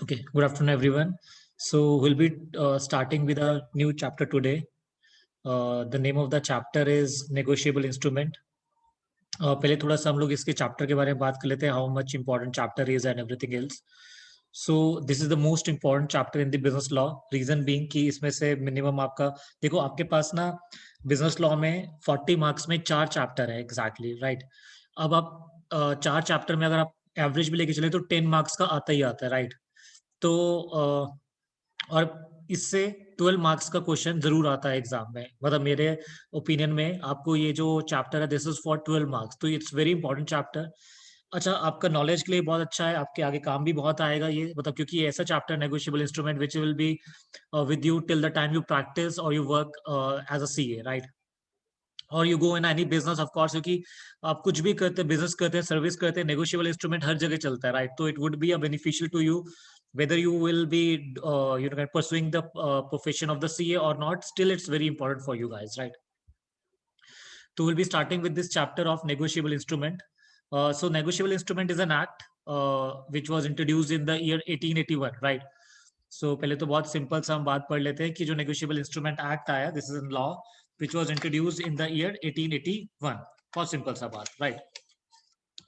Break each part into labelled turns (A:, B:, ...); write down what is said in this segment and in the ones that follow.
A: Okay, good afternoon, everyone. So we'll be starting with a new chapter today. The name of the chapter is negotiable instrument. पहले थोड़ा सा हम लोग इसके chapter के बारे में बात कर लेते हैं, how much important chapter is and everything else. So this is the most important chapter in the business law. Reason being कि इसमें से मिनिमम आपका देखो, आपके पास ना बिजनेस लॉ में 40 मार्क्स में 4 चैप्टर है एग्जैक्टली, राइट. अब आप 4 चैप्टर में अगर आप एवरेज भी लेके चले तो 10 मार्क्स का आता ही आता है, राइट. तो और इससे 12 मार्क्स का क्वेश्चन जरूर आता है एग्जाम में. मतलब मेरे ओपिनियन में आपको ये जो चैप्टर है दिस इज फॉर 12 मार्क्स, तो इट्स वेरी इंपॉर्टेंट चैप्टर. अच्छा, आपका नॉलेज के लिए बहुत अच्छा है, आपके आगे काम भी बहुत आएगा ये, मतलब क्योंकि ये ऐसा chapter negotiable instrument which will be with you till the time you practice और you work as a CA, right. और you go in any business of course, क्योंकि आप कुछ भी करते हैं, बिजनेस करते हैं, सर्विस करते हैं, नेगोशिएबल इंस्ट्रूमेंट हर जगह चलता है, राइट. तो it would be a beneficial to you whether you will be pursuing the profession of the CA or not. Still it's very important for you guys, right. So we'll be starting with this chapter of negotiable instrument. So negotiable instrument is an act which was introduced in the year 1881, right. So पहले तो बहुत simple सा हम बात पढ़ लेते हैं कि जो negotiable instrument act आया, this is a law which was introduced in the year 1881. बहुत सिंपल सा बात, right.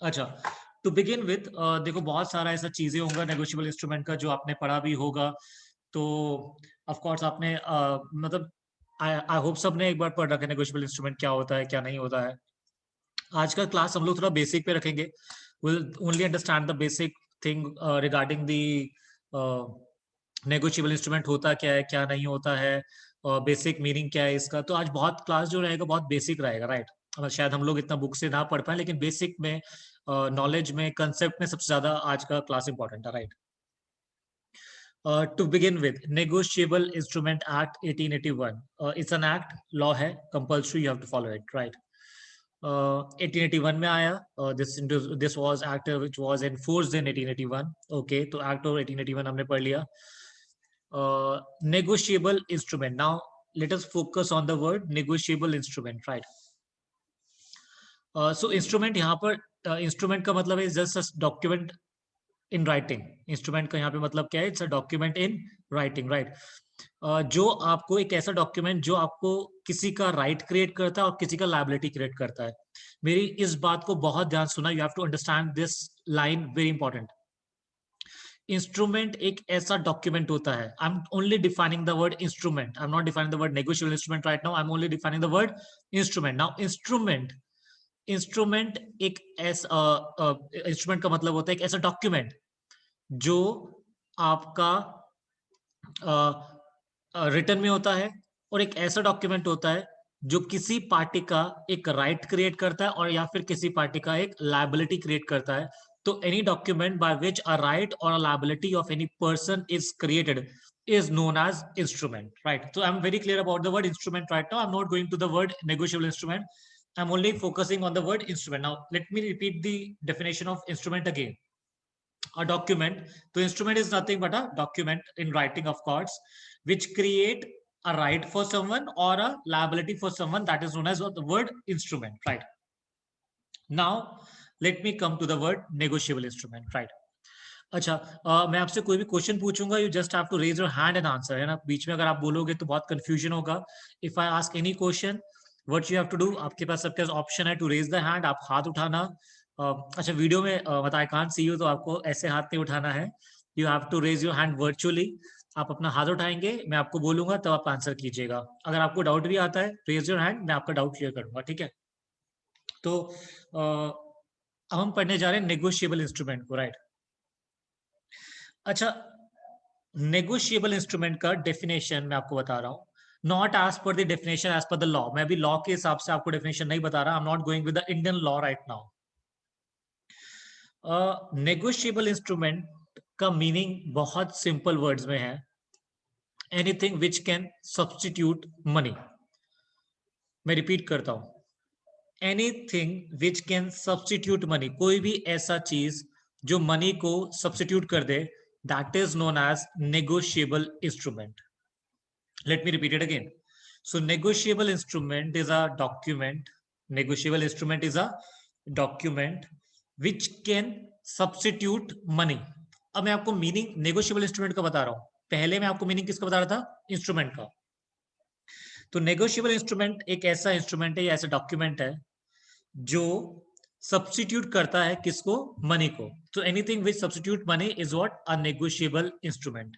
A: अच्छा, टू बिगिन विथ, देखो बहुत सारा ऐसा चीजें होगा नेगोशिएबल इंस्ट्रूमेंट का जो आपने पढ़ा भी होगा. तो ऑफ कोर्स आपने मतलब आई होप सबने एक बार पढ़ रखा है नेगोशिएबल इंस्ट्रूमेंट क्या होता है क्या नहीं होता है. आज का क्लास हम लोग थोड़ा बेसिक पे रखेंगे. Will only understand the basic thing regarding the negotiable instrument होता क्या है क्या नहीं होता है, बेसिक मीनिंग क्या है इसका. तो आज बहुत क्लास जो रहेगा बहुत बेसिक रहेगा, राइट. शायद हम लोग इतना बुक से ना पढ़ पाए, लेकिन बेसिक में, नॉलेज में, कंसेप्ट में सबसे ज्यादा आज का क्लास इंपॉर्टेंट है, right. To begin with, Negotiable Instrument Act 1881. It's an act, law है, compulsory, you have to follow it, right. 1881 में आया. This was act which was enforced in 1881. Okay, तो act of 1881 हमने पढ़ लिया. Negotiable instrument. Now let us focus on the word negotiable instrument, right. So instrument यहाँ पर, instrument का मतलब है just a document in writing. Instrument का यहाँ पे मतलब क्या है, it's a document in writing, right. जो आपको एक ऐसा डॉक्यूमेंट जो आपको किसी का राइट क्रिएट करता है और किसी का लायबिलिटी क्रिएट करता है. मेरी इस बात को बहुत ध्यान सुना, you have to understand this line, very important. Instrument एक ऐसा डॉक्यूमेंट होता है. I am only defining the word instrument, I am not defining the word negotiable instrument right now, I am only defining the word instrument. Now instrument, instrument एक ऐसा instrument का मतलब होता है एक ऐसा डॉक्यूमेंट जो आपका रिटर्न में होता है, और एक ऐसा डॉक्यूमेंट होता है जो किसी पार्टी का एक राइट क्रिएट करता है और या फिर किसी पार्टी का एक लायबिलिटी क्रिएट करता है. तो any document by which a right और a liability of any person is created is known as instrument, right. So I'm very clear about the word instrument right now. I'm not going to the word negotiable instrument. I'm only focusing on the word instrument. Now let me repeat the definition of instrument again. A document, so instrument is nothing but a document in writing of course which create a right for someone or a liability for someone, that is known as the word instrument, right. Now let me come to the word negotiable instrument, right. अच्छा, मैं आपसे कोई भी question पूछूंगा, you just have to raise your hand and answer, है ना. बीच में अगर आप बोलोगे तो बहुत कंफ्यूजन होगा. If I ask any question, what you have to do, आपके पास सबके पास ऑप्शन है टू रेज द हैंड, आप हाथ उठाना. अच्छा, वीडियो में मतलब आई कांट सी यू, तो आपको ऐसे हाथ नहीं उठाना है. You have to raise your hand virtually. आप अपना हाथ उठाएंगे, मैं आपको बोलूंगा तब आप आंसर कीजिएगा. अगर आपको डाउट भी आता है, रेज योर हैंड, मैं आपका डाउट क्लियर करूंगा, ठीक है. तो अब हम पढ़ने जा रहे हैं नेगोशिएबल इंस्ट्रूमेंट को, राइट. अच्छा, नेगोशिएबल इंस्ट्रूमेंट का डेफिनेशन मैं आपको बता रहा हूं, not as per the definition as per the law. मैं भी लॉ के हिसाब से आपको डेफिनेशन नहीं बता रहा, I am not going with the Indian law right now. Negotiable instrument का मीनिंग बहुत सिंपल वर्ड्स में है, anything which can substitute money. मैं रिपीट करता हूं, anything which can substitute money, कोई भी ऐसा चीज जो मनी को सब्सटीट्यूट कर दे, that is known as negotiable instrument. Let me repeat it again. So negotiable instrument is a document. Negotiable instrument is a document which can substitute money. अब मैं आपको मीनिंग नेगोशिएबल इंस्ट्रूमेंट का बता रहा हूं, पहले मैं आपको मीनिंग किसका बता रहा था, इंस्ट्रूमेंट का। तो नेगोशिएबल इंस्ट्रूमेंट एक ऐसा इंस्ट्रूमेंट है या ऐसा डॉक्यूमेंट है जो सब्स्टिट्यूट करता है किसको, मनी को। तो anything which substitute money is what a negotiable instrument.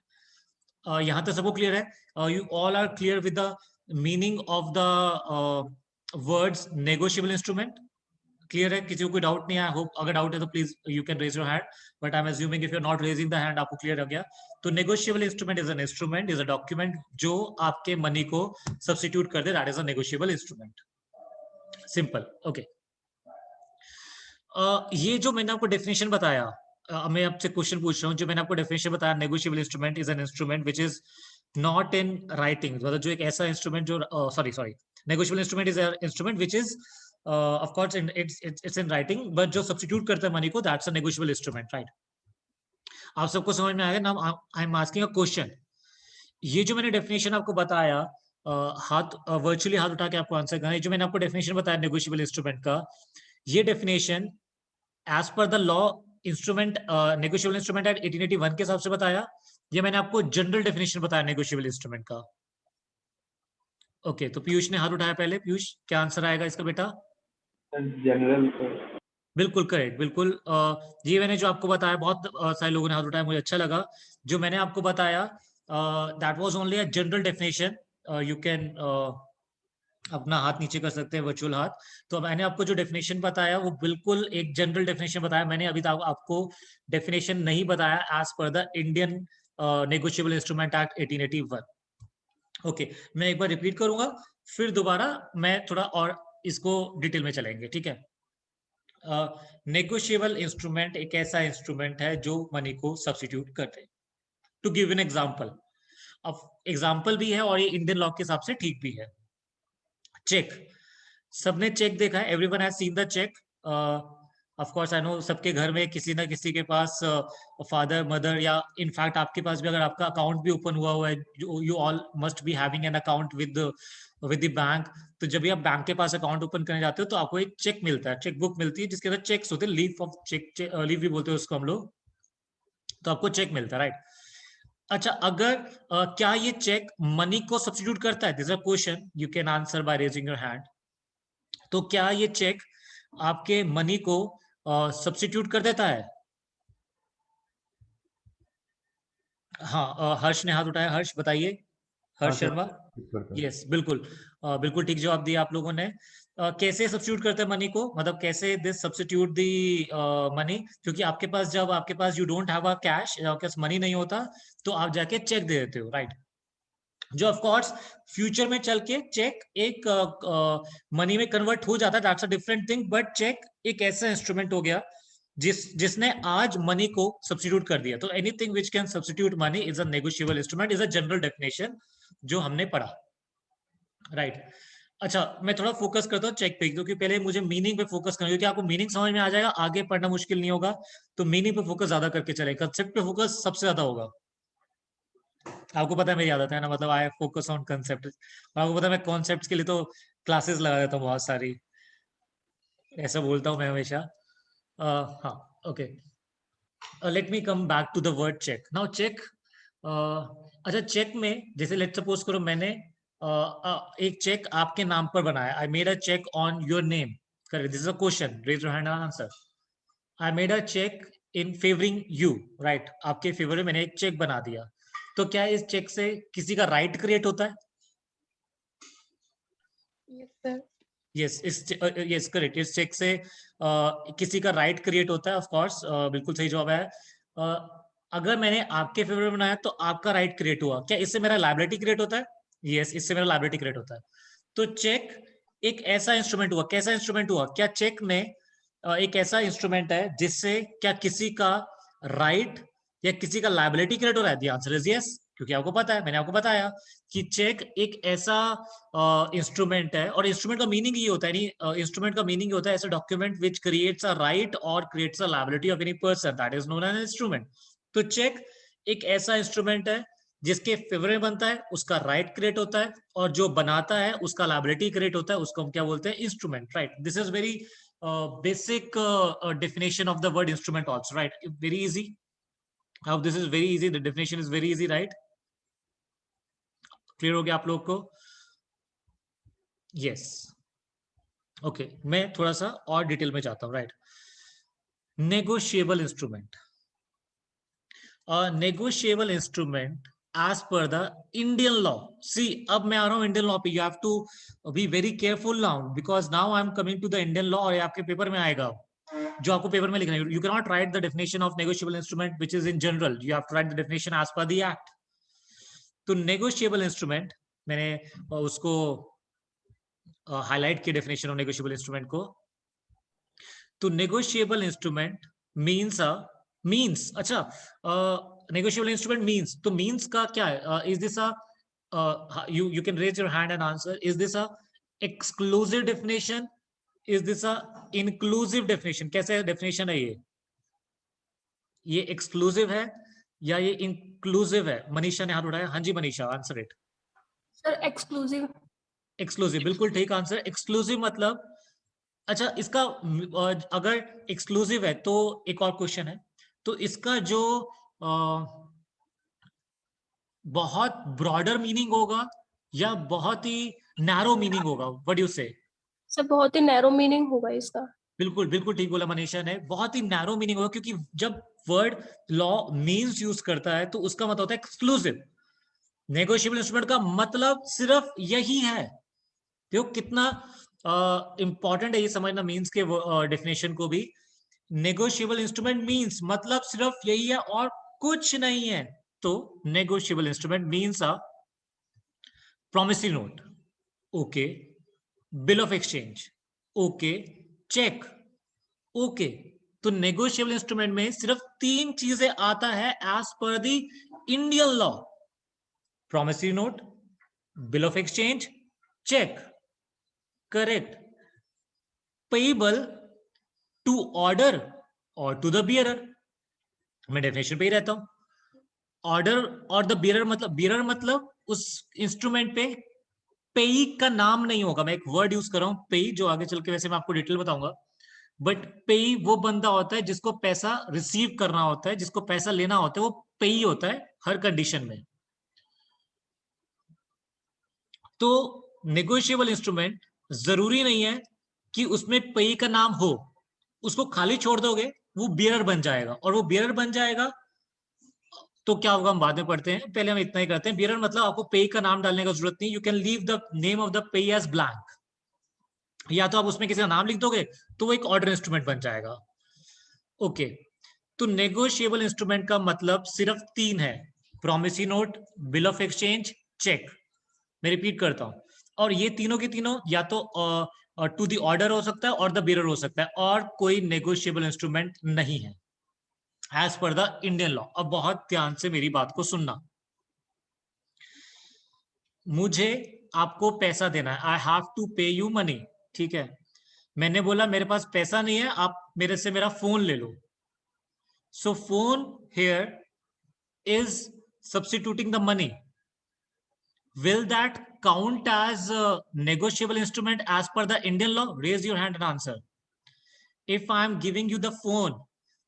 A: यहां तक सबको क्लियर है? You all are clear with the meaning of the words negotiable instrument? Clear है? किसी को कोई डाउट नहीं है? होप अगर डाउट है तो please you can raise your hand, but I am assuming if you are not raising the hand आपको क्लियर हो गया। तो negotiable instrument is an instrument, is a document जो आपके मनी को सब्स्टिट्यूट कर दे, that is a negotiable instrument. Simple, okay. ये जो मैंने आपको डेफिनेशन बताया, मैं आपसे क्वेश्चन पूछ रहा हूँ, जो मैंने आपको डेफिनेशन बताया, negotiable instrument is an instrument which is not in writing, मतलब जो एक ऐसा इंस्ट्रूमेंट जो sorry negotiable instrument is instrument which is of course it's in writing, but जो सब्स्टिट्यूट करता है मनी को, that's a negotiable instrument, right? आप सबको समझ में आएगा ना? I am asking a question. ये जो मैंने डेफिनेशन आपको बताया, हाथ वर्चुअली हाथ उठा के आपको आंसर करना है, जो मैंने आपको डेफिनेशन बताया नेगोशिएबल इंस्ट्रूमेंट का, ये definition as per the law instrument negotiable instrument act 1881 के हिसाब से बताया, ये मैंने आपको जनरल डेफिनेशन बताया नेगोशिएबल इंस्ट्रूमेंट का। ओके, तो पीयूष ने हाथ उठाया पहले। पीयूष, क्या आंसर आएगा इसका बेटा?
B: जनरल।
A: बिल्कुल करेक्ट, बिल्कुल। ये मैंने जो आपको बताया, बहुत सारे लोगों ने हाथ उठाया, मुझे अच्छा लगा। जो मैंने आपको बताया that was only a general definition. You can अपना हाथ नीचे कर सकते हैं, वर्चुअल हाथ। तो मैंने आपको जो डेफिनेशन बताया वो बिल्कुल एक जनरल डेफिनेशन बताया। मैंने अभी तक आपको डेफिनेशन नहीं बताया as per the Indian negotiable instrument act 1881। Okay, मैं एक बार रिपीट करूंगा, फिर दोबारा मैं थोड़ा और इसको डिटेल में चलेंगे, ठीक है? नेगोशिएबल इंस्ट्रूमेंट एक ऐसा इंस्ट्रूमेंट है जो मनी को सब्स्टिट्यूट करते हैं। टू गिव एन एग्जांपल, अब एग्जांपल भी है और ये इंडियन लॉ के हिसाब से ठीक भी है। चेक, सबने चेक देखा है, everyone has seen the cheque. Of course I know सबके घर में किसी ना किसी के पास फादर मदर, या इनफैक्ट आपके पास भी अगर आपका अकाउंट भी ओपन हुआ है, you all must be having an account with the bank. तो जब भी आप बैंक के पास अकाउंट ओपन करने जाते हो तो आपको एक चेक मिलता है, चेक बुक मिलती है, जिसके अंदर चेक्स होते हैं, लीफ ऑफ चेक, लीफ भी बोलते हैं उसको हम लोग। तो आपको चेक मिलता है, राइट? अच्छा, अगर क्या ये चेक मनी को सब्स्टिट्यूट करता है? This is a question, you can answer by raising your hand. तो क्या ये चेक आपके मनी को सब्स्टिट्यूट कर देता है? हाँ, हर्ष ने हाथ उठाया। हर्ष बताइए,
B: हाँ
A: हर्ष
B: सर,
A: शर्मा।
B: करता है।
A: यस, बिल्कुल। बिल्कुल ठीक जवाब दिया आप लोगों ने। कैसे सब्स्टिट्यूट करते हैं मनी को, मतलब कैसे दिस सब्स्टिट्यूट दी मनी? क्योंकि आपके पास, जब आपके पास you don't have a cash, आपके पास मनी नहीं होता, तो आप जाके चेक दे देते हो, राइट? जो ऑफ कोर्स फ्यूचर में चल के चेक एक मनी में कन्वर्ट हो जाता है, that's a different thing, but cheque एक ऐसा इंस्ट्रूमेंट हो गया जिसने आज मनी को सब्स्टिट्यूट कर दिया। तो anything which can substitute money is a negotiable instrument, is a general definition जो हमने पढ़ा, राइट? अच्छा, मैं थोड़ा फोकस करता हूँ चेक पे, क्योंकि पहले मुझे मीनिंग पे फोकस करना, क्योंकि आपको मीनिंग समझ में आ जाएगा, आगे पढ़ना मुश्किल नहीं होगा। तो मीनिंग पे फोकस ज्यादा करके चले, कंसेप्ट पे फोकस सबसे ज्यादा होगा। आपको पता है मेरी आदत है ना, मतलब आई फोकस ऑन कंसेप्ट। आपको पता है मैं कॉन्सेप्ट्स के लिए तो क्लासेस लगा देता हूँ बहुत सारी, ऐसा बोलता हूँ मैं हमेशा। हाँ, okay. Let me come back to the word cheque now. Cheque, अच्छा, चेक में जैसे लेट सपोज करो मैंने एक चेक आपके नाम पर बनाया, I made a cheque on your name, correct? This is a question, raise your hand and answer. I made a cheque in favouring you, right? आपके फेवर में मैंने एक चेक बना दिया। तो क्या इस चेक से किसी का राइट क्रिएट होता है?
C: Yes sir.
A: Yes, yes correct, इस चेक से किसी का राइट क्रिएट होता है, ऑफ कोर्स, बिल्कुल सही जवाब है। अगर मैंने आपके फेवर में बनाया तो आपका राइट क्रिएट हुआ, क्या इससे मेरा लायबिलिटी क्रिएट होता है? यस, इससे मेरा लायबिलिटी क्रिएट होता है। तो चेक एक ऐसा इंस्ट्रूमेंट हुआ, कैसा इंस्ट्रूमेंट हुआ? क्या चेक में एक ऐसा इंस्ट्रूमेंट है जिससे क्या किसी का राइट या किसी का लायबिलिटी क्रिएट हो रहा है? द आंसर इज यस, क्योंकि आपको पता है, मैंने आपको बताया कि चेक एक ऐसा इंस्ट्रूमेंट है, और इंस्ट्रूमेंट का मीनिंग ये होता है, इंस्ट्रूमेंट का मीनिंग होता है ऐसा document which creates a right और creates a liability of any person, that is known as instrument. तो चेक एक ऐसा इंस्ट्रूमेंट है जिसके फेवर में बनता है, उसका राइट क्रिएट होता है, और जो बनाता है उसका लायबिलिटी क्रिएट होता है, उसको हम क्या बोलते हैं? Instrument, right? This is very basic definition of the word instrument also, right? Very easy. Now this is very easy. The definition is very easy, right? Clear हो गया आप लोग को? Yes. Okay. मैं थोड़ा सा और डिटेल में जाता हूँ, right? Negotiable instrument. A negotiable instrument as per the Indian law. See, अब मैं आ रहा हूँ Indian law पे. You have to be very careful now because now I'm coming to the Indian law और ये आपके पेपर में आएगा. जो आपको पेपर में लिखना है. You cannot write the definition of negotiable instrument which is in general. You have to write the definition as per the act. तो negotiable instrument मैंने उसको हाईलाइट की डेफिनेशन ऑफ नेगोशिएबल इंस्ट्रूमेंट को. तो नेगोशिएबल इंस्ट्रूमेंट मींस अच्छा negotiable instrument means, तो means का क्या है? Is this a you can raise your hand and answer. Is this a exclusive definition? Is this a inclusive definition? कैसे definition है ये एक्सक्लूसिव है या ये इंक्लूसिव है? मनीषा ने हाथ उठाया. हाँ जी Manisha, answer it.
C: Sir exclusive.
A: Exclusive, बिल्कुल ठीक आंसर. एक्सक्लूसिव मतलब, अच्छा इसका अगर एक्सक्लूसिव है तो एक और क्वेश्चन है, तो इसका जो बहुत ब्रॉडर मीनिंग होगा या बहुत ही नैरो मीनिंग होगा? व्हाट यू से?
C: सर बहुत ही नैरो मीनिंग होगा इसका.
A: बिल्कुल बिल्कुल ठीक बोला मनीषा ने, बहुत ही नैरो मीनिंग होगा, क्योंकि जब वर्ड लॉ मीन्स यूज करता है तो उसका मतलब होता है एक्सक्लूसिव. नेगोशिएबल इंस्ट्रूमेंट का मतलब सिर्फ यही है. देखो कितना इंपॉर्टेंट है ये समझना मीन्स के डेफिनेशन को भी. नेगोशिएबल इंस्ट्रूमेंट मीन्स मतलब सिर्फ यही है और कुछ नहीं है. तो negotiable instrument means a promissory note, okay, bill of exchange, okay, cheque, okay. तो नेगोशिएबल इंस्ट्रूमेंट में सिर्फ 3 चीजें आता है as per the Indian law: promissory note, bill of exchange, cheque. Correct. Payable to order और टू द बियरर. मैं definition पे ही रहता हूं. ऑर्डर और द बियरर मतलब उस इंस्ट्रूमेंट पे पेई का नाम नहीं होगा. मैं एक वर्ड यूज कर रहा हूं पेई, जो आगे चल के वैसे मैं आपको डिटेल बताऊंगा. बट पेई वो बंदा होता है जिसको पैसा रिसीव करना होता है, जिसको पैसा लेना होता है, वो पेई होता है हर कंडीशन में. तो नेगोशिएबल इंस्ट्रूमेंट जरूरी नहीं है कि उसमें पेई का नाम हो. उसको खाली छोड़ दोगे वो बियरर बन जाएगा, और वो बियरर बन जाएगा तो क्या होगा हम बाद में पढ़ते हैं. पहले हम इतना ही करते हैं. बियरर मतलब आपको पेई का नाम डालने का जरूरत नहीं. You can leave the name of the पेई एज ब्लैंक. या तो आप उसमें किसी का नाम लिख दोगे तो वो एक ऑर्डर इंस्ट्रूमेंट बन जाएगा. ओके. तो नेगोशिएबल इंस्ट्रूमेंट का मतलब सिर्फ 3 है: promissory note, bill of exchange, cheque. मैं रिपीट करता हूं. और ये तीनों के तीनों या तो टू द ऑर्डर हो सकता है और द बियरर हो सकता है, और कोई नेगोशिएबल इंस्ट्रूमेंट नहीं है as per the Indian law. अब बहुत ध्यान से मेरी बात को सुनना. मुझे आपको पैसा देना है. आई हैव टू पे यू मनी. ठीक है. मैंने बोला मेरे पास पैसा नहीं है, आप मेरे से मेरा फोन ले लो. So phone here is substituting the money. Will that count as a negotiable instrument as per the Indian law? Raise your hand and answer. If I am giving you the phone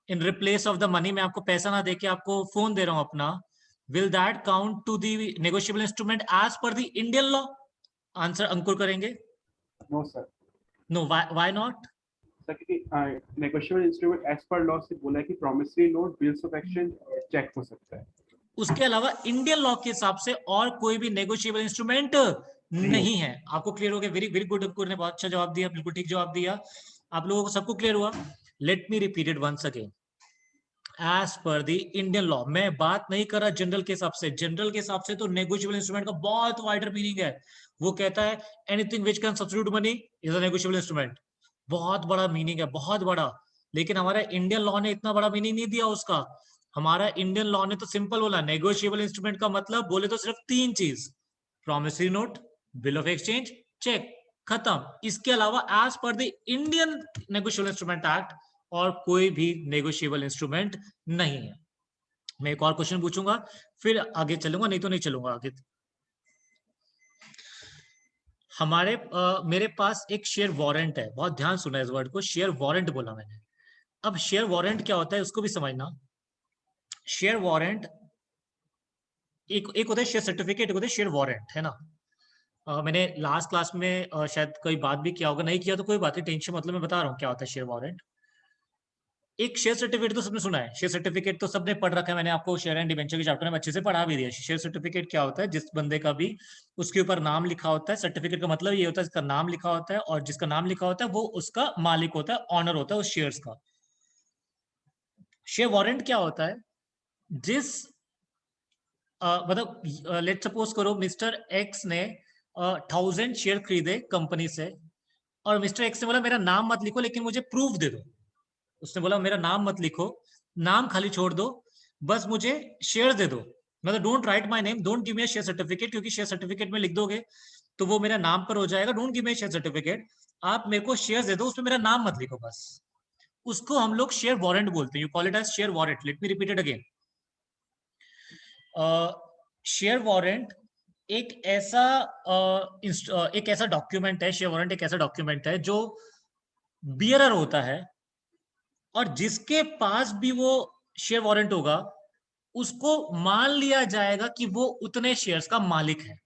A: in replace of the money, मैं आपको पैसा ना देके आपको phone दे रहा हूं अपना, will that count to the negotiable instrument as per the Indian law? Answer अंकुर करेंगे.
B: No, sir.
A: No, why not?
B: Sir क्योंकि negotiable instrument as per law से बोला है कि promissory note, bills of exchange और चेक हो सकता है.
A: उसके अलावा इंडियन लॉ के हिसाब से और कोई भी नेगोशिएबल इंस्ट्रूमेंट नहीं है. आपको क्लियर हो गया? Very very good. अंकुर ने बहुत अच्छा जवाब दिया, बिल्कुल ठीक जवाब दिया. आप लोगों को सबको क्लियर हुआ? Let me repeat it once again. As per the Indian law, मैं बात नहीं कर रहा जनरल के हिसाब से. जनरल के हिसाब से तो नेगोशिएबल इंस्ट्रूमेंट का बहुत वाइडर मीनिंग है. वो कहता है anything which can substitute money is a negotiable instrument. बहुत बड़ा मीनिंग है, बहुत बड़ा. लेकिन हमारा इंडियन लॉ ने इतना बड़ा मीनिंग नहीं दिया उसका. हमारा इंडियन लॉ ने तो सिंपल बोला नेगोशिएबल इंस्ट्रूमेंट का मतलब बोले तो सिर्फ 3 चीज: promissory note, bill of exchange, cheque. खत्म. इसके अलावा as per the Indian negotiable instrument act और कोई भी नेगोशिएबल इंस्ट्रूमेंट नहीं है. मैं एक और क्वेश्चन पूछूंगा फिर आगे चलूंगा, नहीं तो नहीं चलूंगा आगे. हमारे मेरे पास एक शेयर वारंट है. बहुत ध्यान सुना इस वर्ड को, शेयर वारंट बोला मैंने. अब शेयर वारंट क्या होता है उसको भी समझना. शेयर वारंट एक होता है शेयर सर्टिफिकेट, एक होता है शेयर वारंट, है ना। मैंने लास्ट क्लास में शायद कोई बात भी किया होगा, नहीं किया तो कोई बात नहीं, टेंशन मतलब मैं बता रहा हूँ क्या होता है शेयर वारंट। एक शेयर सर्टिफिकेट तो सबने सुना है, शेयर सर्टिफिकेट तो सबने पढ़ रखा है, मैंने आपको शेयर एंड डिबेंचर के चैप्टर में अच्छे से पढ़ा भी दिया। शेयर सर्टिफिकेट क्या होता है, जिस बंदे का भी उसके ऊपर नाम लिखा होता है, सर्टिफिकेट का मतलब ये होता है जिसका नाम लिखा होता है, और जिसका नाम लिखा होता है वो उसका मालिक होता है, ऑनर होता है उस शेयर्स का। शेयर वारंट क्या होता है, जिस मतलब लेट सपोज करो मिस्टर एक्स ने 1000 शेयर खरीदे कंपनी से, और मिस्टर एक्स ने बोला मेरा नाम मत लिखो लेकिन मुझे प्रूफ दे दो। उसने बोला मेरा नाम मत लिखो, नाम खाली छोड़ दो, बस मुझे शेयर दे दो। मतलब don't write my name, don't give me share certificate, क्योंकि शेयर सर्टिफिकेट में लिख दोगे तो वो मेरा नाम पर हो जाएगा। Don't give me share certificate, आप मेरे को शेयर दे दो, उसमें मेरा नाम मत लिखो बस। उसको हम लोग शेयर वारंट बोलते हैं। You call it as share warrant. Let me repeat it again. Share warrant एक ऐसा डॉक्यूमेंट है, शेयर वारंट एक ऐसा डॉक्यूमेंट है जो बियरर होता है, और जिसके पास भी वो शेयर वारंट होगा उसको मान लिया जाएगा कि वो उतने शेयर्स का मालिक है।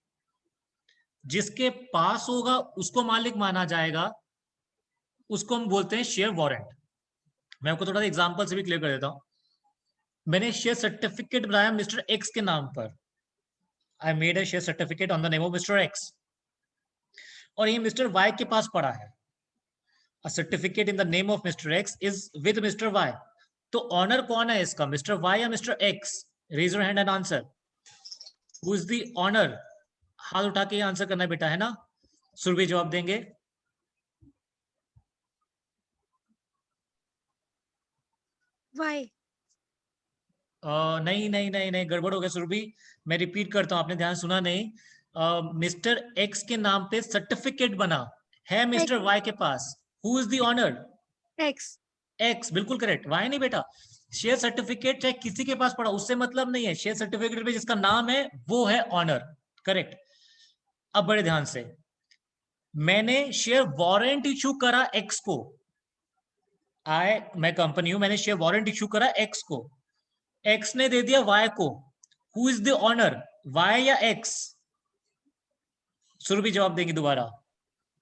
A: जिसके पास होगा उसको मालिक माना जाएगा, उसको हम बोलते हैं शेयर वारंट। मैं आपको थोड़ा सा एग्जांपल से भी क्लियर कर देता हूं। मैंने शेयर सर्टिफिकेट बनाया मिस्टर एक्स के नाम पर। I made a share certificate on the name of Mister X, और ये मिस्टर वाई के पास पड़ा है। A certificate in the name of Mister X is with Mister Y. तो ऑनर कौन है इसका, मिस्टर वाई या Mister X? Raise your hand and answer. Who is the owner? हाथ उठा के आंसर करना है बेटा, है ना। सुरभि जवाब देंगे।
D: वाई।
A: नहीं नहीं नहीं नहीं, गड़बड़ हो गया सुरभि। मैं रिपीट करता हूं, आपने ध्यान सुना नहीं। मिस्टर एक्स के नाम पे सर्टिफिकेट बना है मिस्टर वाई के पास। Who is the owner?
D: X.
A: X, बिल्कुल करेक्ट। वाई नहीं बेटा। शेयर सर्टिफिकेट चाहे किसी के पास पड़ा उससे मतलब नहीं है, शेयर सर्टिफिकेट पे जिसका नाम है वो है ऑनर। करेक्ट। अब बड़े ध्यान से, मैंने शेयर वारंट इशू करा एक्स को। मैं कंपनी हूं, मैंने शेयर वारंट इशू करा एक्स को, एक्स ने दे दिया वाई को। Who is the owner, Y या एक्स? सुरभि जवाब देंगी दोबारा।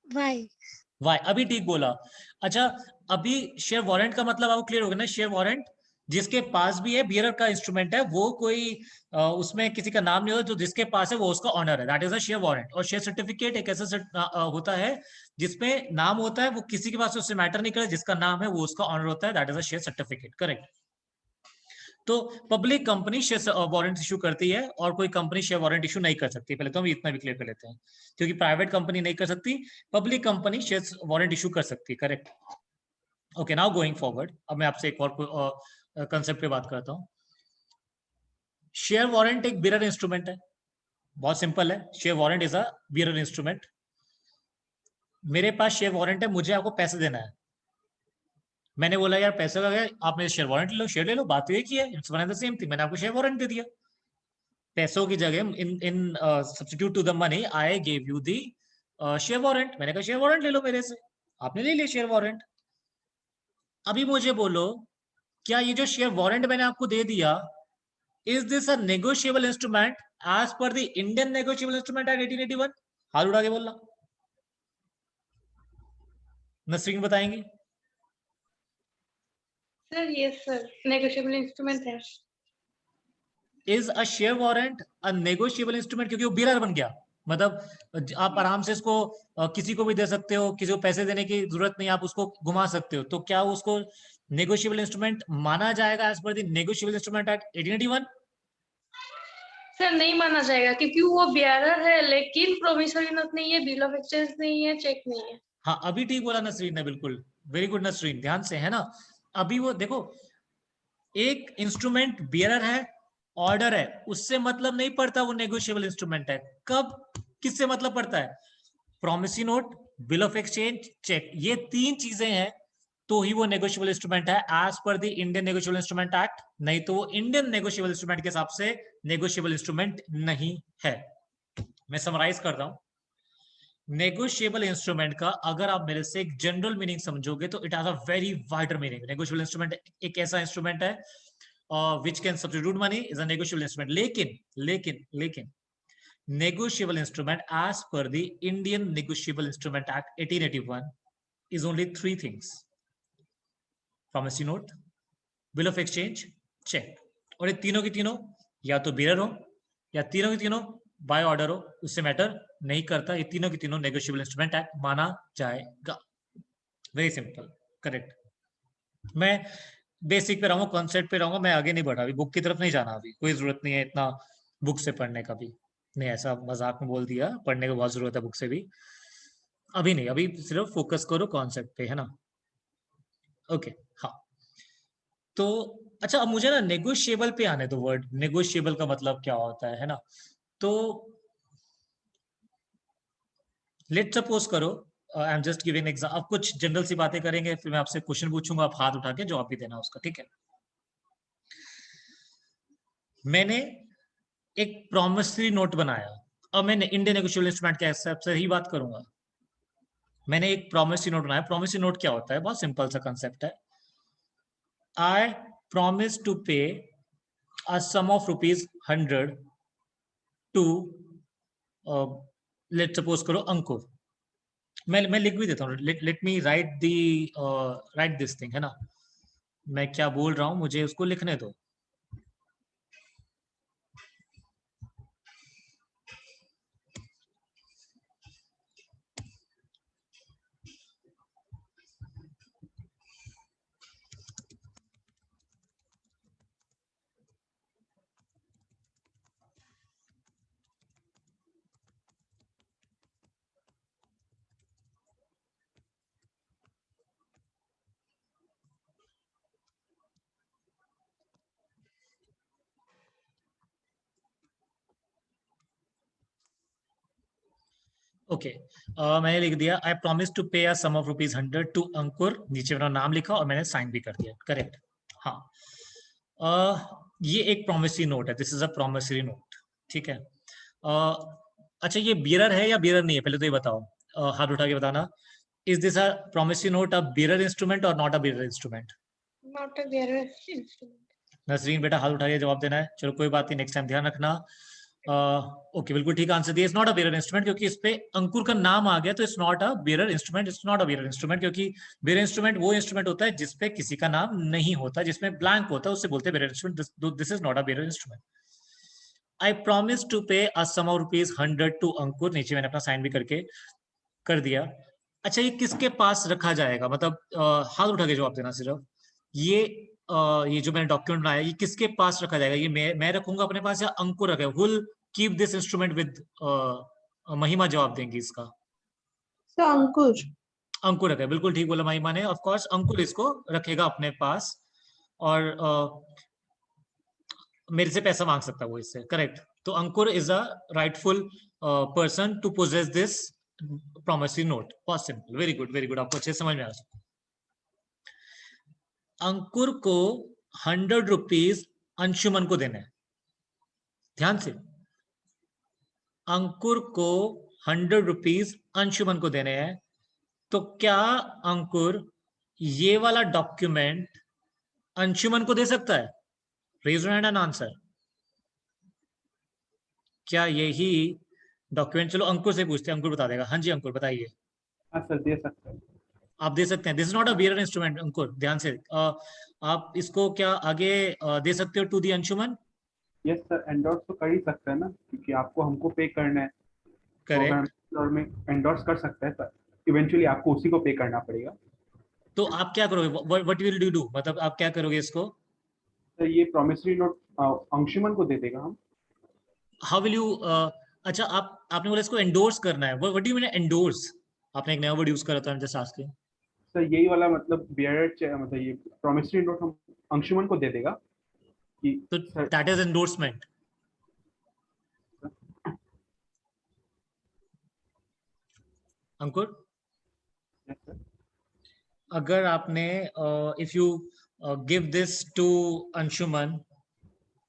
D: वाई।
A: वाई, अभी ठीक बोला। अच्छा, अभी शेयर वारंट का मतलब आपको क्लियर हो गया ना। शेयर वारंट जिसके पास भी है, बियरर का इंस्ट्रूमेंट है, वो कोई उसमें किसी का नाम नहीं होता, जो जिसके पास है वो उसका ऑनर है, that is a share warrant. और शेयर सर्टिफिकेट एक ऐसा होता है जिसमें नाम होता है, वो किसी के पास उससे मैटर नहीं करता, जिसका नाम है वो उसका ऑनर होता है, that is a share certificate. Correct. तो public company share warrant issue करती है, और कोई कंपनी शेयर वारंट इशू नहीं कर सकती। पहले तो हम इतना भी क्लियर कर लेते हैं, क्योंकि प्राइवेट कंपनी नहीं कर सकती, public company share warrant issue कर सकती है। Correct. Okay, now going forward, अब मैं आपसे एक और कंसेप्ट पे बात करता हूं। शेयर वारंट एक बियरर इंस्ट्रूमेंट है, बहुत सिंपल है। Share warrant is a bearer instrument. मेरे पास शेयर वारंट है, मुझे आपको पैसे देना है। मैंने बोला यार पैसे का क्या, आप मेरे शेयर वारंट ले लो, शेयर ले लो, बात तो एक ही है, it's one and the same thing. मैंने आपको शेयर वारंट दे दिया। पैसों की जगह in substitute to the money I give you the share warrant. मैंने कहा शेयर वारंट ले लो मेरे से, आपने ले लिया शेयर वारंट। अभी मुझे बोलो, क्या ये जो शेयर वारंट मैंने आपको दे दिया, is this a negotiable instrument as per the Indian negotiable instrument act 1881? हाथ उठा के बोलना। नसरीन बताएंगे।
C: Sir yes sir, negotiable instrument है।
A: Is a share warrant a negotiable instrument? क्योंकि वो बियरर बन गया, मतलब आप आराम से इसको किसी को भी दे सकते हो, किसी को पैसे देने की जरूरत नहीं, आप उसको घुमा सकते हो। तो क्या उसको नेगोशिएबल इंस्ट्रूमेंट माना जाएगा as per the negotiable instrument act 1881?
C: Sir नहीं माना जाएगा, क्योंकि वो बियरर है, लेकिन प्रोमिसरी नोट नहीं है, बिल ऑफ एक्सचेंज नहीं है, चेक नहीं है।
A: हाँ, अभी ठीक बोला नसरीन ने, बिल्कुल वेरी गुड नसरीन, ध्यान से, है ना। अभी वो देखो, एक इंस्ट्रूमेंट बियरर है, ऑर्डर है, उससे मतलब नहीं पड़ता वो नेगोशिएबल इंस्ट्रूमेंट है। कब किससे मतलब पड़ता है? Promissory note, bill of exchange, cheque, ये तीन चीजें हैं तो ही वो नेगोशिएबल इंस्ट्रूमेंट है as per the Indian negotiable instrument act. नहीं तो वो इंडियन नेगोशिएबल इंस्ट्रूमेंट के हिसाब से नेगोशिएबल इंस्ट्रूमेंट नहीं है। मैं समराइज कर रहा हूं। नेगोशिएबल इंस्ट्रूमेंट का अगर आप मेरे से एक जनरल मीनिंग समझोगे तो it has a very wider meaning. Negotiable instrument एक ऐसा इंस्ट्रूमेंट है which can substitute money is a negotiable instrument. लेकिन negotiable instrument as per the Indian Negotiable Instrument Act 1881 is only 3 things: promissory note, bill of exchange, check. और ये तीनों की तीनों या तो bearer हो या तीनों की तीनों बाय ऑर्डर हो, उससे मैटर नहीं करता, ये तीनों की तीनों नेगोशिएबल इंस्ट्रूमेंट एक्ट माना जाएगा. Very simple, correct. मैं बेसिक पे रहूंगा, कॉन्सेप्ट पे रहूंगा, मैं आगे नहीं बढ़ा, अभी बुक की तरफ नहीं जाना, अभी कोई जरूरत नहीं है इतना बुक से पढ़ने का भी. नहीं, ऐसा मजाक में बोल दिया, पढ़ने की बहुत जरूरत है बुक से भी. अभी नहीं, अभी सिर्फ फोकस करो कॉन्सेप्ट पे, है ना. ओके, हाँ. तो अच्छा, अब मुझे ना नेगोशिएबल पे आने दो. वर्ड नेगोशिएबल का मतलब क्या होता है ना. तो लेट सपोज करो, आई एम जस्ट गिविंग एग्जाम्पल. अब कुछ जनरल सी बातें करेंगे, फिर मैं आपसे क्वेश्चन पूछूंगा, आप हाथ उठा के जवाब भी देना उसका, ठीक है. मैंने एक प्रॉमिसरी नोट बनाया. अब मैंने इंडियन नेगोशिएबल इंस्ट्रूमेंट के हिसाब से ही बात करूंगा. मैंने एक प्रॉमिसरी नोट बनाया. प्रॉमिसरी नोट क्या होता है? बहुत सिंपल सा कंसेप्ट है. I promise to pay a sum of rupees 100 to let's suppose करो अंकुर. मैं लिख भी देता हूँ. Let me right this thing, है ना. मैं क्या बोल रहा हूँ मुझे उसको लिखने दो. ओके, मैंने लिख दिया आई promise to pay a sum of rupees 100 to Ankur. नीचे मेरा नाम लिखा और मैंने साइन भी कर दिया. करेक्ट, हाँ. ये एक प्रॉमिसरी नोट है. This is a promissory note, ठीक है. अच्छा, ये बियरर है या बियरर नहीं है, पहले तो ये बताओ. हाथ उठा के बताना. Is this a promissory note a bearer instrument or not a bearer instrument?
C: Not a bearer instrument.
A: Nasreen बेटा, हाथ उठा के जवाब देना है. चलो कोई बात नहीं, नेक्स्ट टाइम ध्यान रखना. ओके, बिल्कुल ठीक आंसर दिया. It's not a bearer instrument, क्योंकि इस पे अंकुर का नाम आ गया, तो it's not a bearer instrument. It's not a bearer instrument, क्योंकि बियरर इंस्ट्रूमेंट वो इंस्ट्रूमेंट होता है जिसपे किसी का नाम नहीं होता, जिसमें ब्लैंक होता है, उससे बोलते हैं bearer instrument. This is not a bearer instrument. I promise to pay a sum of rupees 100 to Ankur. नीचे मैंने अपना साइन भी करके कर दिया. अच्छा, ये किसके पास रखा जाएगा? मतलब हाथ उठा के जवाब देना सिर्फ. ये ये जो मैंने डॉक्यूमेंट बनाया, ये किसके पास रखा जाएगा? ये मैं रखूंगा अपने पास या अंकुर रखेगा? Will keep this instrument with महिमा जवाब देंगी इसका.
E: So अंकुर.
A: अंकुर रखेगा, बिल्कुल ठीक बोला महिमा ने. ऑफ कोर्स अंकुर इसको रखेगा अपने पास, और मेरे से पैसा मांग सकता है वो इससे. करेक्ट. तो Ankur is a rightful person to possess this promissory note. बहुत simple. Very good, very good. आपको अच्छे समझ में आ सकता. अंकुर को 100 रुपीज अंशुमन को देने हैं. ध्यान से. अंकुर को 100 रुपीज अंशुमन को देने हैं. तो क्या अंकुर ये वाला डॉक्यूमेंट अंशुमन को दे सकता है? Raise your hand and answer. क्या यही डॉक्यूमेंट, चलो अंकुर से पूछते हैं, अंकुर बता देगा. हाँ जी अंकुर बताइए.
B: हाँ सर, दे सकते हैं.
A: आप दे सकते हैं. This is not a bearer instrument Ankur, ध्यान से. आप इसको क्या आगे दे सकते हो to the Anshuman?
B: Yes sir, endorse तो कर ही सकते हैं ना, क्योंकि आपको हमको पे करना है.
A: करेक्ट.
B: और में एंडोर्स कर सकता है, पर इवेंचुअली आपको उसी को पे करना पड़ेगा.
A: तो आप क्या करोगे? What will you do? मतलब आप क्या करोगे इसको?
B: तो ये प्रॉमिसरी नोट अंशुमन को दे देगा हम.
A: How will you? अच्छा, आपने बोला इसको एंडोर्स करना है. What do you mean endorse? आपने एक नया वर्ड यूज करा था, जस्ट आस्किंग.
B: सर यही वाला मतलब बियरर, मतलब ये प्रॉमिसरी नोट हम अंशुमन को दे देगा कि
A: तो that is endorsement. Ankur,
B: yes, sir.
A: अगर आपने if you give this to Anshuman,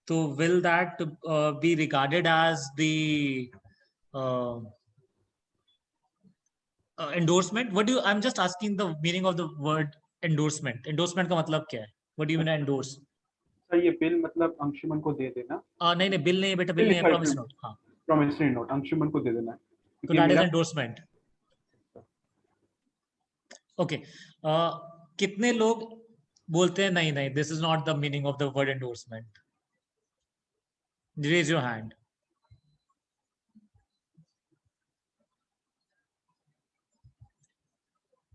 A: तो will that be regarded as the endorsement? What do you? I'm just asking the meaning of the word endorsement. Endorsement का मतलब क्या है? What do you mean endorse?
B: Sir ये bill मतलब अंशुमन को दे देना,
A: नहीं नहीं, बिल नहीं है बेटा, बिल नहीं है, प्रॉमिस नोट। हाँ,
B: प्रॉमिसरी नोट अंशुमन को दे देना है
A: तो
B: क्योंकि
A: दैट इज
B: मेरा
A: एंडोर्समेंट। ओके, कितने लोग बोलते हैं नहीं नहीं, this is not the meaning of the word endorsement? Raise your hand.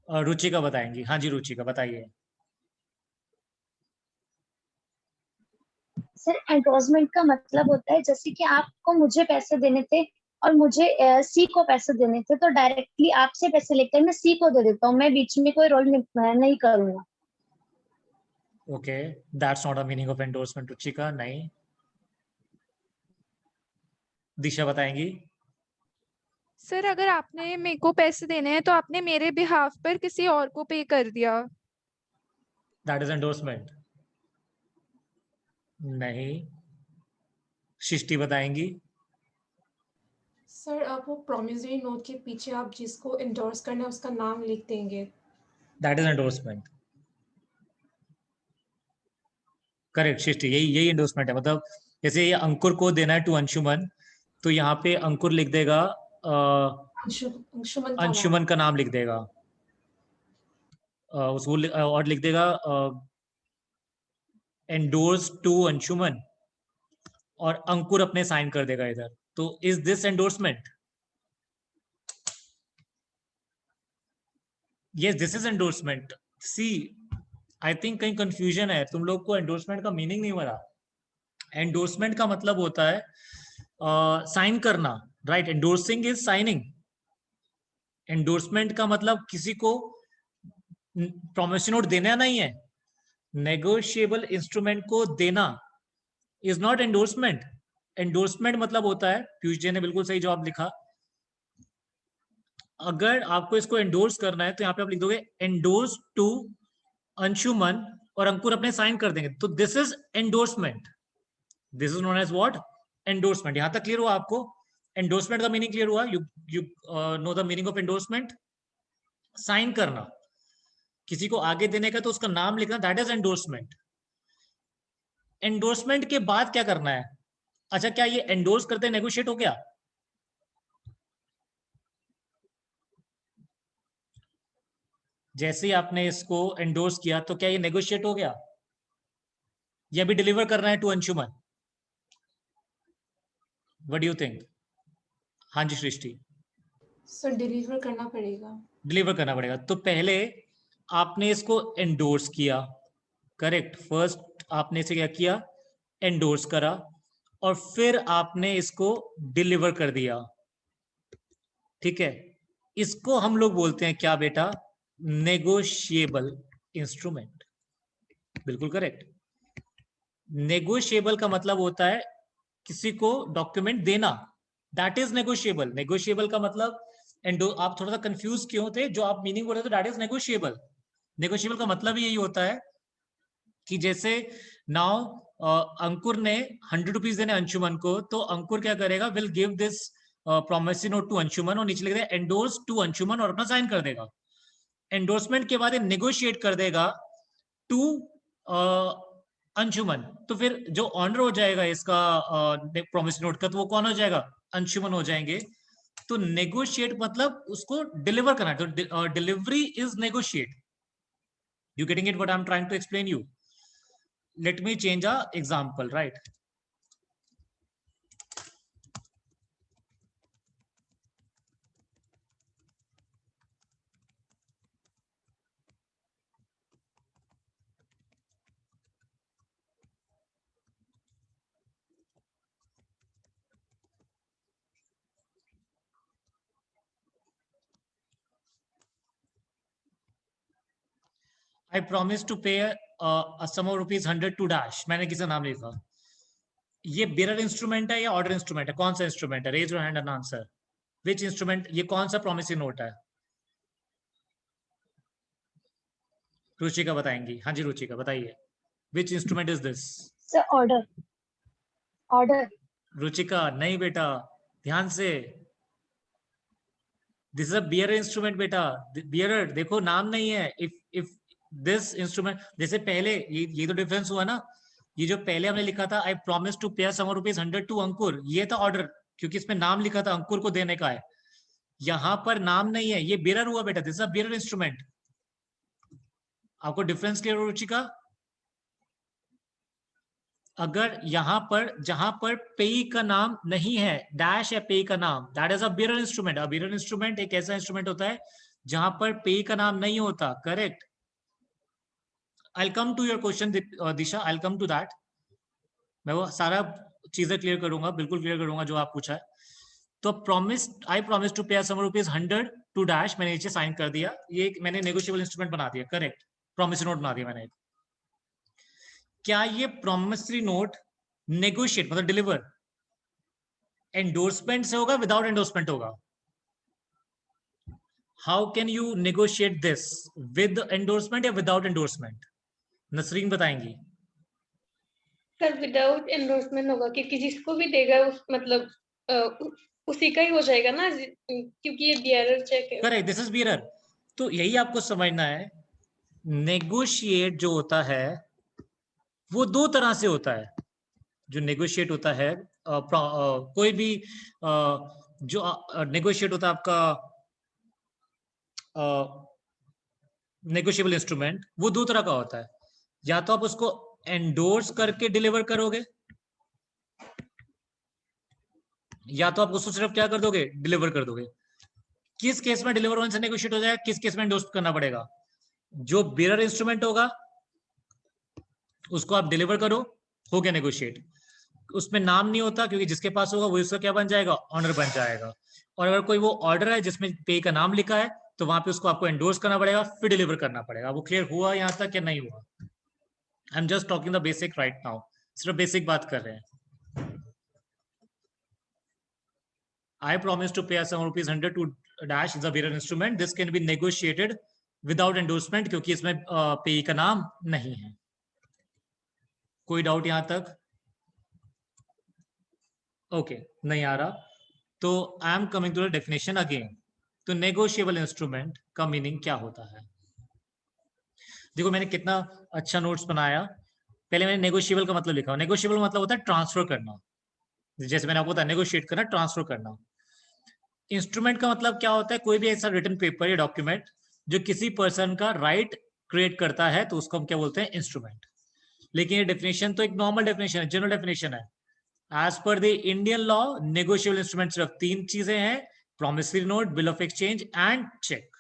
A: Ruchika बताएंगी। हाँ जी रुचिका बताइए।
F: सर एंडोर्समेंट का मतलब होता है जैसे कि आपको मुझे पैसे देने थे और मुझे सी को पैसे देने थे, तो डायरेक्टली आपसे पैसे लेकर मैं सी को दे देता हूँ, मैं बीच में कोई रोल नहीं करूंगा।
A: Okay, that's not a meaning of endorsement Ruchika. नहीं, दिशा बताएंगी।
G: सर अगर आपने मेरे को पैसे देने हैं तो आपने मेरे बिहाफ पर किसी और को पे कर दिया।
A: That is endorsement. नहीं, सृष्टि बताएंगी।
H: सर आप वो प्रोमिसरी नोट के पीछे आप जिसको एंडोर्स करना है उसका नाम लिख देंगे।
A: That is endorsement. करेक्ट सृष्टि, यही यही एंडोर्समेंट है। मतलब जैसे ये अंकुर को देना है टू अंशुमन, तो यहाँ पे अंकुर लिख देगा
H: अंशुमन का नाम।
A: अंशुमन का नाम लिख देगा, उसको और लिख देगा एंडोर्स टू अंशुमन, और अंकुर अपने साइन कर देगा इधर। तो is this endorsement? Yes, this is endorsement. See, I think कहीं कंफ्यूजन है, तुम लोग को एंडोर्समेंट का मीनिंग नहीं पता। एंडोर्समेंट का मतलब होता है साइन करना, right? Endorsing is signing. Endorsement का मतलब किसी को प्रॉमिसरी नोट देना नहीं है, नेगोशिएबल इंस्ट्रूमेंट को देना इज नॉट एंडोर्समेंट। एंडोर्समेंट मतलब होता है, पीयूष जी ने बिल्कुल सही जवाब लिखा, अगर आपको इसको एंडोर्स करना है तो यहाँ पे आप लिख दोगे एंडोर्स टू अंशुमन, और अंकुर अपने साइन कर देंगे, तो this is endorsement. This is known as what? Endorsement. यहां तक क्लियर हुआ आपको? एंडोर्समेंट का मीनिंग क्लियर हुआ? You know the meaning of endorsement? Sign करना, किसी को आगे देने का तो उसका नाम लिखना, दैट इज एंडोर्समेंट। एंडोर्समेंट के बाद क्या करना है? अच्छा, क्या ये एंडोर्स करते नेगोशिएट हो गया? जैसे ही आपने इसको एंडोर्स किया तो क्या ये नेगोशिएट हो गया, या भी डिलीवर करना है to Anshuman? What do you think? हाँ जी सृष्टि।
H: सर डिलीवर करना पड़ेगा।
A: डिलीवर करना पड़ेगा। तो पहले आपने इसको एंडोर्स किया, करेक्ट? फर्स्ट आपने इसे क्या किया? एंडोर्स करा, और फिर आपने इसको डिलीवर कर दिया, ठीक है? इसको हम लोग बोलते हैं क्या बेटा? Negotiable instrument. बिल्कुल करेक्ट। नेगोशिएबल का मतलब होता है किसी को डॉक्यूमेंट देना, दैट इज नेगोशिएबल। नेगोशिएबल का मतलब आप थोड़ा सा कंफ्यूज क्यों थे? जो आप मीनिंग बोल रहे थे दैट इज नेगोशिएबल। नेगोशिएबल का मतलब यही होता है कि जैसे नाउ अंकुर ने 100 रुपीज देने अंशुमन को, तो अंकुर क्या करेगा? Will give this promissory note to Anshuman, और नीचे लिख देगा एंडोर्स टू अंशुमन, और अपना साइन कर देगा। एंडोर्समेंट के बाद ये नेगोशिएट कर देगा टू अंशुमन, तो फिर जो ऑनर हो जाएगा इसका प्रॉमिसरी नोट का, तो वो कौन हो जाएगा? अंशुमन हो जाएंगे। तो नेगोशिएट मतलब उसको डिलीवर करना, तो delivery is negotiate. You getting it what I am trying to explain you? Let me change a example, right? I promise to pay a sum of rupees 100 to dash. मैंने किसी नाम लिखा। ये bearer instrument है या order instrument है? कौन सा इंस्ट्रूमेंट है? Raise your hand and answer. Which instrument? ये कौन सा प्रॉमिसरी नोट है? रुचिका बताएंगी। हाँ जी रुचिका बताइए, which instrument is this?
F: Sir order. Order.
A: Ruchika नहीं बेटा, ध्यान से। This is a bearer instrument बेटा। बियरर देखो नाम नहीं है। इफ दिस इंस्ट्रूमेंट, जैसे पहले ये तो डिफरेंस हुआ ना, ये जो पहले हमने लिखा था आई प्रॉमिस टू पे सम रुपीज 100 टू अंकुर, ये था ऑर्डर, क्योंकि इसमें नाम लिखा था अंकुर को देने का है। यहां पर नाम नहीं है, ये बिरर हुआ बेटा, this is a bearer instrument. आपको डिफरेंस क्लियर हो रुचिका? अगर यहां पर जहां पर पेई का नाम नहीं है, डैश है पेई का नाम, that is a bearer instrument. A bearer instrument एक ऐसा इंस्ट्रूमेंट होता है जहां पर पेई का नाम नहीं होता, correct. I'll come to your question, Disha, I'll come to that. मैं वो सारा चीजें क्लियर करूंगा, बिल्कुल क्लियर करूंगा जो आप पूछा है। तो आई प्रॉमिस टू पे सम रुपीज 100 टू डैश, मैंने नीचे साइन कर दिया, ये मैंने नेगोशिएबल इंस्ट्रूमेंट बना दिया, करेक्ट। प्रॉमिस नोट बना दिया मैंने। क्या ये प्रॉमिसरी नोट नेगोशिएट मतलब डिलीवर एंडोर्समेंट से होगा, विदाउट एंडोर्समेंट होगा? How can you negotiate this, with endorsement या विदाउट एंडोर्समेंट? नसरीन बताएंगी।
C: सर विदाउट एंडोर्समेंट होगा, क्योंकि जिसको भी देगा उस मतलब उसी का ही हो जाएगा ना, क्योंकि ये बियरर चेक है।
A: Correct, this is bearer. तो यही आपको समझना है, नेगोशिएट जो होता है वो दो तरह से होता है। जो नेगोशिएट होता है कोई भी जो नेगोशिएट होता है आपका नेगोशिएबल इंस्ट्रूमेंट, वो दो तरह का होता है। या तो आप उसको एंडोर्स करके डिलीवर करोगे, या तो आप उसको सिर्फ क्या कर दोगे, डिलीवर कर दोगे। किस केस में डिलीवर होने से नेगोशिएट हो जाएगा, किस केस में एंडोर्स करना पड़ेगा? जो बियरर इंस्ट्रूमेंट होगा उसको आप डिलीवर करो, हो गया नेगोशिएट। उसमें नाम नहीं होता, क्योंकि जिसके पास होगा वो उसका क्या बन जाएगा, ऑनर बन जाएगा। और अगर कोई वो ऑर्डर है जिसमें पे का नाम लिखा है, तो वहां पे उसको आपको एंडोर्स करना पड़ेगा, फिर डिलीवर करना पड़ेगा। वो क्लियर हुआ यहां तक या नहीं हुआ? आई am just talking the basic right now, सिर्फ बेसिक बात कर रहे हैं। I promise to pay some rupees 100 to dash is a bearer instrument. This can be negotiated without endorsement, क्योंकि इसमें पेई का नाम नहीं है। कोई डाउट यहां तक? ओके, नहीं आ रहा तो I am coming to the definition again. तो नेगोशिएबल इंस्ट्रूमेंट का मीनिंग क्या होता है? देखो मैंने कितना अच्छा नोट्स बनाया। पहले मैंने नेगोशिएबल का मतलब लिखा। नेगोशिएबल मतलब होता है ट्रांसफर करना, जैसे मैंने आपको बताया नेगोशिएट करना, ट्रांसफर करना। इंस्ट्रूमेंट का मतलब क्या होता है? कोई भी ऐसा रिटन पेपर या डॉक्यूमेंट जो किसी पर्सन का राइट क्रिएट करता है, तो उसको हम क्या बोलते हैं, इंस्ट्रूमेंट। लेकिन ये डेफिनेशन तो एक नॉर्मल डेफिनेशन है, जनरल डेफिनेशन है। As per the Indian law negotiable instrument सिर्फ तीन चीजें हैं, promissory note, bill of exchange and cheque.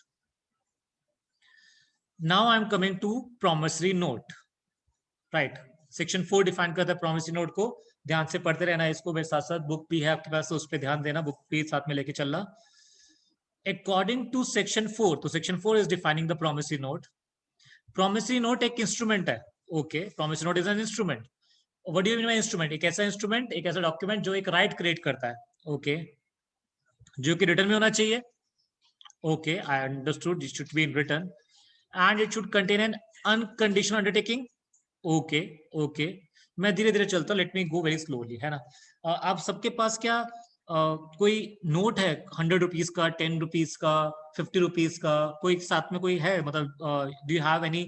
A: Now I am coming to promissory note, right. Section 4 define करता है प्रॉमिसरी नोट को। ध्यान से पढ़ते रहना इसको, मेरे साथ साथ बुक भी है आपके पास, तो उस पर ध्यान देना, बुक भी साथ में लेके चलना। अकॉर्डिंग टू सेक्शन 4, तो section 4 is defining the promissory note. Promissory note एक इंस्ट्रूमेंट है, okay. Promissory note is an instrument. What do you mean by instrument? एक ऐसा इंस्ट्रूमेंट, एक ऐसा डॉक्यूमेंट जो एक राइट क्रिएट करता है, ओके, जो कि रिटर्न में होना चाहिए, okay. I understood, it should be in return and it should contain N unconditional undertaking, okay okay. मैं धीरे धीरे चलता हूँ, let me go very slowly, है ना। आप सबके पास क्या कोई नोट है 100 रुपीज का, 10 रुपीज का, 50 रुपीज का? कोई साथ में कोई है, मतलब do you have any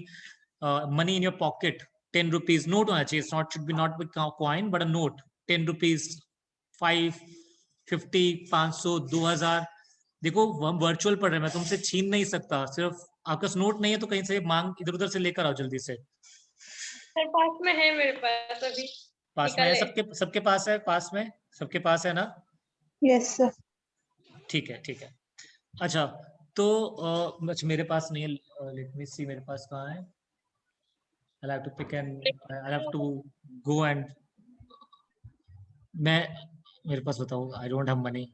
A: money in your pocket? 10 rupees note होना चाहिए, not should be not coin but a note. 10 rupees, 5, 50, 500, 2000। देखो हम वर्चुअल पढ़ रहे हैं, मैं तुमसे छीन नहीं सकता, सिर्फ आपका नोट नहीं है तो कहीं से मांग इधर उधर से लेकर आओ जल्दी से।
C: सर पास में है मेरे पास, अभी
A: पास में है,
C: निकाले।
A: सबके पास है, पास में सबके पास है ना?
E: Yes, sir.
A: ठीक है ठीक है। अच्छा तो अच्छा मेरे पास नहीं है, लेट मी सी मेरे पास कहाँ है। I'll have to pick and I'll have to go and मैं मेरे पास बताओ, आई डोंट हैव मनी।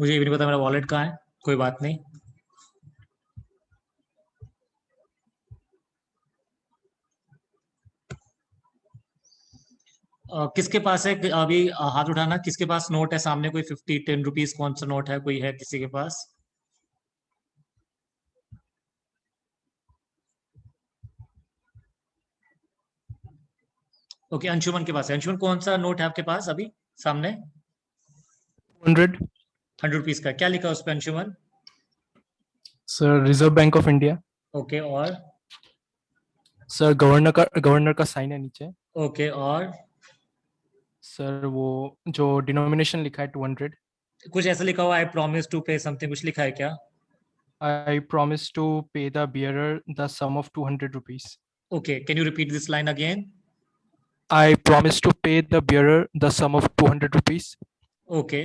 A: मुझे ये भी नहीं पता मेरा वॉलेट कहाँ है, कोई बात नहीं। किसके पास है अभी हाथ उठाना, किसके पास नोट है सामने? कोई 50, 10 रुपीज कौन सा नोट है, कोई है किसी के पास? ओके, अंशुमन के पास है। अंशुमन कौन सा नोट है आपके पास अभी सामने?
I: 200।
A: ₹100 का क्या लिखा उस पे Anshuman?
I: Sir reserve bank of India.
A: Okay और
I: सर गवर्नर का साइन है नीचे।
A: ओके और
I: सर वो जो डिनोमिनेशन लिखा है 200।
A: कुछ ऐसा लिखा हुआ I promise to pay something, कुछ लिखा है क्या?
I: I promise to pay the bearer the sum of 200 rupees.
A: Okay, can you repeat this line again?
I: I promise to pay the bearer the sum of 200 rupees.
A: Okay,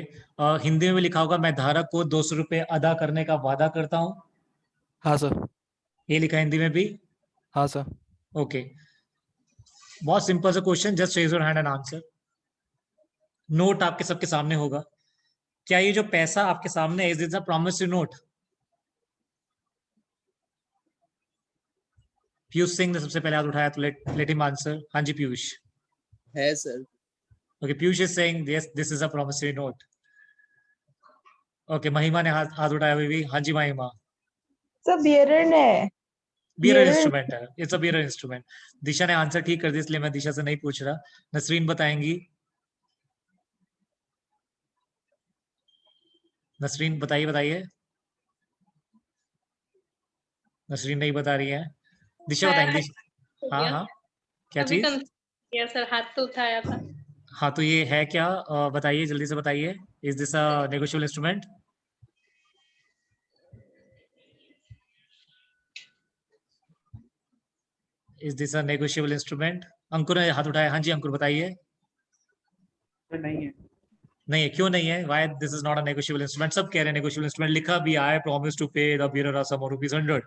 A: Hindi में भी लिखा होगा मैं धारक को 200 रुपए अदा करने का वादा करता हूँ।
I: हाँ सर।
A: ये लिखा है हिंदी में भी?
I: हाँ सर।
A: ओके, बहुत सिंपल सा question, just raise your hand and answer. Note आपके सबके सामने होगा। क्या ये जो पैसा आपके सामने है, is this a promissory note? Piyush Singh ने सबसे पहले हाथ उठाया, तो लेट हिम आंसर। हाँ जी पीयूष।
J: है sir.
A: Okay, Piyush is saying yes this is a promissory note. Okay, महिमा ने हाथ उठाया हुई भी। हाँ जी महिमा।
E: सब बियरर है।
A: बियरर
E: Bearer-
A: इंस्ट्रूमेंट है, इट्स अ बियरर इंस्ट्रूमेंट। दिशा ने आंसर ठीक कर दिया, इसलिए मैं दिशा से नहीं पूछ रहा। नसरीन बताएंगी। नसरीन बताइए बताइए। नसरीन नहीं बता रही है। दिशा बताएंगी। हाँ हाँ, क्या
C: अभी
A: चीज?
C: किया सर, हाथ तो उठाया था।
A: हाँ तो ये है क्या, बताइए जल्दी से बताइए। Is this a negotiable instrument? Is this a negotiable instrument? Ankur ने हाथ उठाया। हाँ जी अंकुर बताइए।
B: सर नहीं है।
A: नहीं है, क्यों नहीं है? Why this is not a negotiable instrument? सब कह रहे हैं नेगोशिएबल इंस्ट्रूमेंट, लिखा भी I promise to pay the bearer a sum of ₹100।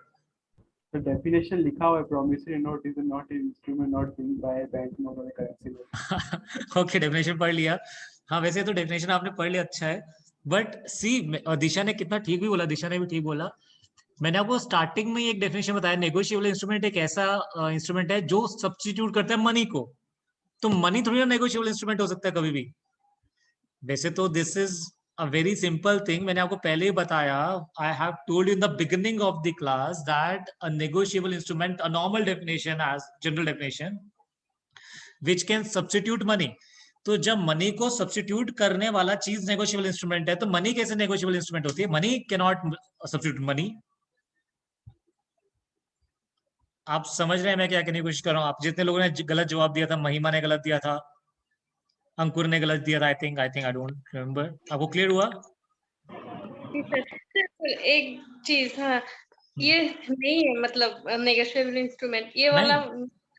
B: तो डेफिनेशन लिखा हुआ है promissory note is not an instrument not being by bank note और करेंसी नोट।
A: ओके, डेफिनेशन पढ़ लिया। हाँ वैसे तो डेफिनेशन आपने पढ़ लिया, अच्छा है। बट सी, दिशा ने कितना ठीक भी बोला, दिशा ने भी ठीक बोला। मैंने आपको स्टार्टिंग में ही एक डेफिनेशन बताया, नेगोशिएबल इंस्ट्रूमेंट एक ऐसा इंस्ट्रूमेंट है जो सब्स्टिट्यूट करता है मनी को। तो मनी थोड़ी ना नेगोशिएबल इंस्ट्रूमेंट हो सकता है कभी भी। वैसे तो this is a very simple thing, मैंने आपको पहले ही बताया। I have told in the beginning of the class that a negotiable instrument, a normal definition as general definition which can substitute money. तो जब मनी को सब्स्टिट्यूट करने वाला चीज नेगोशिएबल इंस्ट्रूमेंट है, तो मनी कैसे नेगोशिएबल इंस्ट्रूमेंट होती है? Money can not substitute money. आप समझ रहे हैं मैं क्या कहने की कोशिश कर रहा हूँ? आप जितने लोगों ने गलत जवाब दिया था, महिमा ने गलत दिया था, अंकुर ने गलत दिया था, आई डोंट रिमेम्बर। आपको क्लियर हुआ?
C: सर एक चीज, हाँ ये नहीं है मतलब नेगोशिएबल इंस्ट्रूमेंट, ये
A: नहीं,
C: वाला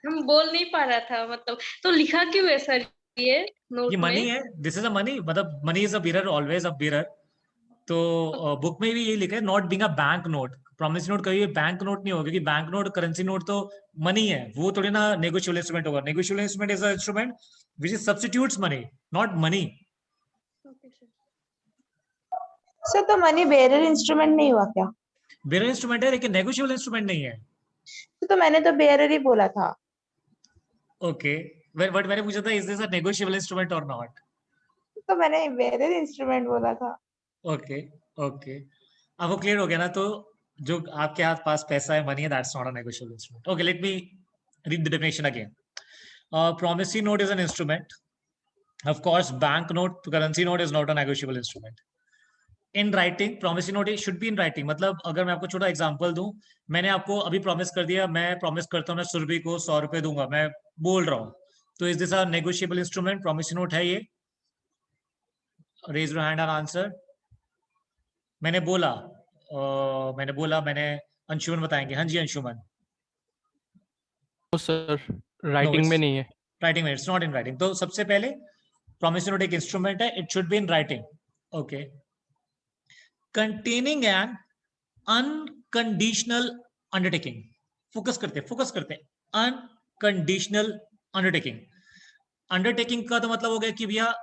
C: हम बोल नहीं पा रहा था मतलब, तो लिखा क्यों है सर ये
A: ये
C: नोट
A: मनी
C: में?
A: है, दिस इज अ मनी, मतलब money is a bearer, always a bearer. तो बुक में भी ये लिखा है not being a bank note. Promise note कभी बैंक नोट नहीं होगा, क्योंकि बैंक नोट, करेंसी नोट तो मनी है, वो थोड़ी ना नेगोशिएबल इंस्ट्रूमेंट होगा। Negotiable instrument is a instrument which is substitutes money, not money.
C: Okay, sir.
E: Sir तो मनी बेरर इंस्ट्रूमेंट नहीं हुआ क्या?
A: बिरर इंस्ट्रूमेंट है लेकिन नेगोशिएबल इंस्ट्रूमेंट नहीं है।
E: तो मैंने तो बेरर ही बोला था।
A: ओके, बट मैंने पूछा था is this a negotiable instrument or not?
E: तो मैंने बेरर इंस्ट्रूमेंट बोला था।
A: ओके ओके, अब वो क्लियर हो गया ना? तो जो आपके हाथ पास पैसा है, मनी है, that's not a negotiable instrument. Okay, let me read the definition again. Promissory note is an instrument. Of course, bank note, currency note is not a negotiable instrument. In writing, promissory note should be in writing. मतलब अगर मैं आपको छोटा example दूं, मैंने आपको अभी promise कर दिया, मैं प्रॉमिस करता हूँ मैं सुरभि को 100 रुपए दूंगा, मैं बोल रहा हूँ, तो is this a negotiable instrument? Promissory note है ये? रेज योर हैंड और आंसर। मैंने अंशुमन बताएंगे। हाँ जी अंशुमन।
I: सर
A: नो,
I: राइटिंग में नहीं है।
A: राइटिंग में, इट्स नॉट इन राइटिंग। तो सबसे पहले प्रॉमिसरी नोट एक इंस्ट्रूमेंट है, it should be in writing. Okay, containing N unconditional undertaking. Focus करते अनकंडीशनल अंडरटेकिंग। अंडरटेकिंग का तो मतलब हो गया कि भैया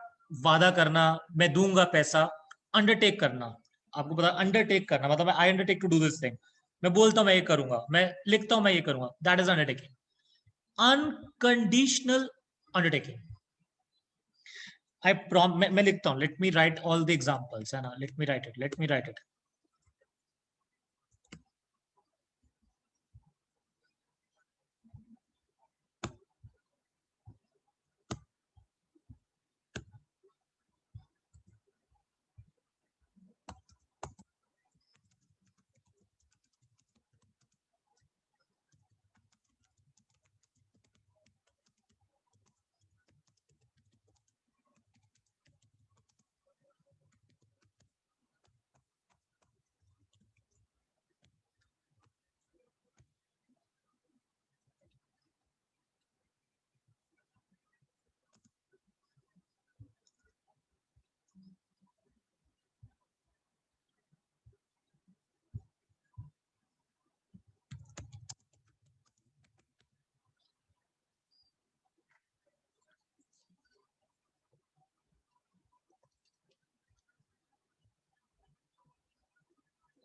A: वादा करना, मैं दूंगा पैसा। अंडरटेक करना, आपको पता, अंडरटेक करना मतलब I undertake to do this thing, मैं बोलता हूं मैं ये करूंगा, मैं लिखता हूं मैं ये करूंगा, that is undertaking. Unconditional undertaking, मैं लिखता हूं, let me right all the examples, है ना? Let me right it.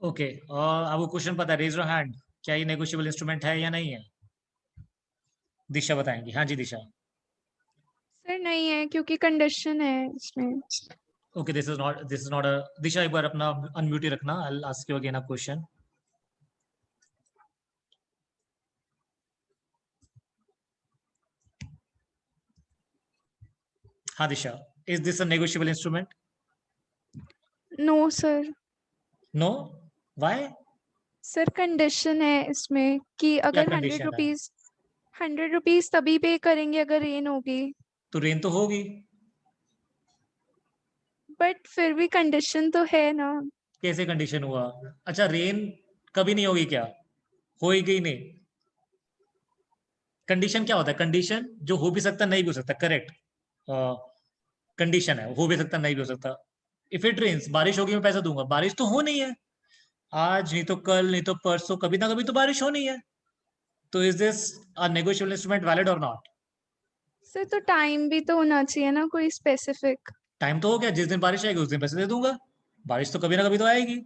A: Okay, आपको क्वेश्चन पता है, रेज योर हैंड, क्या ये नेगोशिएबल इंस्ट्रूमेंट है या नहीं है? दिशा बताएंगी। हाँ जी दिशा।
G: सर नहीं है क्योंकि कंडीशन है इसमें।
A: Okay, this is not a, Disha एक बार अपना अनम्यूट ही रखना, I will ask you again a question. हाँ Disha, is this a negotiable instrument?
G: No sir.
A: No, why?
G: Sir condition है इसमें कि अगर 100
A: कंडीशन है?
G: रुपीज 100 रुपीज तभी पे करेंगे अगर रेन होगी।
A: तो रेन तो होगी।
G: बट फिर भी कंडीशन तो है ना।
A: कैसे कंडीशन हुआ? अच्छा, रेन कभी नहीं होगी क्या? होगी नहीं। कंडीशन क्या होता है? कंडीशन जो हो भी सकता नहीं भी हो सकता, करेक्ट कंडीशन है, हो भी सकता नहीं भी हो सकता। इफ इट रेन्स, बारिश होगी मैं पैसा दूंगा, बारिश तो हो नहीं है आज, नहीं तो कल, नहीं तो परसों, कभी ना कभी तो बारिश होनी है। तो is this a negotiable instrument valid और नॉट?
G: सर तो टाइम भी तो होना चाहिए ना कोई स्पेसिफिक।
A: टाइम तो हो गया, जिस दिन बारिश आएगी उस दिन पैसे दे दूंगा, बारिश तो कभी ना कभी तो आएगी,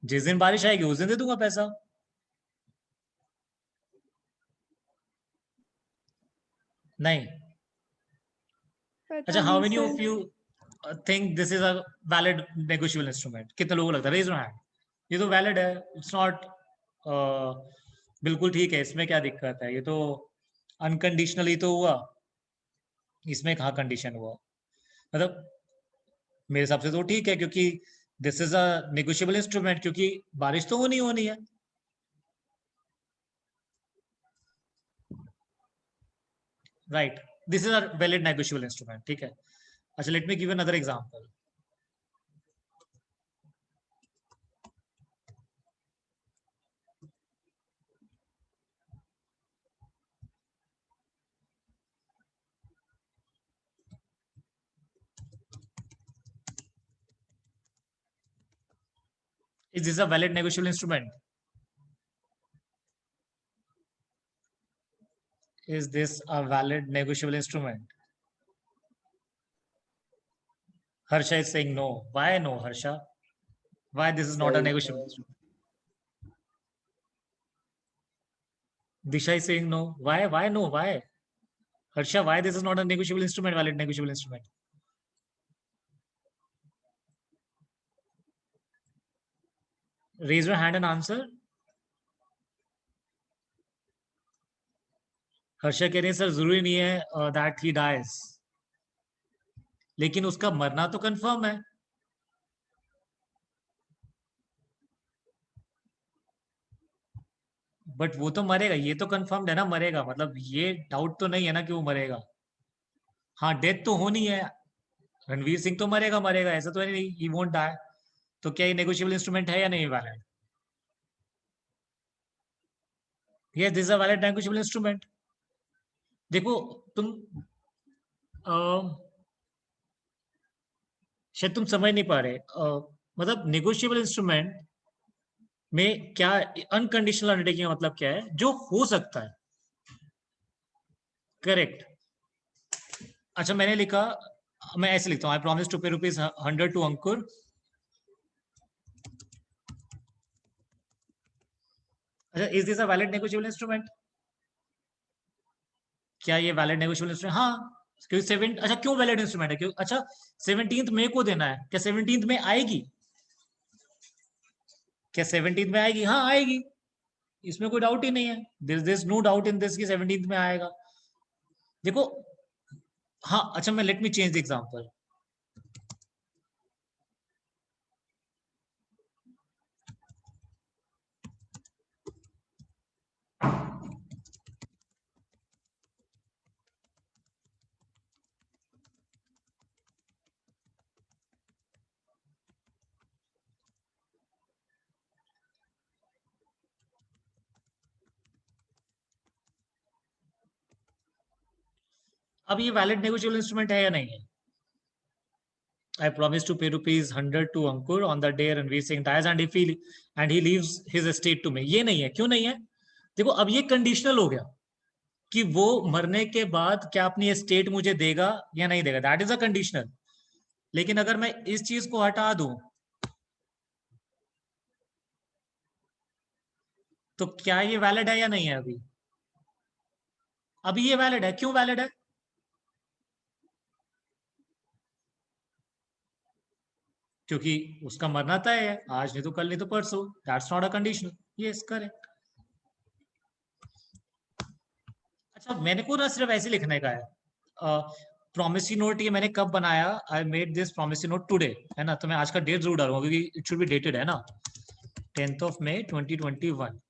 A: जिस दिन बारिश आएगी उस दिन दे दूंगा पैसा। नहीं।
G: पता
A: अच्छा, हाउ
G: नहीं
A: many of
G: sir.
A: You think this is a valid negotiable instrument? कितने लोगों को लगता है? Raise your hand. ये तो वैलिड है, इट्स नॉट, बिल्कुल ठीक है, इसमें क्या दिक्कत है? ये तो अनकंडीशनली तो हुआ, इसमें कहाँ कंडीशन हुआ? मतलब मेरे हिसाब से तो ठीक है, क्योंकि this is a negotiable instrument, क्योंकि बारिश तो होनी होनी है। Right, this is a valid negotiable instrument, ठीक है। अच्छा, let me give another example. Is this a valid negotiable instrument? Is this a valid negotiable instrument? Harsha is saying no. Why no, Harsha? Why this is not a negotiable instrument? Disha is saying no. Why? Why no? Why? Harsha, why this is not a negotiable instrument, valid negotiable instrument? Raise your hand and answer. Harsha कह रहे हैं sir जरूरी नहीं है that he dies, लेकिन उसका मरना तो कंफर्म है। बट वो तो मरेगा, ये तो कंफर्म है ना, मरेगा, मतलब ये डाउट तो नहीं है ना कि वो मरेगा। हाँ, डेथ तो होनी है, रणवीर सिंह तो मरेगा मरेगा, ऐसा तो नहीं ही वोंट डाई। तो क्या ये नेगोशिएबल इंस्ट्रूमेंट है या नहीं valid? Yes, this is a valid negotiable instrument. देखो तुम शायद तुम समझ नहीं पा रहे, मतलब नेगोशिएबल इंस्ट्रूमेंट में क्या अनकंडीशनल अंडरटेकिंग का मतलब क्या है? जो हो सकता है, करेक्ट। अच्छा, मैंने लिखा, मैं ऐसे लिखता हूँ, आई प्रॉमिस टू पे ₹100 टू अंकुर। अच्छा, is this a valid negotiable instrument? क्या ये वैलिड नेगोशिएबल इंस्ट्रूमेंट? हाँ, क्योंकि अच्छा क्यों वैलिड इंस्ट्रूमेंट है? क्यों? अच्छा, 17 मई को देना है, क्या 17 में आएगी? क्या 17 में आएगी? हाँ आएगी, इसमें कोई डाउट ही नहीं है, this no doubt in this कि 17 में आएगा। देखो, हाँ अच्छा, मैं let me change the example. अब ये वैलिड नेगोशिएबल इंस्ट्रूमेंट है या नहीं है? I promise to pay ₹100 to Ankur on the day Ranveer Singh dies and he leaves his estate to me. ये नहीं है, क्यों नहीं है? देखो, अब ये कंडीशनल हो गया कि वो मरने के बाद क्या अपनी एस्टेट मुझे देगा या नहीं देगा, दैट इज अ कंडीशनल। लेकिन अगर मैं इस चीज को हटा दूं तो क्या ये वैलिड है या नहीं है? अभी ये वैलिड है। क्यों वैलिड है? क्योंकि उसका मरना तय है, आज नहीं तो कल नहीं तो परसों। That's not a condition. Yes, correct. अच्छा, मैंने को ना सिर्फ ऐसे लिखने का है। प्रोमिसरी नोट ये मैंने कब बनाया? I made this promissory note today, है ना? तो मैं आज का डेट जरूर डालूंगा क्योंकि इट शुड बी डेटेड, है ना? 10th of May 2021।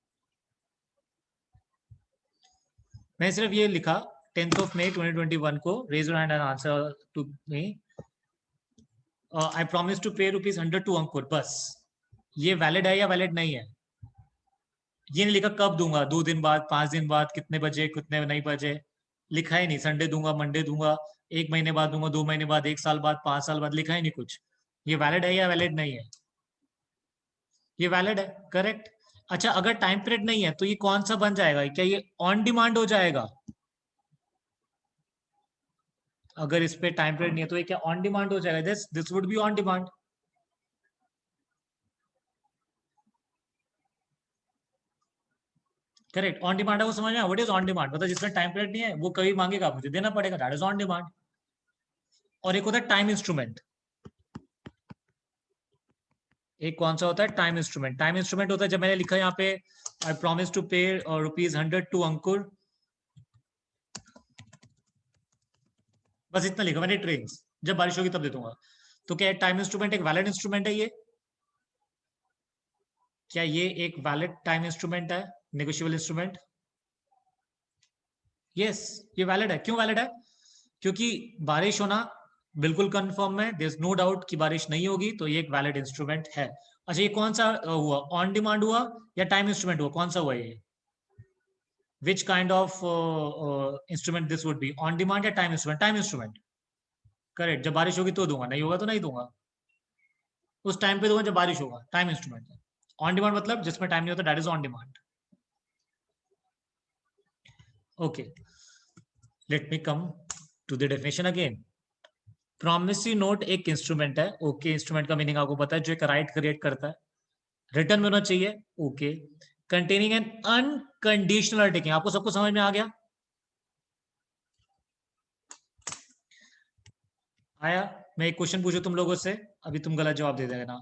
A: मैं सिर्फ ये लिखा 10th of May 2021 को, raise your hand and answer to me. I promise to pay ₹100 to अंकुर। बस। ये वैलिड है या वैलिड नहीं है? ये नहीं लिखा कब दूंगा, 2 दिन बाद, 5 दिन बाद, कितने बजे, कितने नहीं बजे, लिखा ही नहीं। संडे दूंगा, मंडे दूंगा, 1 महीने बाद दूंगा, 2 महीने बाद, 1 साल बाद, 5 साल बाद, लिखा ही नहीं कुछ। ये वैलिड है या वैलिड नहीं है? ये वैलिड है, करेक्ट। अच्छा, अगर टाइम पीरियड नहीं है तो ये कौन सा बन जाएगा? क्या ये ऑन डिमांड हो जाएगा? अगर इस पे टाइम पीरियड नहीं है तो ये क्या ऑन डिमांड हो जाएगा? This would be on demand. Correct. On demand है वो समझ में? What is on demand? मतलब जिसमें टाइम पीरियड नहीं है वो कभी मांगेगा, मुझे देना पड़ेगा, दैट इज ऑन डिमांड। और एक होता है टाइम इंस्ट्रूमेंट। एक कौन सा होता है? Time instrument. टाइम इंस्ट्रूमेंट होता है जब मैंने लिखा यहाँ पे आई प्रॉमिस टू पे ₹100 टू अंकुर, बस इतना लिखा मैंने, ट्रेन जब बारिश होगी तब दे दूंगा। तो क्या टाइम इंस्ट्रूमेंट एक वैलिड इंस्ट्रूमेंट है? ये क्या ये एक वैलिड टाइम इंस्ट्रूमेंट है? Negotiable instrument? यस, ये वैलिड है। क्यों वैलिड है? क्योंकि बारिश होना बिल्कुल कंफर्म है, देयर इज नो डाउट कि बारिश नहीं होगी, तो ये एक वैलिड इंस्ट्रूमेंट है। अच्छा, ये कौन सा हुआ? ऑन डिमांड हुआ या टाइम इंस्ट्रूमेंट हुआ? कौन सा हुआ ये? Which kind of instrument this would be? On demand या time instrument? Time instrument, correct. जब बारिश होगी तो दूंगा, नहीं होगा तो नहीं दूंगा। उस टाइम पे दूंगा जब बारिश होगा, टाइम इंस्ट्रूमेंट है। ऑन डिमांड मतलब जिसमें टाइम नहीं होता, that is on demand. Okay, let me come to the definition again. Promissory note एक इंस्ट्रूमेंट है। ओके, इंस्ट्रूमेंट का मीनिंग आपको पता है, जो एक राइट क्रिएट करता है, रिटर्न में होना चाहिए। Okay, containing N unconditional undertaking. आपको सबको समझ में आ गया? आया? मैं एक क्वेश्चन पूछू तुम लोगों से, अभी तुम गलत जवाब दे देना।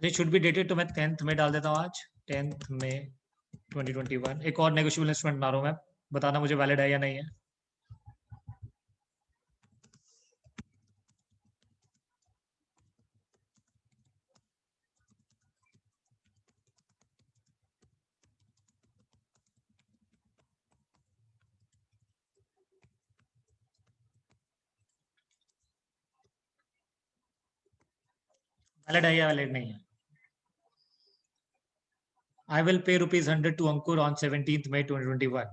A: ये शुड बी डेटेड, तो मैं 10th में डाल देता हूँ आज, 10th में 2021। एक और नेगोशिएबल इंस्ट्रूमेंट बना रहा हूँ मैं, बताना मुझे वैलिड है या नहीं है। वैलिड है या वैलिड नहीं है? I will pay ₹100 to Ankur on 17th May 2021।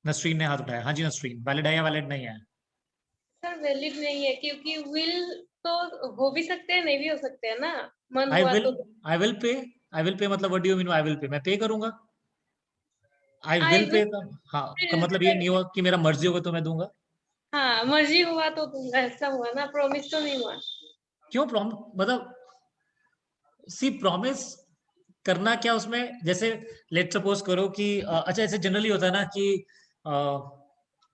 A: Nasreen ने हाथ उठाया। हाँ जी नसरीन, वैलिड है या वैलिड नहीं है?
C: सर वैलिड नहीं है, क्योंकि विल तो हो भी सकते हैं, नहीं भी हो सकते हैं ना। मन
A: I
C: हुआ
A: will,
C: तो
A: I will pay, I will pay मतलब what do you mean I will pay? मैं पे करूंगा। I
C: I
A: will pay
C: will
A: का मतलब ये नहीं हुआ कि मेरा मर्जी होगा तो मैं दूंगा।
C: हाँ, मर्जी हुआ तो दूंगा, ऐसा हुआ ना, प्रॉमिस तो नहीं हुआ।
A: क्यों मतलब सी प्रॉमिस करना क्या उसमें? जैसे लेट सपोज करो कि अच्छा, ऐसे जनरली होता है ना कि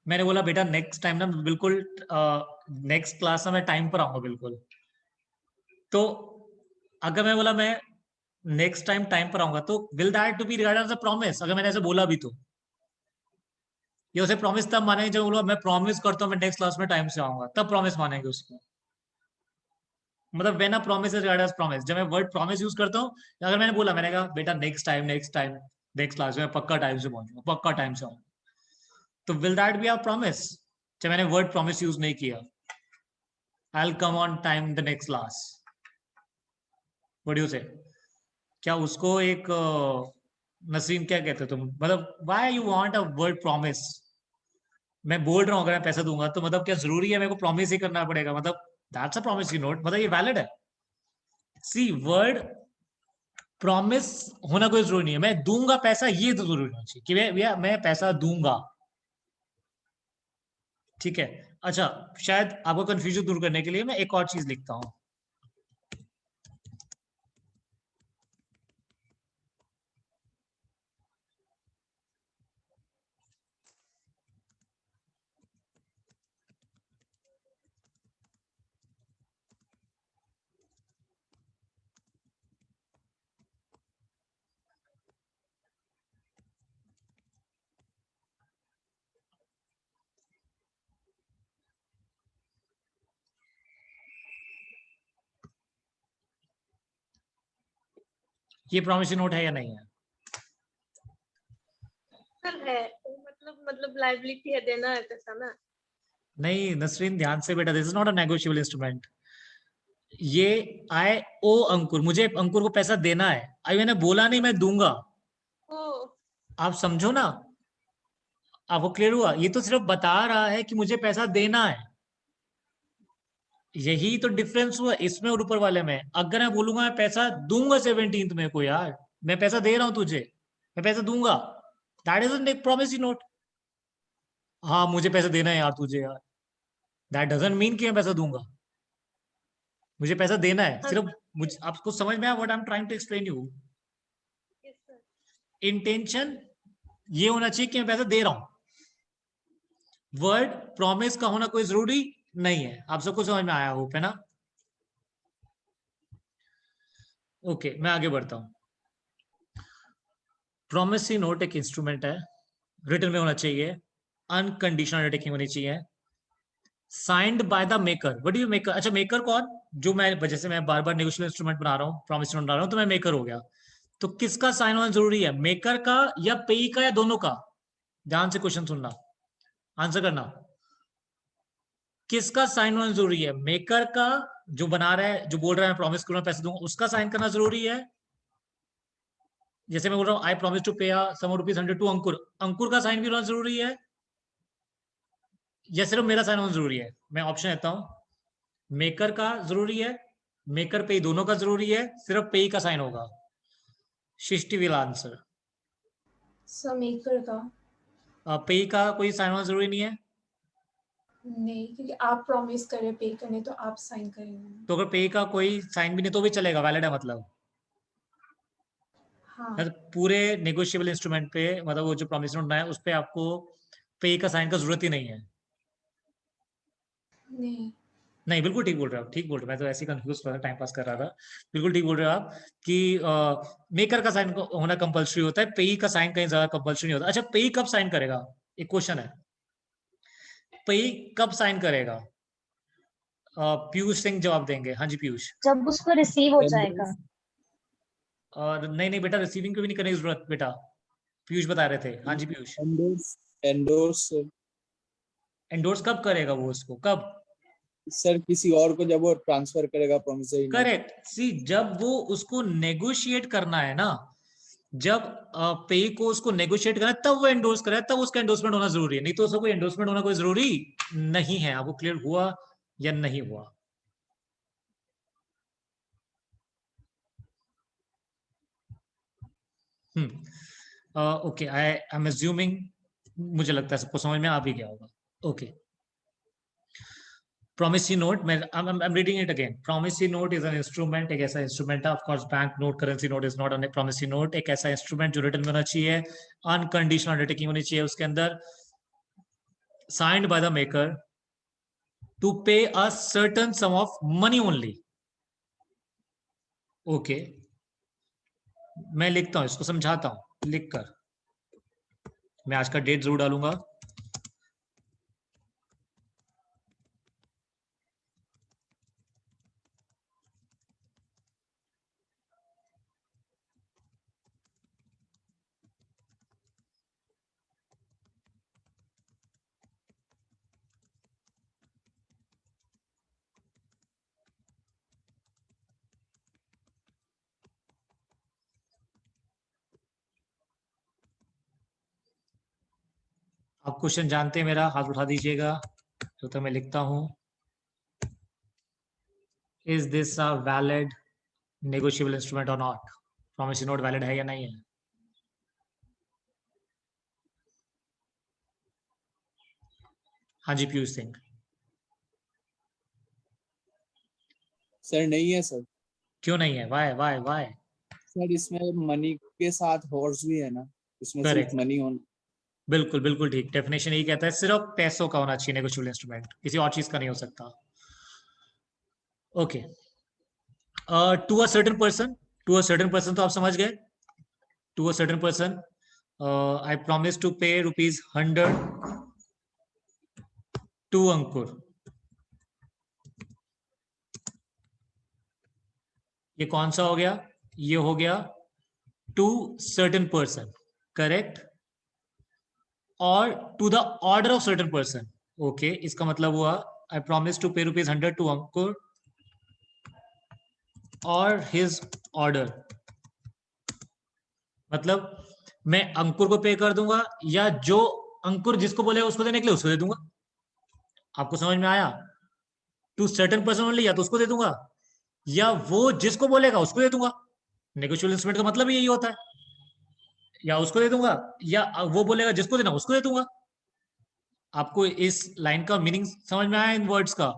A: मैंने बोला बेटा नेक्स्ट टाइम ना बिल्कुल, नेक्स्ट क्लास में मैं टाइम पर आऊंगा बिल्कुल। तो अगर मैं बोला मैं नेक्स्ट टाइम टाइम पर आऊंगा, तो will that to be regarded as a promise? अगर मैंने ऐसे बोला भी तो ये उसे प्रॉमिस तब मानेंगे जब बोला मैं प्रॉमिस करता हूँ मैं नेक्स्ट क्लास में टाइम से आऊंगा, तब प्रॉमिस मानेंगे उसको। मतलब when a promise is regarded as promise, जब मैं वर्ड प्रॉमिस यूज करता हूँ, अगर मैंने बोला, मैंने कहा बेटा नेक्स्ट टाइम नेक्स्ट क्लास में पक्का टाइम से पहुंचूंगा, पक्का टाइम से आऊंगा, तो will that be a promise? जब मैंने वर्ड प्रॉमिस यूज नहीं किया, I will come on time the next class, what do you से? क्या उसको एक नसीम क्या कहते हो तुम? मतलब why you want a word promise? मैं बोल रहा हूँ अगर मैं पैसा दूंगा तो मतलब क्या जरूरी है मेरे को प्रॉमिस ही करना पड़ेगा? मतलब दैट्स अ प्रॉमिस नोट, मतलब ये वैलिड है। सी वर्ड प्रॉमिस होना कोई जरूरी नहीं है। मैं दूंगा पैसा, ये तो जरूरी होना चाहिए कि मैं पैसा दूंगा। ठीक है। अच्छा, शायद आपको कंफ्यूजन दूर करने के लिए मैं एक और चीज लिखता हूँ। ये प्रॉमिसरी नोट है या नहीं है?
C: सर है, मतलब लाइबिलिटी है, देना है पैसा ना।
A: नहीं नसरीन, ध्यान से बेटा, this is not a negotiable instrument. ये आई ओ अंकुर, मुझे अंकुर को पैसा देना है। अभी मैंने बोला नहीं मैं दूंगा,
C: ओ
A: आप समझो ना। आपको क्लियर हुआ? ये तो सिर्फ बता रहा है कि मुझे पैसा देना है, यही तो डिफरेंस हुआ इसमें और ऊपर वाले में। अगर मैं बोलूंगा मैं पैसा दूंगा 17th में को, यार मैं पैसा दे रहा हूं तुझे, मैं पैसा दूंगा, that is a promissory note. हाँ मुझे पैसा देना है यार तुझे यार, दैट डजंट मीन कि मैं पैसा दूंगा। मुझे पैसा देना है, सिर्फ मुझे, आपको समझ में आया what I am trying to explain you?
C: Yes sir.
A: Intention ये होना चाहिए कि मैं पैसा दे रहा हूं। वर्ड प्रॉमिस का होना कोई जरूरी नहीं है। आप सबको समझ में आया होप है ना? ओके मैं आगे बढ़ता हूं। प्रॉमिसरी नोट एक इंस्ट्रूमेंट है, रिटन में होना चाहिए, अनकंडीशनल अंडरटेकिंग होनी चाहिए, signed by the maker. What do maker? अच्छा मेकर कौन? जो मैं, जैसे मैं बार बार नेगोशिएबल इंस्ट्रूमेंट बना रहा हूँ, प्रॉमिसरी नोट बना रहा हूँ, तो मैं मेकर हो गया। तो किसका साइन होना जरूरी है? मेकर का या पेई का या दोनों का? ध्यान से क्वेश्चन सुनना, आंसर करना। किसका साइन होना जरूरी है? मेकर का, जो बना रहा है, जो बोल रहा है मैं प्रॉमिस करूंगा पैसे दूंगा, उसका साइन करना जरूरी है। जैसे मैं बोल रहा हूँ आई प्रॉमिस टू पे सम ₹100 टू अंकुर, अंकुर का साइन भी होना जरूरी है या सिर्फ मेरा साइन होना जरूरी है? मैं ऑप्शन देता हूं, मेकर का जरूरी है, मेकर पे दोनों का जरूरी है, सिर्फ पे का साइन होगा। शिष्टि विल आंसर।
H: सर मेकर का।
A: पे का कोई साइन होना जरूरी नहीं है?
H: नहीं, क्योंकि आप प्रॉमिस कर रहे पे करने, तो आप साइन करेंगे।
A: तो अगर पे का कोई साइन भी नहीं तो भी चलेगा, वैलिड है मतलब?
H: हाँ।
A: मतलब पूरे नेगोशिएबल इंस्ट्रूमेंट पे, मतलब वो जो प्रॉमिस नोट है उस पे आपको पे का साइन का जरूरत ही नहीं है?
H: नहीं।
A: नहीं बिल्कुल ठीक बोल रहे हो आप, ठीक बोल रहे हो। मैं तो ऐसे कंफ्यूज टाइम पास कर रहा था। बिल्कुल ठीक बोल रहे हो आप कि मेकर का साइन होना कंपलसरी होता है, पेई का साइन कहीं ज्यादा कंपलसरी नहीं होता। अच्छा पेई कब साइन करेगा, एक क्वेश्चन है, पेई कब साइन करेगा? पीयूष सिंह जवाब देंगे। हाँ जी पीयूष।
F: जब उसको रिसीव हो जाएगा।
A: और नहीं नहीं बेटा, रिसीविंग को भी नहीं करने की जरूरत बेटा, पीयूष बता रहे थे। हाँ जी पीयूष।
J: एंडोर्स
A: एंडोर्स कब करेगा वो उसको, कब?
J: सर किसी और को जब वो ट्रांसफर करेगा प्रॉमिसरी नोट।
A: करेक्ट। सी जब वो उसको नेगोशिएट करना है ना, जब पे को उसको नेगोशिएट करना है तब वो एंडोर्स करे, तब उसका एंडोर्समेंट होना जरूरी है, नहीं तो उसका कोई एंडोर्समेंट होना कोई जरूरी नहीं है। आपको क्लियर हुआ या नहीं हुआ? ओके आई एम अज्यूमिंग, मुझे लगता है सबको समझ में आ भी गया होगा। ओके प्रॉमिसरी नोट, मैं I am reading it again. Promissory note is an instrument, एक ऐसा इंस्ट्रूमेंट है, of course bank note, currency note is not a promissory note. एक ऐसा इंस्ट्रूमेंट जो रिटन में होना चाहिए, अनकंडीशनल अंडरटेकिंग होनी चाहिए उसके अंदर, signed by the maker to pay a certain sum of money only. Okay मैं लिखता हूं, इसको समझाता हूं लिखकर। मैं आज का डेट जरूर डालूंगा। आप क्वेश्चन जानते हैं मेरा, हाथ उठा दीजिएगा जो तो मैं लिखता हूं। Is this a valid negotiable instrument or not? Promissory note valid है या नहीं है? हाँ जी पीयूष सिंह।
J: सर नहीं है सर।
A: क्यों नहीं है? Why why why?
J: सर इसमें मनी के साथ हॉर्स भी है ना, इसमें सिर्फ
A: करेक्ट,
J: मनी होना।
A: बिल्कुल बिल्कुल ठीक। डेफिनेशन यही कहता है सिर्फ पैसों का होना चाहिए नेगोशिएबल इंस्ट्रूमेंट, किसी और चीज का नहीं हो सकता। Okay, to a certain person, to a certain person तो आप समझ गए। To a certain person I promise to pay ₹100 to अंकुर। ये कौन सा हो गया? ये हो गया टू सर्टेन पर्सन, करेक्ट। और to the order of certain person, okay. इसका मतलब हुआ I promise to pay ₹100 to अंकुर और हिज ऑर्डर, मतलब मैं अंकुर को पे कर दूंगा या जो अंकुर जिसको बोलेगा उसको देने के लिए उसको दे दूंगा। आपको समझ में आया? टू सर्टेन पर्सन ओनली, या तो उसको दे दूंगा या वो जिसको बोलेगा उसको दे दूंगा। नेगोशिएबल इंस्ट्रूमेंट का मतलब यही होता है, या उसको दे दूंगा या वो बोलेगा जिसको देना उसको दे दूंगा। आपको इस लाइन का मीनिंग समझ में आया इन वर्ड्स का?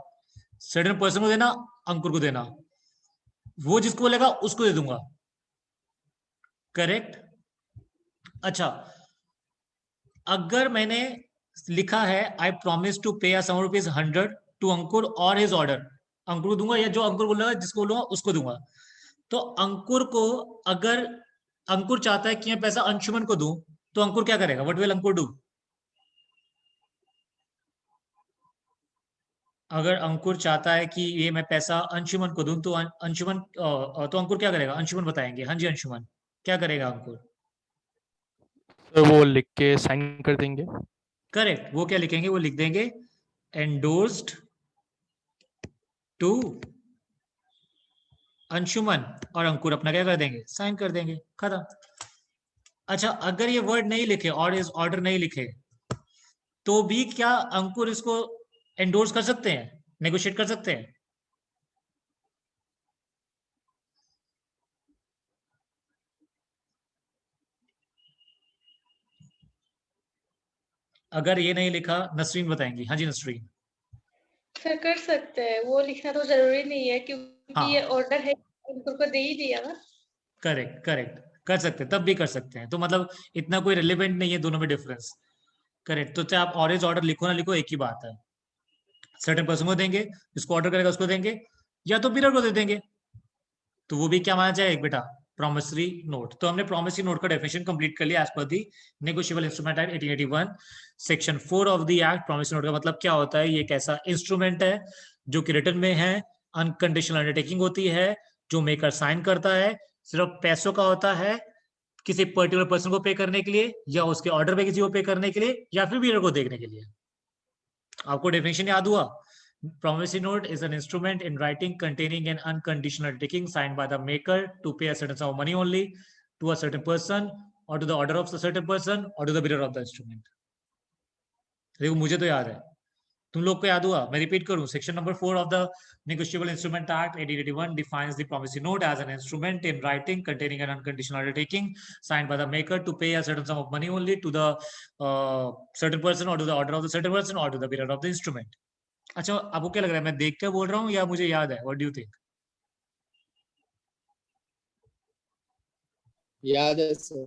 A: सर्टेन पर्सन को देना, अंकुर को देना, वो जिसको बोलेगा उसको दे दूंगा, करेक्ट। अच्छा, अगर मैंने लिखा है आई प्रॉमिस टू पे सम ₹100 टू अंकुर और हिज ऑर्डर, अंकुर को दूंगा या जो अंकुर बोलेगा जिसको बोलूंगा उसको दूंगा। तो अंकुर को, अगर अंकुर चाहता है कि मैं पैसा अंशुमन को दूं, तो अंकुर क्या करेगा? What will Ankur do? अगर अंकुर चाहता है कि ये मैं पैसा अंशुमन को दूं, तो अंशुमन तो अंकुर क्या करेगा? अंशुमन बताएंगे। हाँ जी अंशुमन, क्या करेगा अंकुर?
I: सर वो लिख के साइन कर देंगे।
A: करेक्ट, वो क्या लिखेंगे? वो लिख देंगे एंडोर्स्ड टू अंशुमन, और अंकुर अपना क्या कर देंगे? साइन कर देंगे, खत्म। अच्छा, अगर ये वर्ड नहीं लिखे और इस ऑर्डर नहीं लिखे, तो भी क्या अंकुर इसको एंडोर्स कर सकते हैं, नेगोशिएट कर सकते हैं? अगर ये नहीं लिखा, नसरीन बताएंगी। हाँ जी नसरीन।
C: सर कर सकते हैं, वो लिखना तो जरूरी नहीं है क्योंकि
A: हाँ
C: ये ऑर्डर है, अंकुर को दे ही दिया ना।
A: करेक्ट करेक्ट, कर सकते हैं, तब भी कर सकते हैं। तो मतलब इतना कोई रिलेवेंट नहीं है दोनों में डिफरेंस, करेक्ट। तो चाहे आप ऑरेंज ऑर्डर लिखो ना लिखो, एक ही बात है। सर्टेन पर्सन को देंगे, जिसको ऑर्डर करेगा उसको देंगे, या तो बिरर को दे देंगे। तो वो भी क्या माना जाए बेटा? Promissory note. तो हमने प्रॉमिसरी नोट का डेफिनेशन कंप्लीट कर लिया as per the negotiable instrument act 1881 section 4 of the act. प्रॉमिसरी नोट का मतलब क्या होता है? ये एक ऐसा इंस्ट्रूमेंट है जो कि रिटर्न में है, अनकंडीशनल अंडरटेकिंग होती है, जो मेकर साइन करता है, सिर्फ पैसों का होता है, किसी पर्टिकुलर पर्सन को पे करने के लिए, या उसके ऑर्डर पे किसी को पे करने के लिए, या फिर बिरर को देखने के लिए। आपको डेफिनेशन याद हुआ? Promissory note is an instrument in writing containing an unconditional undertaking signed by the maker to pay a certain sum of money only to a certain person or to the order of a certain person or to the bearer of the instrument. देखो मुझे तो याद है, तुम लोग को याद हुआ? मैं रिपीट करूं, section number 4 of the negotiable instrument act 1881 defines the promissory note as an instrument in writing containing an unconditional undertaking signed by the maker to pay a certain sum of money only to the certain person or to the order of the certain person or to the bearer of the instrument. अच्छा, आपको क्या लग रहा है, मैं देख के बोल रहा हूँ या मुझे याद है? What do you think?
J: याद है सर।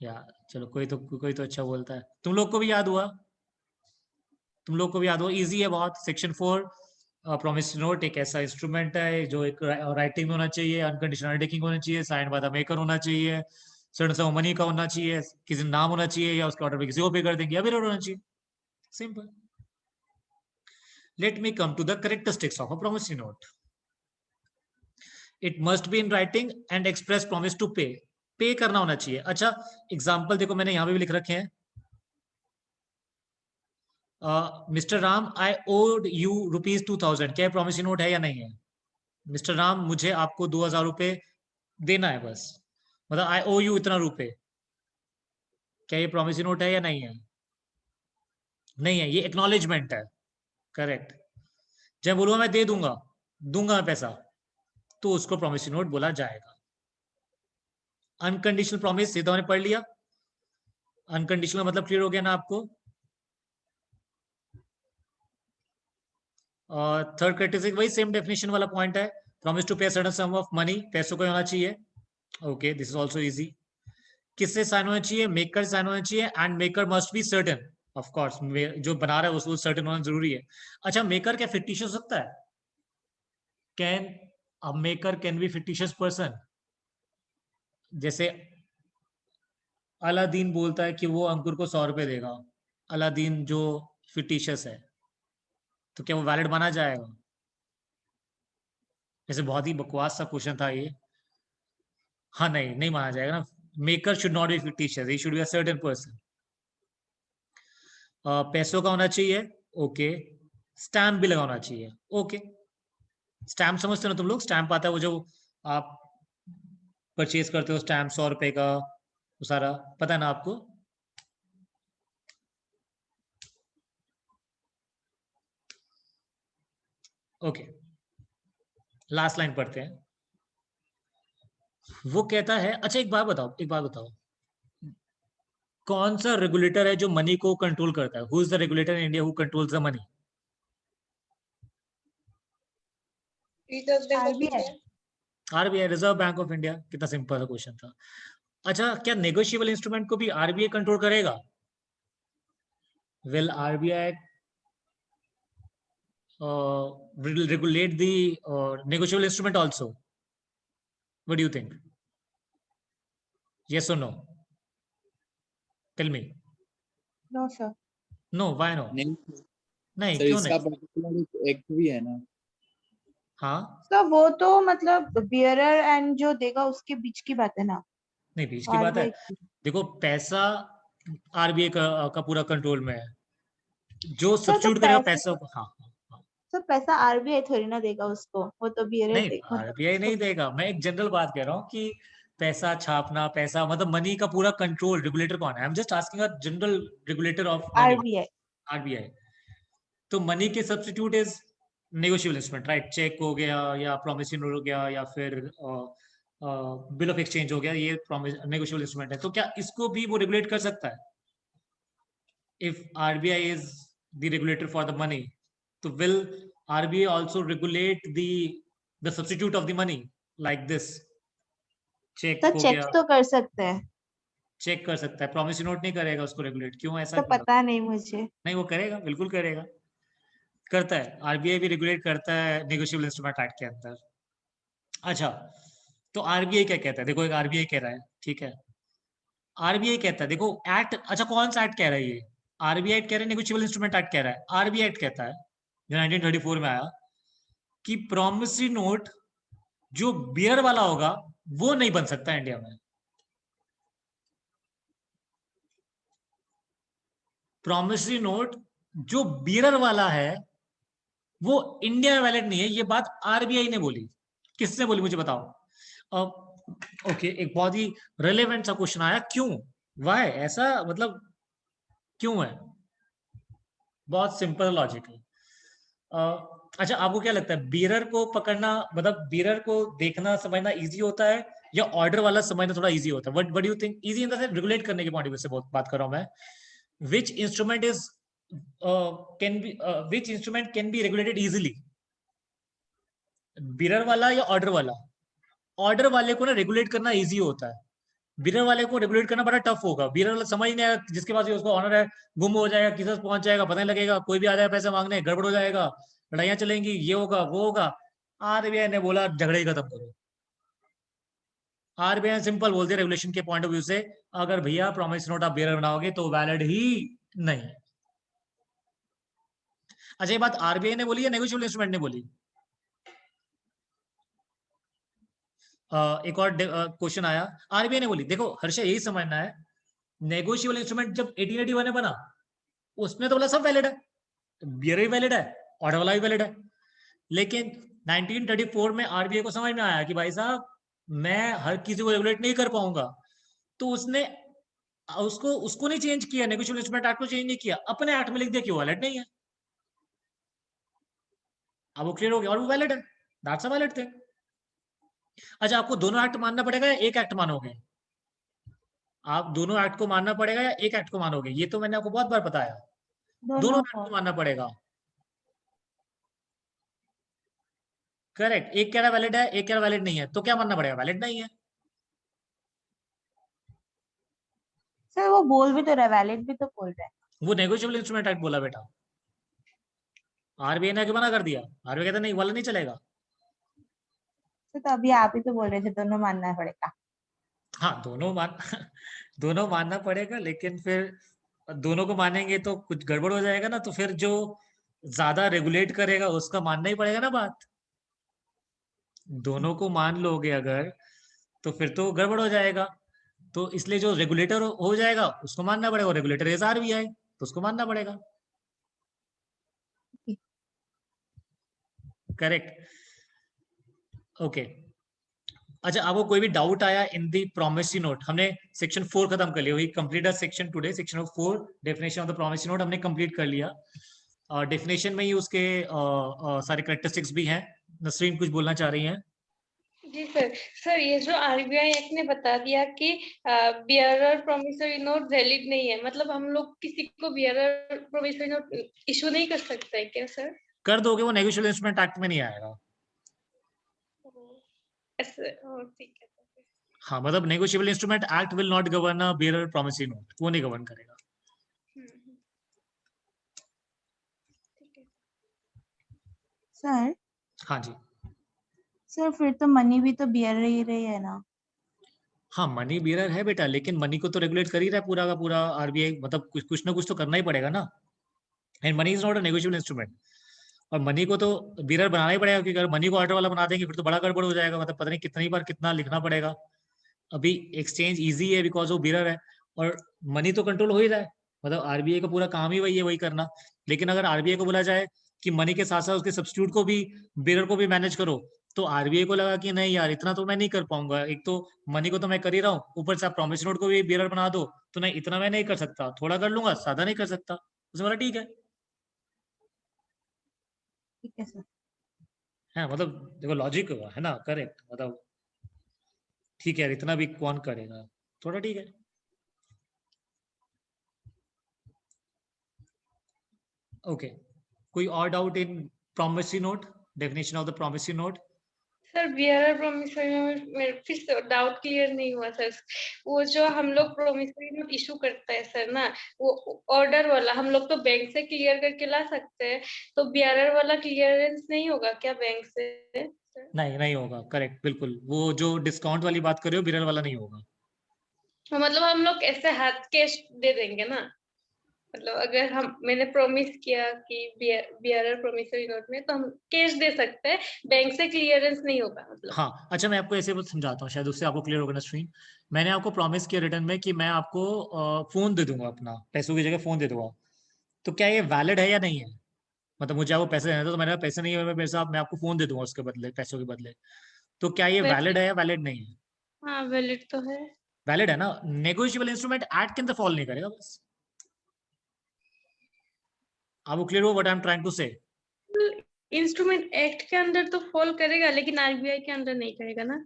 A: या चलो, कोई तो अच्छा बोलता है। तुम लोग को भी याद हुआ? तुम लोग को भी याद हुआ? इजी है बहुत। सेक्शन 4 प्रॉमिसरी नोट एक ऐसा इंस्ट्रूमेंट है जो एक राइटिंग में होना चाहिए, अनकंडीशनल अंडरटेकिंग होना चाहिए, साइन बाय द मेकर होना चाहिए, सर्टेन सम मनी का होना चाहिए, किसी नाम होना चाहिए, या उसके ऑर्डर पे किसी को पे कर देंगे, या फिर होना चाहिए। Simple. Let me come to the characteristics of a promissory note. It must be in writing and express promise to pay. पे करना होना चाहिए। अच्छा, एग्जाम्पल देखो मैंने यहां पे भी लिख रखे हैं। Mister Ram, I owe you ₹2000। क्या प्रॉमिसरी नोट है या नहीं है? मिस्टर राम, मुझे आपको 2000 रुपए देना है बस, मतलब आई ओ यू इतना रुपए। क्या ये प्रॉमिसरी नोट है या नहीं है? नहीं है, ये एक्नॉलेजमेंट है, करेक्ट। जब बोलूंगा मैं दे दूंगा, दूंगा मैं पैसा, तो उसको प्रॉमिसरी नोट बोला जाएगा। अनकंडीशनल प्रॉमिस, ये तो हमने पढ़ लिया। अनकंडीशनल मतलब क्लियर हो गया ना आपको? थर्ड कैरेक्टरिस्टिक वही सेम डेफिनेशन वाला पॉइंट है, प्रॉमिस टू पे सर्टेन सम ऑफ मनी, पैसों का होना चाहिए। Okay, this is also easy. किससे साइन होना चाहिए? मेकर साइन होना चाहिए, and maker must be certain, of course जो बना रहा है उसको सर्टेन होना जरूरी है। अच्छा, मेकर क्या फिक्टिशियस हो सकता है? Can a maker can be fictitious person? जैसे अलादीन बोलता है कि वो अंकुर को 100 रुपए देगा, अलादीन जो फिक्टिशियस है, तो क्या वो वैलिड माना जाएगा? जैसे बहुत ही बकवास सा क्वेश्चन था ये। हाँ, नहीं नहीं माना जाएगा ना। Maker should not be fictitious, he should be a certain person. पैसों का होना चाहिए, ओके। स्टैम्प भी लगाना चाहिए, ओके। स्टैम्प समझते हो ना तुम लोग? स्टैम्प आता है वो जो आप परचेज करते हो, स्टैम्प 100 रुपए का, वो सारा पता है ना आपको? ओके, लास्ट लाइन पढ़ते हैं। वो कहता है, अच्छा एक बात बताओ, कौन सा रेगुलेटर है जो मनी को कंट्रोल करता है? Who is the regulator in India who controls the money?
C: Reserve bank of
E: RBI.
C: India.
A: RBI, reserve bank of India. कितना सिंपल क्वेश्चन था। अच्छा, क्या नेगोशिएबल इंस्ट्रूमेंट को भी आरबीआई कंट्रोल करेगा? Will RBI will regulate the negotiable instrument also? What do you think? Yes or no? Tell me.
E: No, sir.
A: No, why no?
J: नहीं
A: नहीं,
J: sir,
A: क्यों
J: इसका
A: नहीं?
J: पर्टिकुलर एक्ट भी है ना।
A: हाँ,
E: सर वो तो मतलब बियरर एंड जो देगा उसके बीच की बात है ना।
A: नहीं बीच की बात है।
E: RBI.
A: देखो, पैसा आरबीआई का पूरा कंट्रोल में है, जो
E: सर तो
A: सब्स्टिट्यूट करेगा
E: पैसे,
A: पैसा। हाँ,
E: सर पैसा RBI थोड़ी ना देगा उसको, वो तो बियरर
A: नहीं
E: दे मतलब
A: आरबीआई नहीं
E: उसको।
A: देगा, मैं एक जनरल बात कह रहा हूँ कि पैसा छापना, पैसा मतलब मनी का पूरा कंट्रोल रेगुलेटर कौन है? I am just asking a general regulator of money,
E: RBI.
A: RBI. तो मनी के substitute is negotiable instrument, right? Cheque हो गया या प्रोमिसरी नोट हो गया या फिर बिल ऑफ एक्सचेंज हो गया, ये नेगोशिएबल इंस्ट्रूमेंट है। तो क्या इसको भी वो रेगुलेट कर सकता है? If RBI is the regulator for the money, तो will RBI also regulate the substitute of the money like this? Cheque
E: sir
A: हो
E: चेक
A: गया,
E: तो कर सकते हैं,
A: चेक कर सकता है, प्रॉमिसरी नोट नहीं करेगा उसको रेगुलेट। क्यों ऐसा
E: तो
A: क्यों?
E: पता नहीं मुझे।
A: नहीं, वो करेगा, बिल्कुल करेगा, करता है। आरबीआई भी रेगुलेट करता है नेगोशिएबल इंस्ट्रूमेंट एक्ट के अंदर। अच्छा, तो आरबीआई क्या कहता है? देखो, एक आरबीआई कह रहा है, ठीक है, आरबीआई कहता है, देखो एक्ट, अच्छा कौन सा एक्ट कह रहा है ये? आरबीआई एक्ट कह रहा है, नेगोशिएबल इंस्ट्रूमेंट एक्ट कह रहा है। आरबीआई एक्ट कहता है, जो 1934 में आया, कि प्रॉमिसरी नोट जो बियर वाला होगा वो नहीं बन सकता इंडिया में। प्रॉमिसरी नोट जो बियर वाला है वो इंडिया में वैलिड नहीं है। ये बात आरबीआई ने बोली। किसने बोली मुझे बताओ? ओके, एक बहुत ही रेलेवेंट सा क्वेश्चन आया, क्यों, वाई ऐसा, मतलब क्यों है? बहुत सिंपल लॉजिक है। अच्छा, आपको क्या लगता है, बीरर को पकड़ना, मतलब बीरर को देखना समझना इजी होता है या ऑर्डर वाला समझना थोड़ा इजी होता है? What do you think? Easy in the sense regulate करने के पॉइंट ऑफ व्यू से बात कर रहा हूं मैं। विच instrument is can be which instrument can be regulated easily, bearer वाला या ऑर्डर वाला? ऑर्डर वाले को ना रेगुलेट करना इजी होता है, बीरर वाले को रेगुलेट करना बड़ा टफ होगा। बीरर वाला समझ नहीं आएगा, जिसके पास उसको ऑनर है गुम हो जाएगा, किसी से पहुंच जाएगा, पता नहीं लगेगा, कोई भी आ जाएगा पैसे मांगने, गड़बड़ हो जाएगा, लड़ाइयां चलेंगी, ये होगा वो होगा। आरबीआई ने बोला झगड़े ही खत्म करो। आरबीआई सिंपल बोलते रेगुलेशन के पॉइंट ऑफ व्यू से, अगर भैया प्रॉमिस नोट आप बीरर बनाओगे तो वैलिड ही नहीं। अच्छा, ये बात आरबीआई ने बोली या नेगोशिएबल इंस्ट्रूमेंट ने बोली? एक और क्वेश्चन आया, आरबीआई ने बोली। देखो हर्षा, यही समझना है, नेगोशिएबल इंस्ट्रूमेंट जब 1881 में बना, उसमें तो बोला सब वैलिड है, बियर भी वैलिड है, ऑर्डर वाला भी वैलिड है। लेकिन 1934 में आरबीआई को समझ में आया कि भाई साहब, मैं हर किसी को रेगुलेट नहीं कर पाऊंगा, तो उसने उसको नहीं चेंज किया, नेगोशिएबल इंस्ट्रूमेंट एक्ट को चेंज नहीं किया, अपने एक्ट में लिख दिया कि वैलिड नहीं है। अब वो क्लियर हो गया और वो वैलिड है, दैट्स अ वैलिड थिंग। अच्छा, आपको दोनों एक्ट मानना पड़ेगा या एक एक्ट मानोगे? आप दोनों एक्ट को मानना पड़ेगा या एक एक्ट को मानोगे? ये तो मैंने आपको बहुत बार बताया, दोनों
E: दोनों
A: एक्ट
E: को।
A: को मानना पड़ेगा। करेक्ट, एक कह रहा वैलिड है, एक कह रहा वैलिड नहीं है, तो क्या मानना पड़ेगा? वैलिड नहीं है।
E: सर वो बोल भी तो रहा है, वैलिड भी तो बोल रहा है।
A: वो नेगोशिएबल इंस्ट्रूमेंट एक्ट बोला बेटा, आरबीआई ने आके मना कर दिया, आरबीआई कहता नहीं वाला नहीं चलेगा।
E: तो अभी आप ही तो बोल रहे थे दोनों मानना पड़ेगा।
A: हाँ दोनों दोनों मानना पड़ेगा, लेकिन फिर दोनों को मानेंगे तो कुछ गड़बड़ हो जाएगा ना, तो फिर जो ज्यादा रेगुलेट करेगा उसका मानना ही पड़ेगा ना बात। दोनों को मान लोगे अगर तो फिर तो गड़बड़ हो जाएगा, तो इसलिए जो रेगुलेटर हो जाएगा उसको मानना पड़ेगा, रेगुलेटर इज आरबीआई तो उसको मानना पड़ेगा। Correct, okay. अच्छा, आपको कोई भी डाउट आया इन दी प्रॉमिसरी नोट? हमने सेक्शन 4 खत्म कर लिया, we complete section today, section of 4 definition of the promissory note हमने कंप्लीट कर लिया। डेफिनेशन में ही उसके सारे कैरेक्टरिस्टिक्स भी हैं। नसरीन कुछ बोलना चाह रही हैं?
C: जी सर। सर ये जो आरबीआई एक्ट ने बता दिया कि बियरर प्रॉमिसरी नोट वैलिड नहीं है, मतलब हम लोग किसी को बियरर प्रॉमिसरी नोट इशू नहीं कर सकते हैं क्या सर?
A: कर दोगे, वो नेगोशिएबल इंस्ट्रूमेंट एक्ट में नहीं आएगा।
C: ठीक है।
A: हाँ मतलब negotiable instrument act will not govern a bearer promissory note, वो नहीं गवर्न करेगा।
C: ठीक है
E: सर।
A: हाँ जी
E: सर फिर तो मनी भी तो बियर ही रही है ना?
A: हाँ मनी बियरर है बेटा, लेकिन मनी को तो रेगुलेट कर ही रहा है पूरा का पूरा आरबीआई, मतलब कुछ ना कुछ तो करना ही पड़ेगा ना। And money is not a negotiable instrument, और मनी को तो बियरर बनाना ही पड़ेगा, क्योंकि अगर मनी को ऑर्डर वाला बना देंगे फिर तो बड़ा गड़बड़ हो जाएगा, मतलब पता नहीं कितनी बार कितना लिखना पड़ेगा। अभी एक्सचेंज इजी है बिकॉज वो बियरर है, और मनी तो कंट्रोल हो ही रहा है, मतलब आरबीआई का पूरा काम ही वही है, वही करना। लेकिन अगर आरबीआई को बोला जाए कि मनी के साथ साथ उसके सब्स्टिट्यूट को भी, बियरर को भी मैनेज करो, तो आरबीआई को लगा कि नहीं यार इतना तो मैं नहीं कर पाऊंगा, एक तो मनी को तो मैं कर ही रहा हूँ, ऊपर से आप प्रॉमिस नोट को भी बियरर बना दो, तो नहीं इतना मैं नहीं कर सकता, थोड़ा कर लूंगा, ज्यादा नहीं कर सकता। उसने बोला ठीक
E: है सर।
A: है मतलब देखो लॉजिक हुआ है ना, करेक्ट, मतलब ठीक है यार इतना भी कौन करेगा, थोड़ा ठीक है। ओके, कोई और doubt in promissory note, definition of the promissory note?
C: Sir bearer promissory note मेरे फिर से डाउट क्लियर नहीं हुआ सर। वो जो हम लोग प्रॉमिसरी नोट इशू करता है सर ना, वो ऑर्डर वाला हम लोग तो बैंक से क्लियर करके ला सकते हैं, तो बियरर वाला क्लियरेंस नहीं होगा क्या बैंक से?
A: नहीं नहीं होगा, करेक्ट बिल्कुल, वो जो डिस्काउंट वाली बात कर रहे हो बियरर वाला नहीं होगा।
C: मतलब हम लोग ऐसे हाथ कैश दे देंगे ना, मतलब अगर मैंने प्रॉमिस किया कि बियरर प्रॉमिसरी नोट में, तो हम कैश दे सकते हैं, बैंक से क्लियरेंस नहीं होगा मतलब।
A: हाँ अच्छा, मैं आपको ऐसे समझाता हूँ, शायद उससे आपको क्लियर होगा ना स्ट्रीम। मैंने आपको प्रॉमिस किया रिटर्न में कि मैं आपको फोन दे दूंगा, अपना पैसों की जगह फोन दे दूंगा, तो क्या ये वैलिड है या नहीं है? मतलब मुझे आपको पैसे देने थे, तो मैंने पैसे नहीं है मेरे साथ, मैं आपको फोन दे दूंगा उसके बदले, पैसों के बदले, तो क्या ये वैलिड है या वैलिड नहीं है?
C: हाँ वैलिड तो है।
A: वैलिड है ना, नेगोशिएबल इंस्ट्रूमेंट एक्ट के अंदर फॉल नहीं करेगा बस। आपको क्लियर हो what I am trying to say?
C: Instrument act के अंदर तो फॉल करेगा, लेकिन आरबीआई के अंदर नहीं करेगा ना।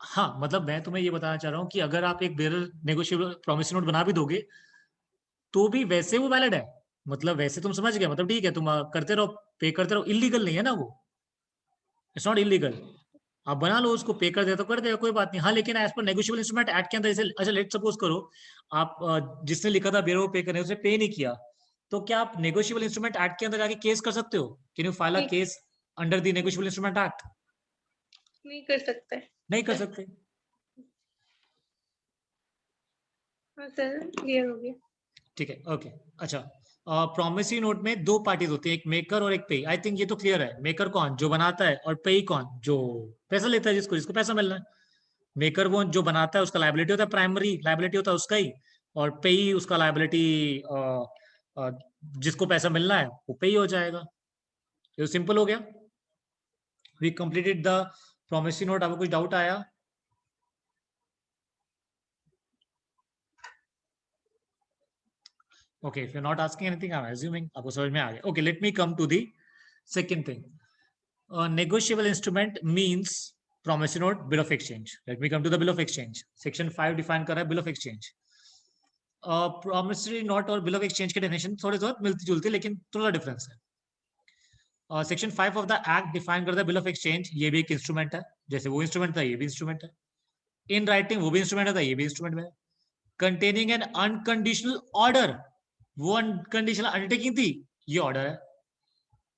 A: हाँ मतलब मैं तुम्हें ये बताना चाह रहा हूँ कि अगर आप एक बेरर नेगोशिएबल प्रॉमिसरी नोट बना भी दोगे तो भी वैसे वो वैलिड है, मतलब वैसे तुम समझ गए, मतलब ठीक है तुम करते रहो, पे करते रहो, इलीगल नहीं है ना वो, इट्स नॉट इलीगल। आप बना लो उसको, पे कर दे तो कर देगा, कोई बात नहीं। हाँ लेकिन as per negotiable instrument act के अंदर जैसे, अच्छा लेट सपोज करो आप जिसने लिखा था बेरो पे करने, उसने पे नहीं किया, तो क्या आप नेगोशिएबल इंस्ट्रूमेंट एक्ट के अंदर जाके केस कर सकते हो? Can you file a case under the negotiable instrument act?
C: नहीं कर सकते।
A: नहीं कर सकते।
C: हाँ सर क्लियर हो गया।
A: ठीक है, ओके। अच्छा, प्रॉमिसरी नोट में दो पार्टीज होती है, एक मेकर और एक पे। आई थिंक ये तो क्लियर है, मेकर कौन जो बनाता है, और पे कौन जो पैसा लेता है, जिसको जिसको पैसा मिलना है। मेकर वो जो बनाता है उसका लायबिलिटी होता है, प्राइमरी लायबिलिटी होता है उसका ही, और पे ही उसका लायबिलिटी, जिसको पैसा मिलना है वो पे ही हो जाएगा। ये सिंपल हो गया। We completed the promissory note. आपको कुछ डाउट आया? Okay, if you're not asking anything, I'm assuming आपको समझ में आ गया। Okay, let me come to the second thing. Negotiable instrument means promissory note, bill of exchange. Let me come to the bill of exchange. Section 5 define कर रहा है bill of exchange. Promissory note और bill of exchange के definition थोड़े बहुत मिलती जुलती, लेकिन थोड़ा डिफरेंस है। Section 5 of the act define करता है बिल ऑफ एक्सचेंज, ये भी एक इंस्ट्रूमेंट है, जैसे वो इंस्ट्रूमेंट था ये भी इंस्ट्रूमेंट है। इन राइटिंग वो भी इंस्ट्रूमेंट था, ये भी इंस्ट्रूमेंट है। कंटेनिंग एन अनकंडीशनल ऑर्डर, वो अनकंडीशनल अंडरटेकिंग थी, ये ऑर्डर है।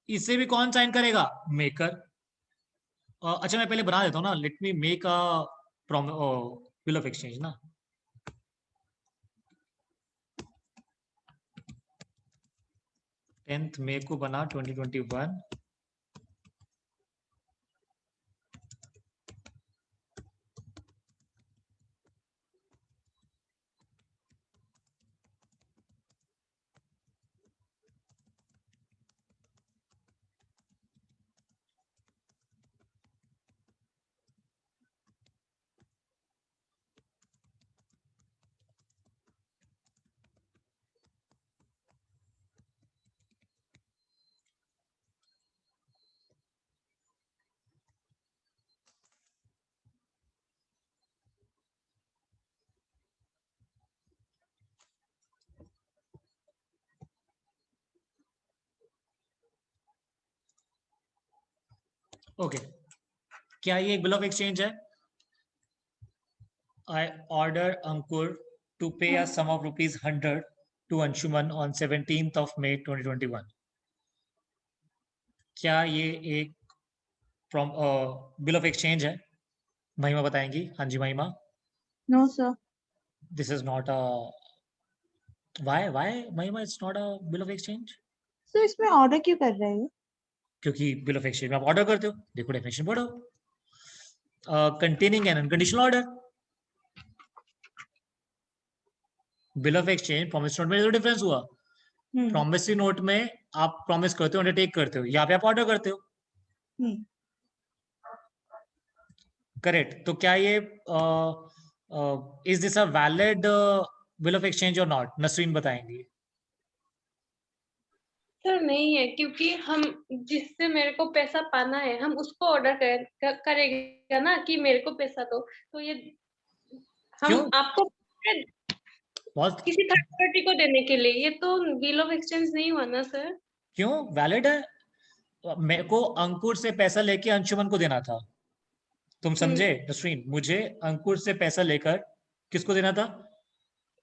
A: इसे भी कौन साइन करेगा? मेकर। अच्छा मैं पहले बना देता हूँ ना, let me make a bill of exchange ना। टेंथ मई को बना 2021। ओके, क्या ये एक बिल ऑफ एक्सचेंज है? I order Ankur to pay a sum of ₹100 to Anshuman on 17th of May 2021. क्या ये एक बिल ऑफ एक्सचेंज है? महिमा बताएंगी। हाँ जी Mahima.
E: No sir.
A: This is not a why Mahima it's not a bill of exchange?
E: Sir इसमें order क्यों कर रहे हो?
A: क्योंकि बिल ऑफ एक्सचेंज में आप ऑर्डर करते हो, देखो डेफिनेशन पढ़ो। Containing N unconditional order. Bill of exchange promise note में जो डिफरेंस हुआ, प्रॉमिसरी नोट में आप प्रॉमिस करते हो, अंडरटेक करते हो, यहाँ पे आप ऑर्डर करते हो। करेक्ट। तो क्या ये is this a valid bill of exchange और नॉट? नसरीन बताएंगी।
C: सर नहीं है, क्योंकि हम जिससे मेरे को पैसा पाना है हम उसको ऑर्डर करेगा ना कि मेरे को पैसा दो, तो ये हम
A: क्यों?
C: आपको
A: बहुत
C: किसी थर्ड पार्टी को देने के लिए, ये तो बिल ऑफ एक्सचेंज नहीं हुआ ना सर।
A: क्यों वैलिड है? मेरे को अंकुर से पैसा लेके अंशुमन को देना था, तुम समझे नसरीन? मुझे अंकुर से पैसा लेकर किसको देना था?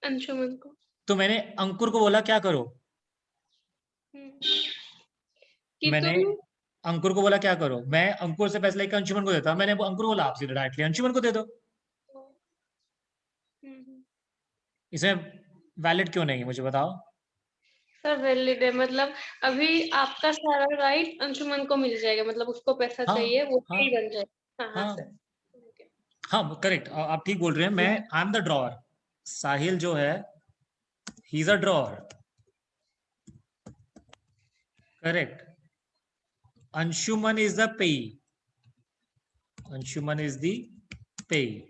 C: अंशुमन को।
A: तो मैंने अंकुर को बोला क्या करो?
C: कि
A: मैंने
C: तुम
A: अंकुर को बोला क्या करो? मैं अंकुर से पैसा लेकर अंशुमन को देता, मैंने अंकुर को बोला आप सीधे डायरेक्टली अंशुमन को दे दो। इसमें वैलिड क्यों नहीं है मुझे बताओ?
C: सर वैलिड है, मतलब अभी आपका सारा राइट अंशुमन को मिल जाएगा, मतलब उसको पैसा चाहिए वो ही बन जाएगा। हाँ सर,
A: हाँ करेक्ट, आप ठीक बोल रहे हैं। मैं आई एम द ड्रॉअर, साहिल जो है he is a drawer, correct. Anshuman is the पेई, अंशुमन इज द पेई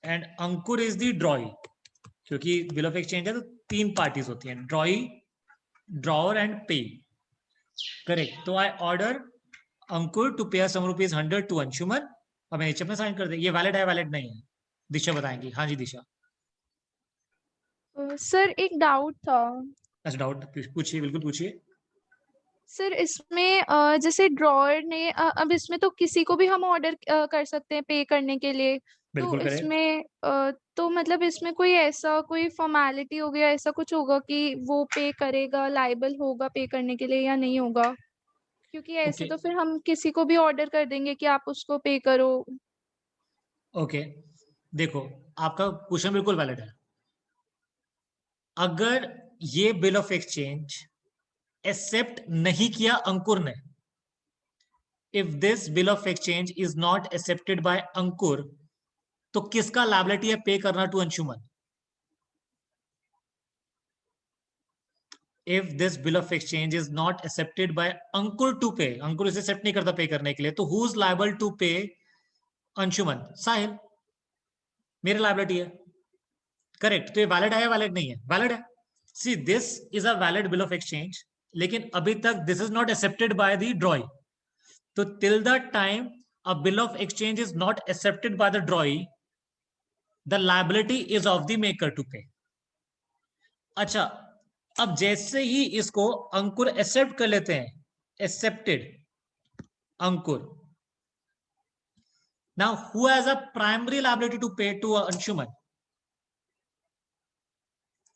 A: एंड अंकुर इज द ड्रॉई। क्योंकि बिल ऑफ एक्सचेंज है तो तीन पार्टीज होती हैं, ड्रॉई, ड्रॉअर एंड पे, करेक्ट। तो आई ऑर्डर अंकुर टू पे सम ₹100 टू अंशुमन और मैं नीचे में साइन कर दे। ये वैलिड है वैलिड नहीं है? दिशा बताएंगी। हाँ जी दिशा।
G: सर एक डाउट था।
A: अच्छा डाउट पूछिए, बिल्कुल पूछिए।
G: सर इसमें जैसे ड्रॉअर ने अब इसमें तो किसी को भी हम ऑर्डर कर सकते हैं पे करने के लिए, तो
A: बिल्कुल करेक्ट।
G: इसमें तो मतलब इसमें कोई ऐसा कोई फॉर्मेलिटी हो गया, ऐसा कुछ होगा कि वो पे करेगा, लायबल होगा पे करने के लिए या नहीं होगा? क्योंकि ऐसे तो फिर हम किसी को भी ऑर्डर कर देंगे कि आप उसको पे करो।
A: ओके देखो आपका क्वेश्चन बिल्कुल वैलिड है। अगर ये बिल ऑफ एक्सचेंज एक्सेप्ट नहीं किया अंकुर ने, if this bill of exchange is not accepted by Ankur, तो किसका लायबिलिटी है पे करना to Anshuman? If this bill of exchange is not accepted by Ankur to pay, Ankur इसे एक्सेप्ट नहीं करता पे करने के लिए, तो हु इज लायबल टू पे अंशुमन? साहिल, मेरी लायबिलिटी है, करेक्ट। तो ये वैलिड है या वैलिड नहीं है? वैलिड है। See this is a valid bill of exchange, लेकिन अभी तक this is not accepted by the drawee. तो till the time a bill of exchange is not accepted by the drawee, the liability is of the maker to pay. अच्छा अब जैसे ही इसको अंकुर accept कर लेते हैं, accepted Ankur. Now who has a primary liability to pay to Anshuman?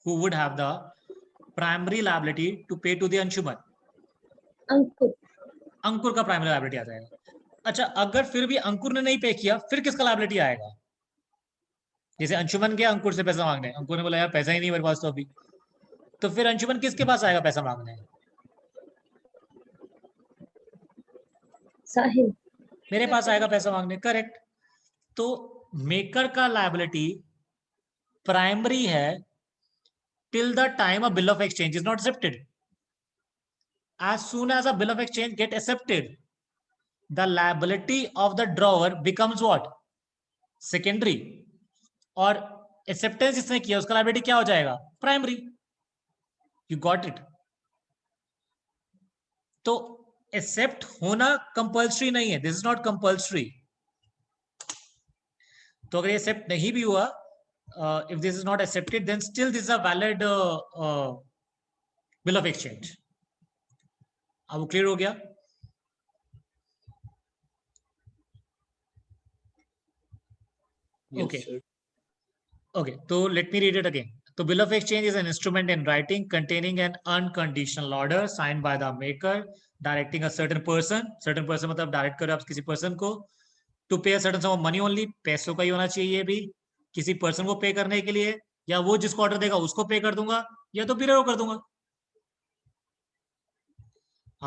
A: Who would have the primary liability to pay to the Anshuman?
F: अंकुर
A: अंकुर का primary liability आ जाएगा। अच्छा, अगर फिर भी अंकुर ने नहीं पे किया, फिर किसका लायबिलिटी आएगा? जैसे अंशुमन गया अंकुर से पैसा मांगने, अंकुर ने बोला यार पैसा ही नहीं मेरे पास तो अभी, तो फिर अंशुमन किसके पास आएगा पैसा मांगने?
F: साहिल
A: मेरे पास आएगा पैसा मांगने, करेक्ट। तो मेकर का लायबिलिटी प्राइमरी है till the time a bill of exchange is not accepted. As soon as a bill of exchange get accepted, the liability of the drawer becomes what? Secondary. और acceptance जिसने किया उसका liability क्या हो जाएगा? Primary. You got it? तो accept होना compulsory नहीं है. This is not compulsory. तो अगर ये accept नहीं भी हुआ, if this is not accepted, then still this is a valid bill of exchange. अब वो क्लियर हो गया? Okay. Okay. So let me read it again. So bill of exchange is an instrument in writing containing an unconditional order signed by the maker directing a certain person. Certain person मतलब direct करो आप किसी person को to pay a certain sum of money only. पैसों का ही होना चाहिए भी, किसी पर्सन को पे करने के लिए, या वो जिसको ऑर्डर देगा उसको पे कर दूंगा, या तो बियर कर दूंगा।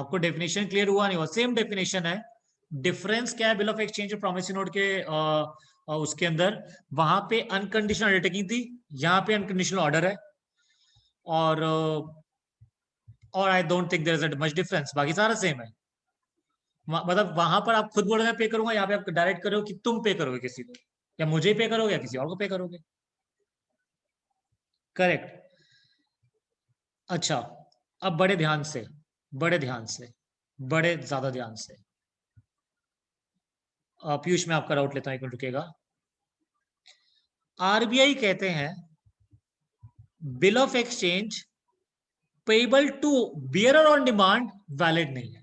A: आपको डेफिनेशन क्लियर हुआ नहीं हुआ? सेम डेफिनेशन है। डिफरेंस क्या है बिल ऑफ एक्सचेंज और प्रॉमिसरी नोट के उसके अंदर? वहां पे अनकंडीशनल अंडरटेकिंग थी, यहाँ पे अनकंडीशनल ऑर्डर है, और I don't think there is much difference, बाकी सारा सेम है। मतलब वहां पर आप खुद बोल रहे हैं पे करूंगा, यहाँ पे आप डायरेक्ट करो कि तुम पे करोगे किसी को, या मुझे पे करोगे या किसी और को पे करोगे, करेक्ट। अच्छा, अब बड़े ध्यान से, बड़े ज्यादा ध्यान से, पीयूष मैं आपका डाउट लेता हूं, एक मिनट रुकेगा। आरबीआई कहते हैं bill of exchange payable to bearer on demand valid नहीं है।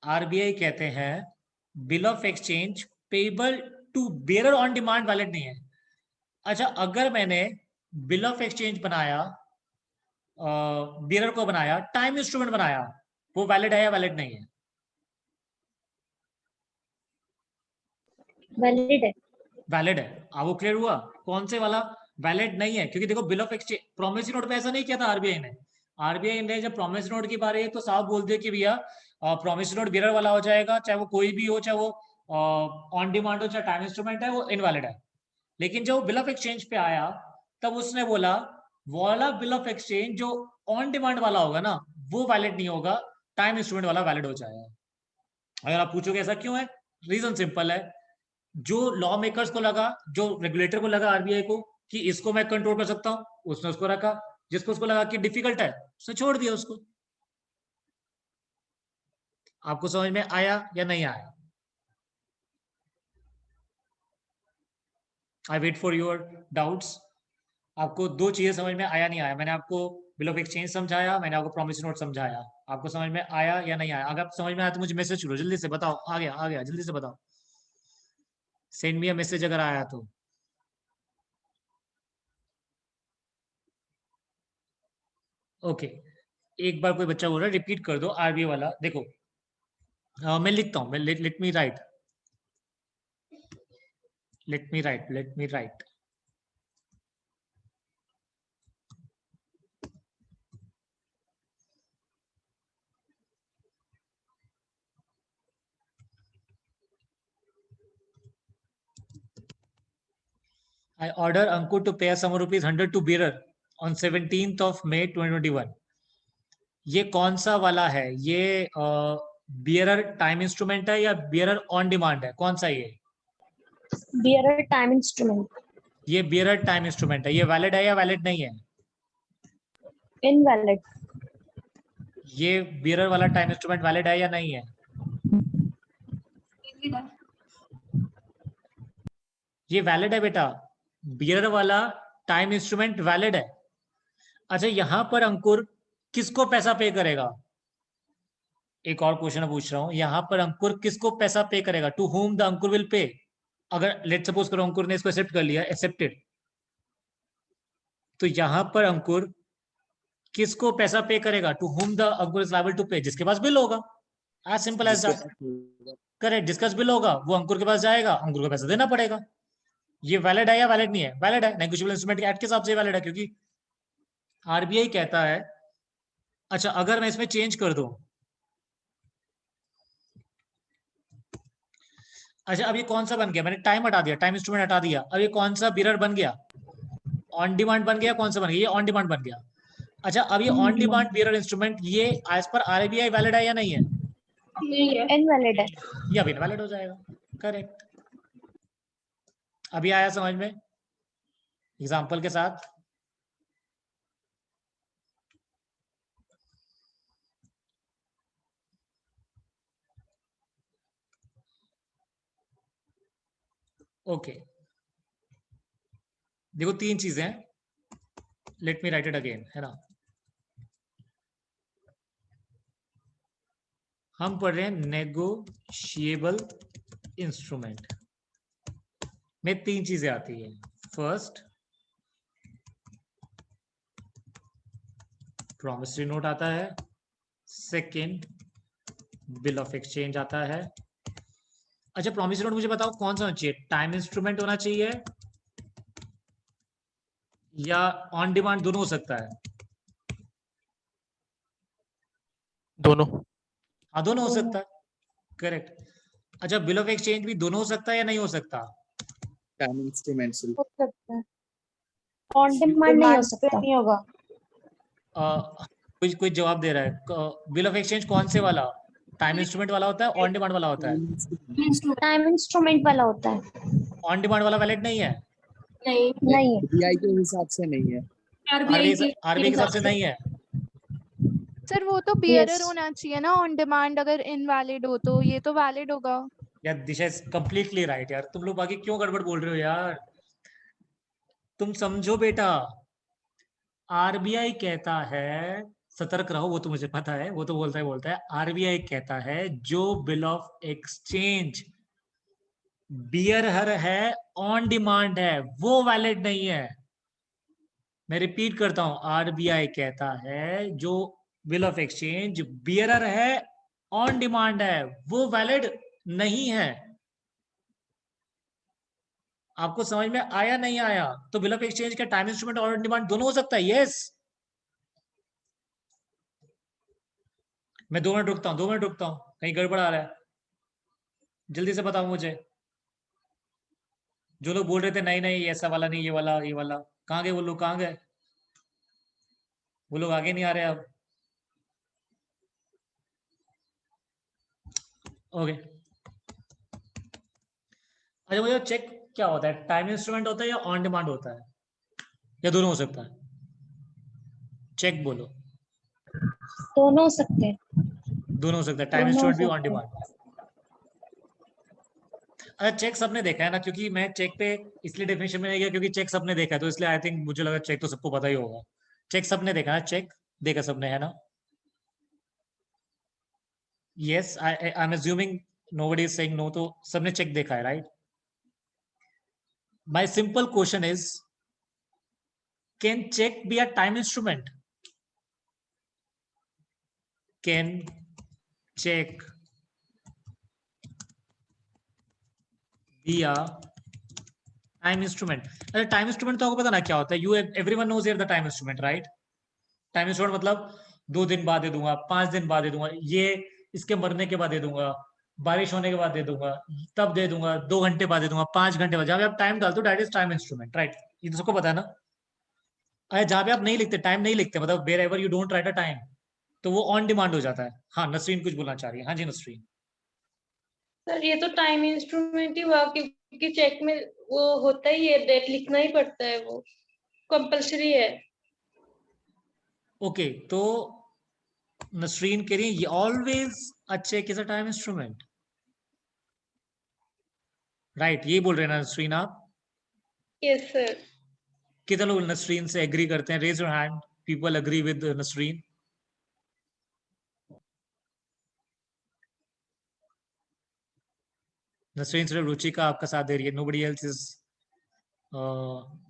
A: आरबीआई कहते हैं bill of exchange payable to bearer on demand valid नहीं है। अच्छा, अगर मैंने बिल ऑफ एक्सचेंज बनाया, बियरर को बनाया, टाइम इंस्ट्रूमेंट बनाया, वो वैलिड है या वैलिड नहीं है?
F: वैलिड है।
A: वैलिड है। अब वो क्लियर हुआ कौन से वाला वैलिड नहीं है? क्योंकि देखो bill of exchange promissory note पे ऐसा नहीं किया था आरबीआई ने। आरबीआई ने जब प्रॉमिसरी नोट की बारे है तो साफ बोल दिया कि भैया प्रॉमिसरी नोट बियरर वाला हो जाएगा, चाहे वो कोई भी हो, चाहे वो ऑन डिमांड हो, चाहे टाइम इंस्ट्रूमेंट है, वो इनवैलिड है। लेकिन जब बिल ऑफ एक्सचेंज पे आया तब उसने बोला वाला बिल ऑफ एक्सचेंज जो ऑन डिमांड वाला होगा ना वो वैलिड नहीं होगा, टाइम इंस्ट्रूमेंट वाला वैलिड हो जाएगा। अगर आप पूछोगे ऐसा क्यों है, रीजन सिंपल है। जो लॉ मेकर्स को लगा, जो रेगुलेटर को लगा आरबीआई को कि इसको मैं कंट्रोल कर सकता हूं, उसने उसको रखा। जिसको उसको लगा कि डिफिकल्ट है उसने छोड़ दिया उसको। आपको समझ में आया या नहीं आया? I wait for your doubts. आपको दो चीजें समझ में आया नहीं आया? मैंने आपको बिल ऑफ एक्सचेंज समझाया, मैंने आपको प्रॉमिसरी नोट समझाया। आपको समझ में आया या नहीं आया? अगर आप समझ में आया तो मुझे मैसेज करो, जल्दी से बताओ। आ गया जल्दी से बताओ, सेंड मी अ मैसेज अगर आया तो। ओके, एक बार कोई बच्चा बोल रहा है रिपीट कर दो आरबीआई वाला। देखो मैं लिखता हूं, let me right I order Ankur to pay a sum of ₹100 to bearer on 17th of May 2021. ये कौन सा वाला है? ये बियरर टाइम इंस्ट्रूमेंट है या बियरर ऑन डिमांड है? कौन सा ये?
F: Bearer time instrument.
A: ये बियरर टाइम इंस्ट्रूमेंट है। ये वैलिड है या वैलिड नहीं है?
F: इनवैलिड।
A: ये बियरर वाला टाइम इंस्ट्रूमेंट वैलिड है या नहीं है? ये वैलिड है बेटा, बियरर वाला टाइम इंस्ट्रूमेंट वैलिड है। अच्छा, यहां पर अंकुर किसको पैसा पे करेगा? एक और क्वेश्चन पूछ रहा हूं, यहां पर अंकुर किसको पैसा पे करेगा? To whom the Ankur will pay. अगर लेट सपोज करो अंकुर ने इसको एक्सेप्ट कर लिया, एक्सेप्टेड, तो यहां पर अंकुर किसको पैसा पे करेगा? To whom the Ankur is liable to pay, जिसके पास बिल होगा, as simple as that. Correct, जिसका पास बिल होगा वो अंकुर के पास जाएगा, अंकुर को पैसा देना पड़ेगा। ये वैलिड है या वैलिड नहीं है? वैलिड है, नेगोशिएबल इंस्ट्रूमेंट एक्ट के हिसाब से वैलिड है, क्योंकि आरबीआई कहता है। अच्छा, अगर मैं इसमें चेंज कर दूं, अच्छा अब ये कौन सा बन गया? मैंने टाइम हटा दिया, टाइम इंस्ट्रूमेंट हटा दिया, अब ये कौन सा बिरर बन गया? ऑन डिमांड बन गया। कौन सा बन गया? ये ऑन डिमांड बन गया। अच्छा, अब ये ऑन डिमांड बिरर इंस्ट्रूमेंट ये एज पर आरबीआई वैलिड है या नहीं है?
C: नहीं है,
F: इनवैलिड है।
A: ये अब इनवैलिड हो जाएगा। करेक्ट, अभी आया समझ में एग्जांपल के साथ? ओके, देखो तीन चीजें हैं, let me right it again, है ना। हम पढ़ रहे हैं नेगोशिएबल इंस्ट्रूमेंट में तीन चीजें आती है। फर्स्ट, प्रॉमिसरी नोट आता है। सेकंड, बिल ऑफ एक्सचेंज आता है। अच्छा, प्रॉमिसरी नोट मुझे बताओ कौन सा होना चाहिए? टाइम इंस्ट्रूमेंट होना चाहिए या ऑन डिमांड? दोनों हो सकता है।
I: दोनों।
A: हाँ, दोनों हो सकता है। करेक्ट। अच्छा, बिल ऑफ एक्सचेंज भी दोनों हो सकता है या नहीं हो सकता?
J: टाइम इंस्ट्रूमेंट से
F: हो सकता है, ऑन डिमांड नहीं हो सकता।
E: नहीं होगा।
A: कोई जवाब दे रहा है। बिल ऑफ एक्सचेंज कौन से वाला? टाइम इंस्ट्रूमेंट वाला होता है, ऑन डिमांड वाला होता है?
F: टाइम इंस्ट्रूमेंट वाला होता है।
A: ऑन डिमांड वाला वैलिड नहीं है?
F: नहीं है।
J: आरबीआई के हिसाब से नहीं है।
A: आरबीआई के हिसाब से नहीं है।
G: सर वो तो बियरर होना चाहिए ना ऑन डिमांड, अगर इनवैलिड हो तो ये तो वैलिड होगा।
A: यार दिशा इज कंप्लीटली राइट। यार तुम लोग बाकी क्यों गड़बड़ बोल रहे हो यार? तुम समझो बेटा, आरबीआई कहता है, सतर्क रहो, वो तो मुझे पता है, वो तो बोलता है आरबीआई कहता है जो बिल ऑफ एक्सचेंज बियरर है, ऑन डिमांड है, वो वैलिड नहीं है। मैं रिपीट करता हूं, आरबीआई कहता है जो बिल ऑफ एक्सचेंज बियरर है, ऑन डिमांड है, वो वैलिड नहीं है। आपको समझ में आया नहीं आया? तो बिल ऑफ एक्सचेंज का टाइम इंस्ट्रूमेंट और ऑन डिमांड दोनों हो सकता है। यस, मैं 2 मिनट रुकता हूं, 2 मिनट रुकता हूं, कहीं गड़बड़ आ रहा है, जल्दी से बताओ मुझे। जो लोग बोल रहे थे नहीं नहीं ऐसा वाला नहीं, ये वाला ये वाला, कहां गए वो लोग? कहां गए वो लोग? आगे नहीं आ रहे अब। ओके, अच्छा मुझे चेक क्या होता है? टाइम इंस्ट्रूमेंट होता है या ऑन डिमांड होता है, या दोनों हो सकता है? चेक बोलो।
F: दोनों हो सकते हैं।
A: दोनों हो सकता है, टाइम
F: दोनों हो
A: इंस्ट्रूमेंट भी ऑन
F: सकते हैं।
A: डिमांड। अच्छा, चेक सबने देखा है ना? क्योंकि मैं चेक पे इसलिए डेफिनेशन में नहीं गया क्योंकि चेक सबने देखा है, तो इसलिए आई थिंक मुझे लगा चेक तो सबको पता ही होगा। चेक सबने देखा है? चेक देखा सबने, है ना? Yes, I am assuming nobody is saying no, तो सबने चेक देखा है, right? My simple question is, can cheque be a time instrument? Can cheque be a time instrument? अच्छा, टाइम इंस्ट्रूमेंट तो आपको पता ना क्या होता है? You everyone knows here the time instrument, right? Time instrument मतलब 2 दिन बाद दे दूंगा, 5 दिन बाद दे दूंगा, ये इसके मरने के बाद दे दूंगा, बारिश होने के बाद दे दूंगा, तब दे दूंगा, 2 घंटे बाद दे दूंगा, 5 घंटे बाद। जहां पे आप टाइम डालते हो that is time instrument, right? ये तो सबको पता है ना? अरे जहां पे आप नहीं लिखते, टाइम नहीं लिखते, मतलब wherever you don't write a time, तो वो ऑन डिमांड हो जाता है। हाँ, नसरीन कुछ बोलना चाह रही है। हाँ जी नसरीन।
C: सर ये तो टाइम इंस्ट्रूमेंट ही हुआ, क्योंकि चेक में वो होता ही है, डेट लिखना ही पड़ता है, वो कंपलसरी है।
A: ओके, तो नसरीन कह रही है always a cheque is a time instrument, right? ये बोल रहे हैं ना नसरीन आप?
C: Yes sir.
A: कितने लोग नसरीन से एग्री करते हैं? Raise your hand, people agree with Nasreen. Nasreen सिर्फ रुचिका आपका साथ दे रही है, nobody else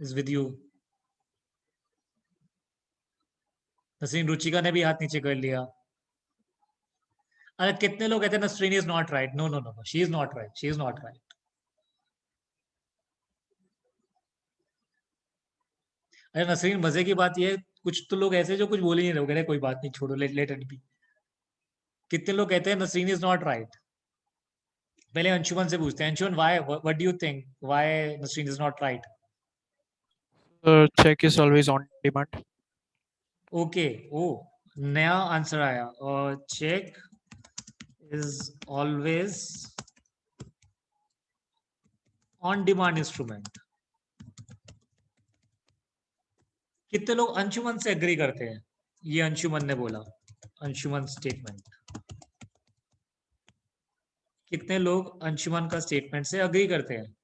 A: is with you. Nasreen, Ruchika ने भी हाथ नीचे कर लिया। अरे कितने लोग कहते हैं Nasreen is not right? No no no no, she is not right, she is not right. अरे नसरीन, मजे की बात ये है, कुछ तो लोग ऐसे जो कुछ बोल ही नहीं रहे, कह रहे कोई बात नहीं, छोड़ो, लेट इट बी। कितने लोग कहते हैं नसरीन इज नॉट राइट? पहले अंशुमन से पूछते हैं। Anshuman, why, what do you think, why Nasreen is not right?
I: Check is always on demand.
A: Okay, ओ नया आंसर आया। और cheque is always on demand instrument. कितने लोग अंशुमन से एग्री करते हैं? ये अंशुमन ने बोला, अंशुमन स्टेटमेंट। कितने लोग अंशुमन का स्टेटमेंट से एग्री करते हैं?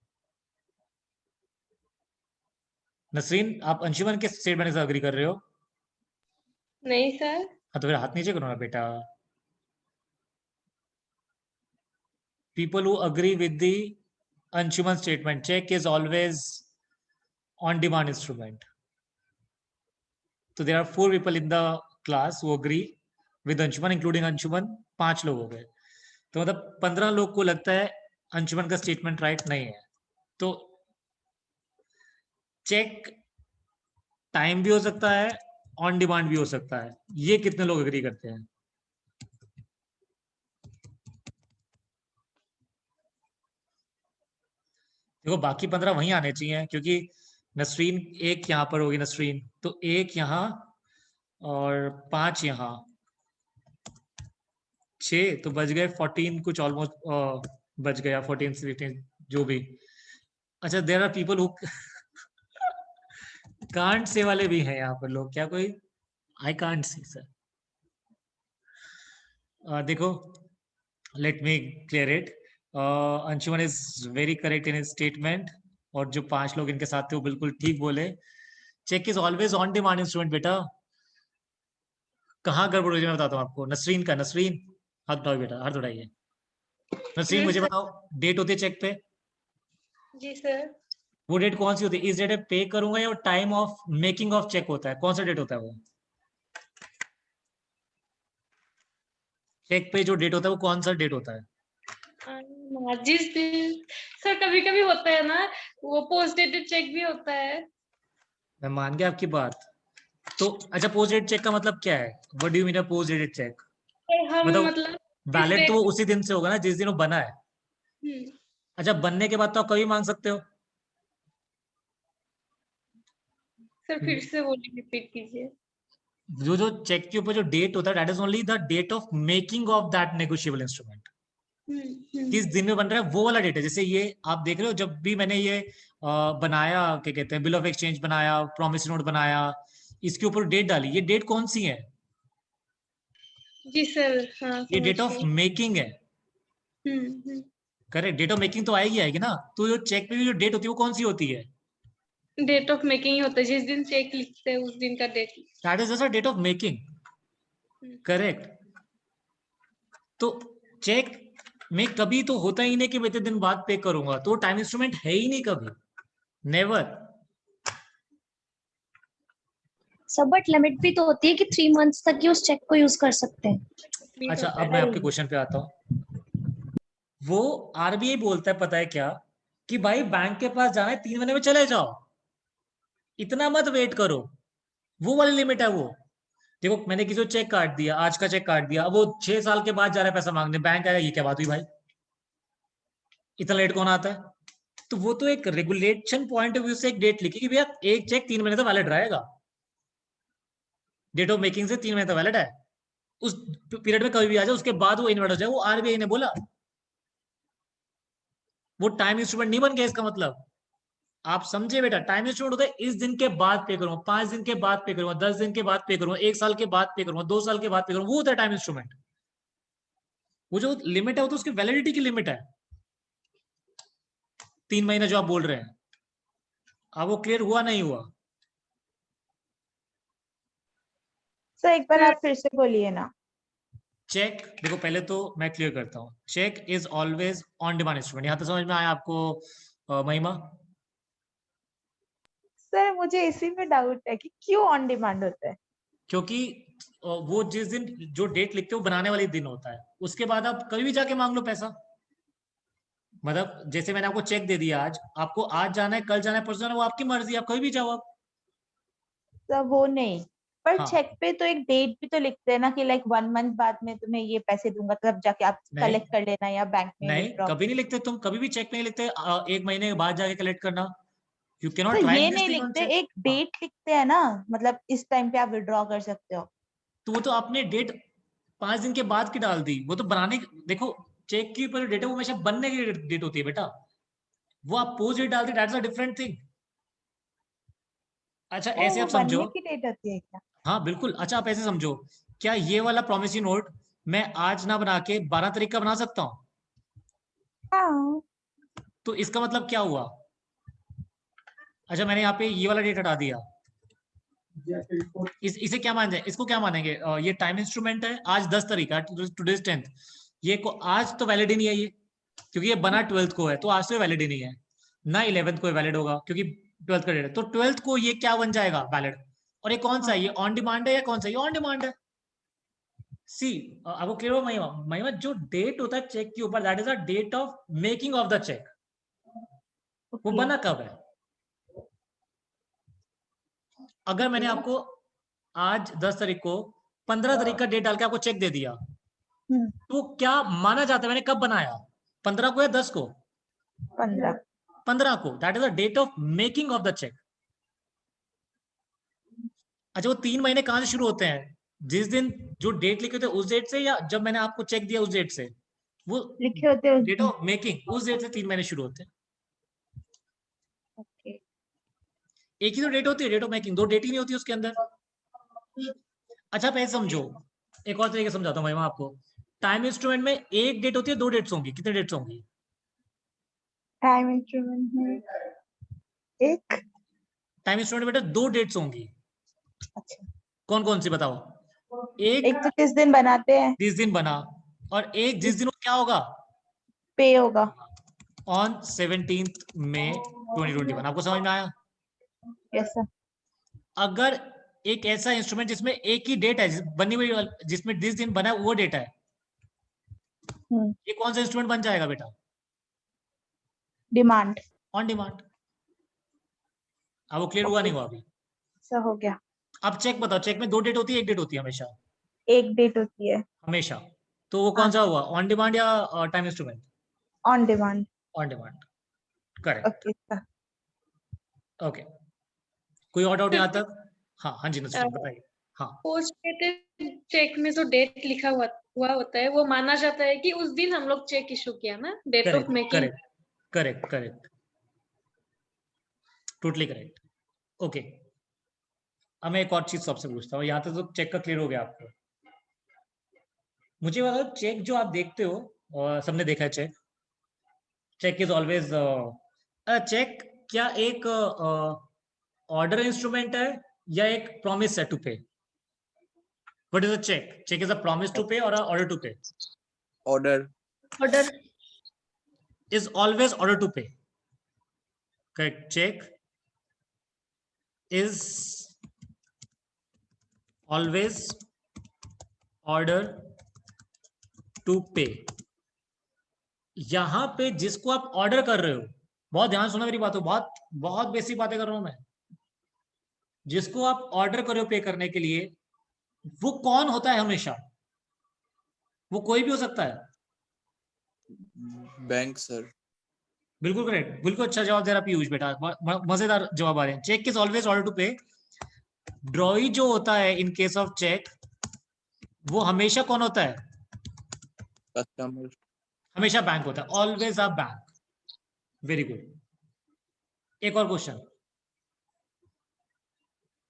A: नसरीन, आप अंशुमन के स्टेटमेंट से एग्री कर रहे हो?
C: नहीं सर।
A: हाँ तो फिर हाथ नीचे करो ना बेटा। People who agree with the Anshuman statement, check is always on demand instrument. So there are 4 people in the class who agree with Anshuman, including Anshuman, 5 लोग हो गए। तो मतलब 15 लोग को लगता है अंशुमन का स्टेटमेंट राइट नहीं है। तो चेक टाइम भी हो सकता है, ऑन डिमांड भी हो सकता है। ये कितने लोग एग्री करते हैं? देखो बाकी 15 वहीं आने चाहिए, क्योंकि नसरीन एक यहाँ पर होगी, नसरीन तो एक यहाँ और 5 यहाँ, 6 तो बच गए 14 कुछ, ऑलमोस्ट बच गया 14 16 जो भी। अच्छा, there are people who can't say वाले भी हैं यहाँ पर लोग। क्या कोई? I can't see sir. देखो, let me clear it. Anshuman is very correct in his statement, और जो 5 लोग इनके साथ थे वो बिल्कुल ठीक बोले। Cheque is always on demand instrument. बेटा कहाँ गड़बड़ हो रही है मैं बताता हूँ आपको। नसरीन का, नसरीन हाथ उठाओ बेटा, हाथ उठाइए। नसरीन मुझे बताओ, डेट होती है चेक पे?
C: जी सर।
A: वो डेट कौन सी होती है? इस डेट पे पे करूंगा या time of making of cheque होता है? कौन सा डेट होता है वो? चेक पे जो डेट होता है वो कौन सा डेट होता है?
C: जिस दिन सर कभी कभी होता है ना, वो पोस्ट डेटेड चेक भी होता है।
A: मैं मान गया आपकी बात। तो अच्छा, पोस्ट डेटेड चेक का मतलब क्या है? What do you mean by post dated cheque?
C: हम
A: मतलब वैलिड तो वो उसी दिन से होगा ना जिस दिन वो बना है। अच्छा, बनने के बाद तो आप कभी मांग सकते हो।
C: सर फिर से बोलिए, रिपीट कीजिए।
A: जो चेक के ऊपर जो डेट होता है, that is only the date of making of that negotiable instrument. किस दिन में बन रहा है वो वाला डेट है। जैसे ये आप देख रहे हो, जब भी मैंने ये बनाया, क्या कहते हैं, बिल ऑफ एक्सचेंज बनाया, प्रॉमिस नोट बनाया, इसके ऊपर डेट डाली, ये डेट कौन सी है?
C: जी सर। हाँ,
A: ये डेट ऑफ मेकिंग है। करेक्ट, डेट ऑफ मेकिंग तो आएगी ना। तो जो चेक पे भी जो डेट होती है वो कौन सी होती है?
C: डेट ऑफ मेकिंग ही होता है, जिस दिन चेक लिखते हैं उस दिन का date.
A: That is just date of making. Correct. तो चेक में कभी तो होता ही नहीं कि मैं इतने दिन बाद पे करूंगा, तो टाइम इंस्ट्रूमेंट है ही नहीं कभी, नेवर।
F: सब बट लिमिट भी तो होती है कि 3 मंथ्स तक ही उस चेक को यूज कर सकते हैं।
A: अच्छा, अब मैं आपके क्वेश्चन पे आता हूँ। वो आरबीआई बोलता है, पता है क्या, कि भाई बैंक के पास जाना है 3 महीने में चले जाओ, इतना मत वेट करो। वो वाली लिमिट है वो। देखो, मैंने किसी को चेक काट दिया, आज का चेक काट दिया, अब वो 6 साल के बाद जा रहा है पैसा मांगने, बैंक आएगा, ये क्या बात हुई भाई, इतना लेट कौन आता है? तो वो तो एक रेगुलेशन पॉइंट ऑफ व्यू से एक डेट लिखी कि भैया एक चेक 3 महीने तक वैलिड रहेगा, डेट ऑफ मेकिंग से 3 महीने तक वैलिड है, उस पीरियड में कभी भी आ जाए, उसके बाद वो इन्वर्ट हो जाए। वो आरबीआई ने बोला, वो टाइम इंस्ट्रूमेंट नहीं बन गया। इसका मतलब आप समझे बेटा, टाइम इंस्ट्रूमेंट होता है इस दिन के बाद पे करूंगा, 5 दिन के बाद पे करूंगा, 10 दिन के बाद पे करूंगा, 1 साल के बाद पे करूंगा, 2 साल के बाद पे करूंगा, वो होता है टाइम इंस्ट्रूमेंट। वो जो लिमिट है वो तो उसकी वैलिडिटी की लिमिट है, 3 महीने जो आप बोल रहे हैं। अब वो क्लियर हुआ नहीं हुआ?
E: सर एक बार आप फिर से बोलिए ना।
A: चेक, देखो पहले तो मैं क्लियर करता हूँ, check is always on demand instrument. यहाँ तो समझ में आया आपको महिमा?
E: सर मुझे इसी में डाउट है कि क्यों ऑन डिमांड होता है।
A: क्योंकि वो जिस दिन जो डेट लिखते हो वो बनाने वाले दिन होता है, उसके बाद आप कभी भी जाके मांग लो पैसा। मतलब जैसे मैंने आपको चेक दे दिया आज, आपको आज जाना है, कल जाना है, परसों जाना है, वो आपकी मर्जी, आप कभी भी जाओ आप।
E: सर वो नहीं, पर
A: हाँ।
E: चेक पे तो एक डेट भी तो लिखते हैं ना कि लाइक 1 मंथ बाद में तुम्हें ये पैसे दूंगा, तब जाके आप
A: नहीं।
E: कलेक्ट कर लेना या बैंक में
A: नहीं,
E: विथड्रॉ।
A: कभी नहीं लिखते, तुम कभी भी चेक नहीं लिखते 1 महीने के बाद जाके कलेक्ट करना। यू कैन
E: तो
A: नॉट राइट
E: ये
A: दिस
E: नहीं
A: थिंग ऑन
E: लिखते,
A: चेक।
E: एक डेट लिखते हैं ना, मतलब इस टाइम पे आप विथड्रॉ कर सकते हो।
A: तो वो तो आपने डेट 5 दिन के बाद की डाल दी, वो तो बनाने देखो चेक की ऊपर डेट है वो हमेशा बनने की डेट होती है बेटा, वो आप पोस्ट डेट डालते, दैट्स अ डिफरेंट थिंग। अच्छा
E: ओ
A: ऐसे
E: वो
A: आप समझो।
E: बनने की डेट होती है क्या?
A: हाँ बिल्कुल। अच्छा आप ऐसे समझो, क्या ये वाला प्रोमिसरी नोट मैं आज ना बना के 12 तारीख का बना सकता हूँ?
E: हाँ।
A: तो इसका मतलब क्या हुआ? अच्छा मैंने यहाँ पे ये वाला डेट हटा दिया, इसे क्या मान जाए, इसको क्या मानेंगे? ये टाइम इंस्ट्रूमेंट है, आज 10 तारीख है, टुडे 10th, ये को आज तो वैलिड ही नहीं है ये, क्योंकि ये बना 12th को है, तो आज तो वैलिड ही नहीं है ना, 11th को वैलिड होगा क्योंकि 12th का डेट है, तो 12th को ये क्या बन जाएगा वैलिड। और ये कौन सा है, ये ऑन डिमांड है या कौन सा, ये ऑन डिमांड है। सी आपको क्लियर हो महिमा? महिमा जो डेट होता है चेक के ऊपर, that is the date of making of the check, वो
E: Okay.
A: बना कब है। अगर मैंने आपको आज 10 तारीख को 15 तारीख का डेट डाल के आपको चेक दे दिया, तो क्या माना जाता है मैंने कब बनाया, 15 को या 10 को? 15 को, that is the date of making of the check. अच्छा वो 3 महीने कहां से शुरू होते हैं, जिस दिन जो डेट लिखे थे उस डेट से, या जब मैंने आपको चेक दिया उस डेट से? वो
E: लिखे होते हैं उस
A: डेट
E: दिन।
A: ऑफ मेकिंग, उस डेट से 3 महीने शुरू होते हैं।
E: Okay.
A: एक ही तो डेट होती है, डेट ऑफ मेकिंग, 2 डेट ही नहीं होती उसके अंदर। अच्छा आप ऐसे समझो, एक और तरीके से समझाता हूँ महिमा आपको। टाइम इंस्ट्रूमेंट में एक डेट होती है, 2 डेट्स होंगी, कितने डेट्स होंगी?
E: टाइम इंस्ट्रूमेंट में एक।
A: टाइम इंस्ट्रूमेंट बेटा 2 डेट्स होंगी।
E: अच्छा।
A: कौन कौन सी बताओ?
E: एक तो किस दिन बनाते हैं,
A: 30 दिन बना, और एक जिस दिन वो क्या होगा,
E: पे होगा।
A: On 17th May 2021। आपको समझ में आया?
E: Yes sir.
A: अगर एक ऐसा इंस्ट्रूमेंट जिसमें एक ही डेट है बनी हुई, जिसमें जिस दिन बना है वो डेट है, ये कौन सा इंस्ट्रूमेंट बन जाएगा बेटा?
E: डिमांड।
A: On demand. अब वो क्लियर हुआ नहीं हुआ अभी?
E: सर हो गया।
A: अब चेक बताओ, चेक में 2 डेट होती है, एक डेट होती है हमेशा?
E: एक डेट होती है
A: हमेशा। तो वो कौन सा हुआ, ऑन डिमांड या time instrument?
E: On demand.
A: On demand, correct.
E: Okay sir.
A: Okay, कोई और डाउट यहाँ तक? हाँ हाँ जी नसरीन बताइए। हाँ
C: पोस्ट डेटेड चेक में जो डेट लिखा हुआ होता है वो माना जाता है कि उस दिन हम लोग चेक इशू किया ना, date of
A: correct
C: making.
A: Correct correct correct, totally correct. Okay, अब मैं एक और चीज सबसे पूछता हूँ, यहाँ तक तो चेक का क्लियर हो गया आपको। मुझे बताओ चेक जो आप देखते हो, और सबने देखा है check, check is always check क्या एक ऑर्डर इंस्ट्रूमेंट है या एक प्रॉमिस है to pay? What is a check? Check is a promise to pay और order to pay?
J: Order.
C: Order
A: is always order to pay. Correct. Check is always order to pay. यहां पे जिसको आप order कर रहे हो, बहुत ध्यान सुनो मेरी बातों, बहुत बहुत बेसिक बातें कर रहा हूं मैं। जिसको आप ऑर्डर कर रहे हो पे करने के लिए, वो कौन होता है हमेशा? वो कोई भी हो सकता है।
J: Bank sir.
A: बिल्कुल करेक्ट, बिल्कुल अच्छा जवाब दे रहा पीयूष बेटा, मजेदार जवाब आ रहे हैं। Check is always order to pay. Drawee जो होता है इन केस ऑफ चेक, वो हमेशा कौन होता है?
J: कस्टमर।
A: हमेशा बैंक होता है, always a bank. Very good. एक और क्वेश्चन,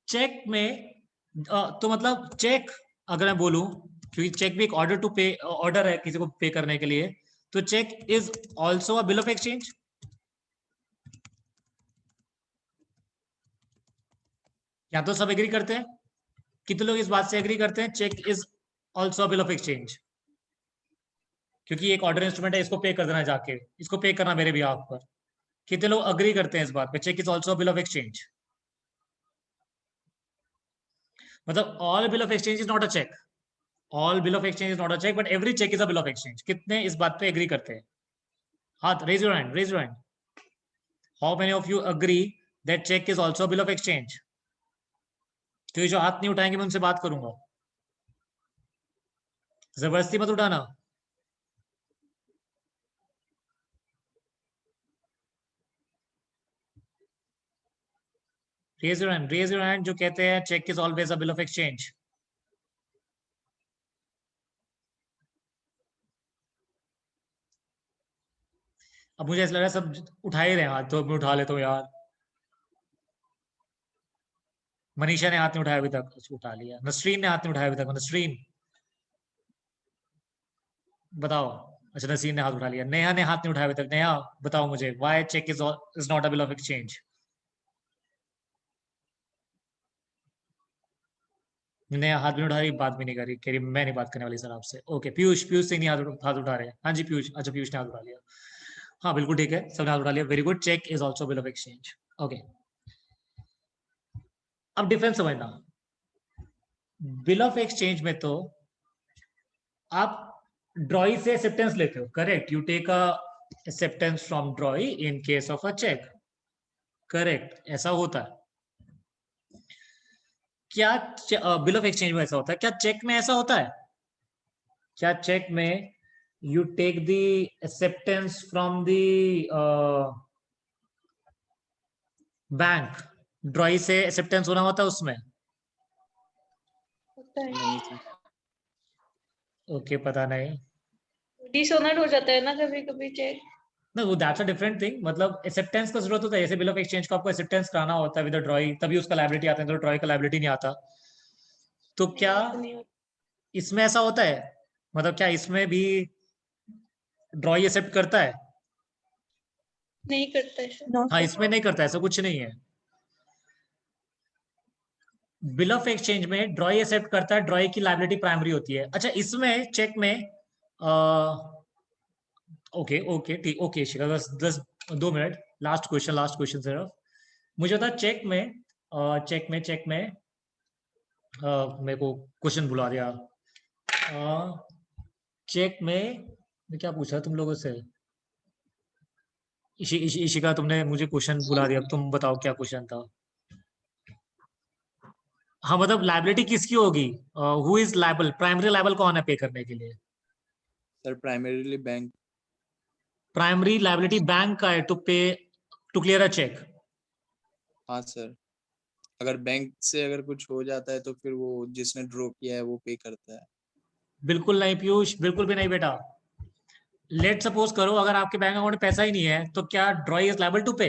A: चेक में तो मतलब चेक अगर मैं बोलूं, क्योंकि चेक भी एक ऑर्डर टू पे ऑर्डर है किसी को पे करने के लिए, तो check is also a bill of exchange. या तो सब एग्री करते हैं? कितने लोग इस बात से एग्री करते हैं check is also a bill of exchange? क्योंकि एक ऑर्डर इंस्ट्रूमेंट है, इसको पे कर देना जाके, इसको पे करना मेरे बिहाफ पर। कितने लोग अग्री करते हैं इस बात पे? Cheque is also bill of exchange. मतलब all bill of exchange is not a cheque, all bill of exchange is not a cheque, but every cheque is a bill of exchange. कितने इस बात पे एग्री करते हैं? हाथ, raise your hand, raise your hand. How many of you agree that cheque is also bill of exchange? तो ये जो हाथ नहीं उठाएंगे मैं उनसे बात करूंगा, जबरदस्ती मत उठाना। Raise your hand, raise your hand जो कहते हैं check is always a bill of exchange. अब मुझे ऐसा लग रहा है सब उठा ही रहे हैं हाथ, तो मैं उठा लेता हूँ यार। मनीषा ने हाथ नहीं उठाया अभी तक, अच्छा, उठा लिया। नसरीन ने हाथ नहीं उठाया अभी तक, नसरीन बताओ। अच्छा, नसीर ने हाथ उठा लिया। नेहा ने हाथ नहीं उठाया अभी तक, नेहा बताओ मुझे, why check is not a bill of exchange? Neha हाथ भी नहीं उठा रही, बात भी नहीं कर रही, कह रही मैं नहीं बात करने वाली सर आपसे। ओके, पीयूष, पीयूष सिंह नहीं हाथ उठा रहे हैं। हाँ जी पीयूष, अच्छा पीयूष ने हाथ उठा लिया। हाँ बिल्कुल ठीक है, सबने हाथ उठा लिया, very good. Check is also bill of exchange. Okay, अब डिफरेंस समझना। बिल ऑफ एक्सचेंज में तो आप ड्रॉई से एक्सेप्टेंस लेते हो, correct? You take a acceptance from drawee in case of a check, correct? ऐसा होता है क्या? बिल ऑफ एक्सचेंज में ऐसा होता है क्या? चेक में ऐसा होता है क्या? चेक में you take the acceptance from the bank, drawee से एक्सेप्टेंस होना होता है उसमें?
C: होता है,
J: नहीं सर।
A: ओके, पता नहीं।
C: डिसऑनर हो जाता है ना कभी कभी चेक।
A: No, वो दैट्स अ डिफरेंट थिंग। मतलब एक्सेप्टेंस का जरूरत होता है, जैसे बिल ऑफ एक्सचेंज को आपको एक्सेप्टेंस कराना होता है विद ड्रॉई, तभी उसका लायबिलिटी आता है, तो ड्रॉई का लायबिलिटी नहीं आता। तो
C: नहीं,
A: क्या
C: ऐसा नहीं होता।
A: इसमें ऐसा होता है? मतलब क्या इसमें भी ड्रॉई एक्सेप्ट करता है?
C: नहीं करता है सर।
E: नो
A: हाँ,
E: सर।
A: इसमें नहीं करता, ऐसा कुछ नहीं है। बिल ऑफ एक्सचेंज में ड्रॉई एक्सेप्ट करता है, ड्रॉई की लायबिलिटी प्राइमरी होती है। अच्छा, इसमें चेक में ओके ओके ठीक, ओके शिखा, 2 मिनट, लास्ट क्वेश्चन सिर्फ। मुझे बता, चेक में मेरे को क्वेश्चन बुला दिया। चेक में मैं क्या पूछा तुम लोगों से? इशिका, तुमने मुझे क्वेश्चन बुला दिया, तुम बताओ क्या क्वेश्चन था? हाँ, मतलब लायबिलिटी किसकी होगी? Who is liable? Primary liable कौन है पे करने के लिए?
J: Sir primarily bank.
A: Primary liability bank का है टू पे, टू क्लियर अ चेक।
J: हाँ सर, अगर बैंक से अगर कुछ हो जाता है तो फिर वो जिसने ड्रॉ किया है वो पे करता है।
A: बिल्कुल नहीं पीयूष, बिल्कुल भी नहीं बेटा। लेट सपोज करो अगर आपके बैंक अकाउंट में पैसा ही नहीं है, तो क्या ड्रॉई इज लायबल टू पे?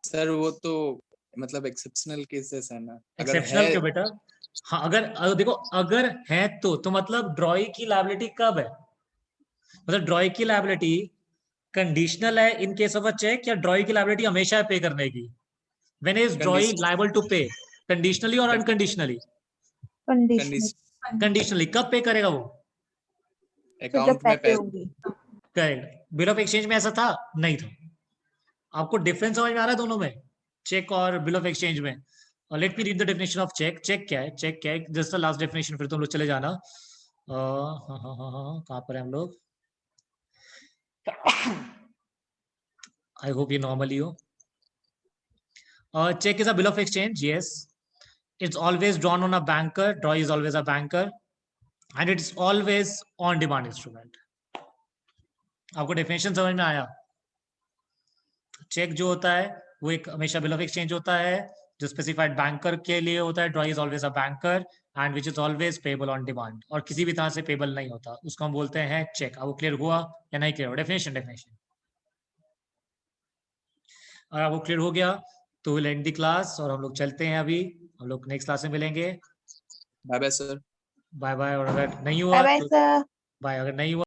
J: सर वो तो मतलब एक्सेप्शनल केसेस है ना, अगर
A: एक्सेप्शनल
J: है।
A: क्यों बेटा? हाँ, अगर देखो, अगर है तो मतलब ड्रॉई की लायबिलिटी कब है? मतलब ड्रॉई की लायबिलिटी कंडीशनल है in case of a check, या ड्रॉई की लायबिलिटी हमेशा है पे करने की? When is drawee liable to pay? Conditionally और अनकंडीशनली?
E: कंडीशनल।
A: कंडीशनली। कब पे करेगा वो?
E: तो जब
J: अकाउंट में
E: पैसे होंगे।
A: करेक्ट। बिल ऑफ एक्सचेंज में ऐसा था? नहीं था। आपको डिफरेंस समझ में आ रहा है दोनों में, चेक और बिल ऑफ एक्सचेंज में? और let me read the definition of check. Check क्या है? चेक क्या है? जस्ट द लास्ट डेफिनेशन, फिर तुम लोग चले जाना। हाँ हाँ हाँ हाँ, कहाँ पर है हम लोग? आई होप ये नॉर्मली हो। Check is a bill of exchange. Yes, it's always drawn on a banker. Draw is always a banker, and it's always on-demand instrument. आपको डेफिनेशन समझ में आया? चेक जो होता है वो एक हमेशा बिल ऑफ एक्सचेंज होता है, जो स्पेसिफाइड बैंकर के लिए होता है। Draw is always a banker and which is always payable on demand, और किसी भी तरह से पेबल नहीं होता, उसको हम बोलते हैं चेक। अब वो क्लियर हुआ या नहीं क्लियर हुआ? डेफिनेशन अगर वो क्लियर हो गया तो विल एंड द क्लास, और हम लोग चलते हैं अभी। हम लोग नेक्स्ट क्लास में मिलेंगे।
J: Bye bye sir.
A: Bye bye. और अगर नहीं
E: बाय
A: हुआ
E: बाय
A: तो
E: सर।
A: बाय, अगर नहीं हुआ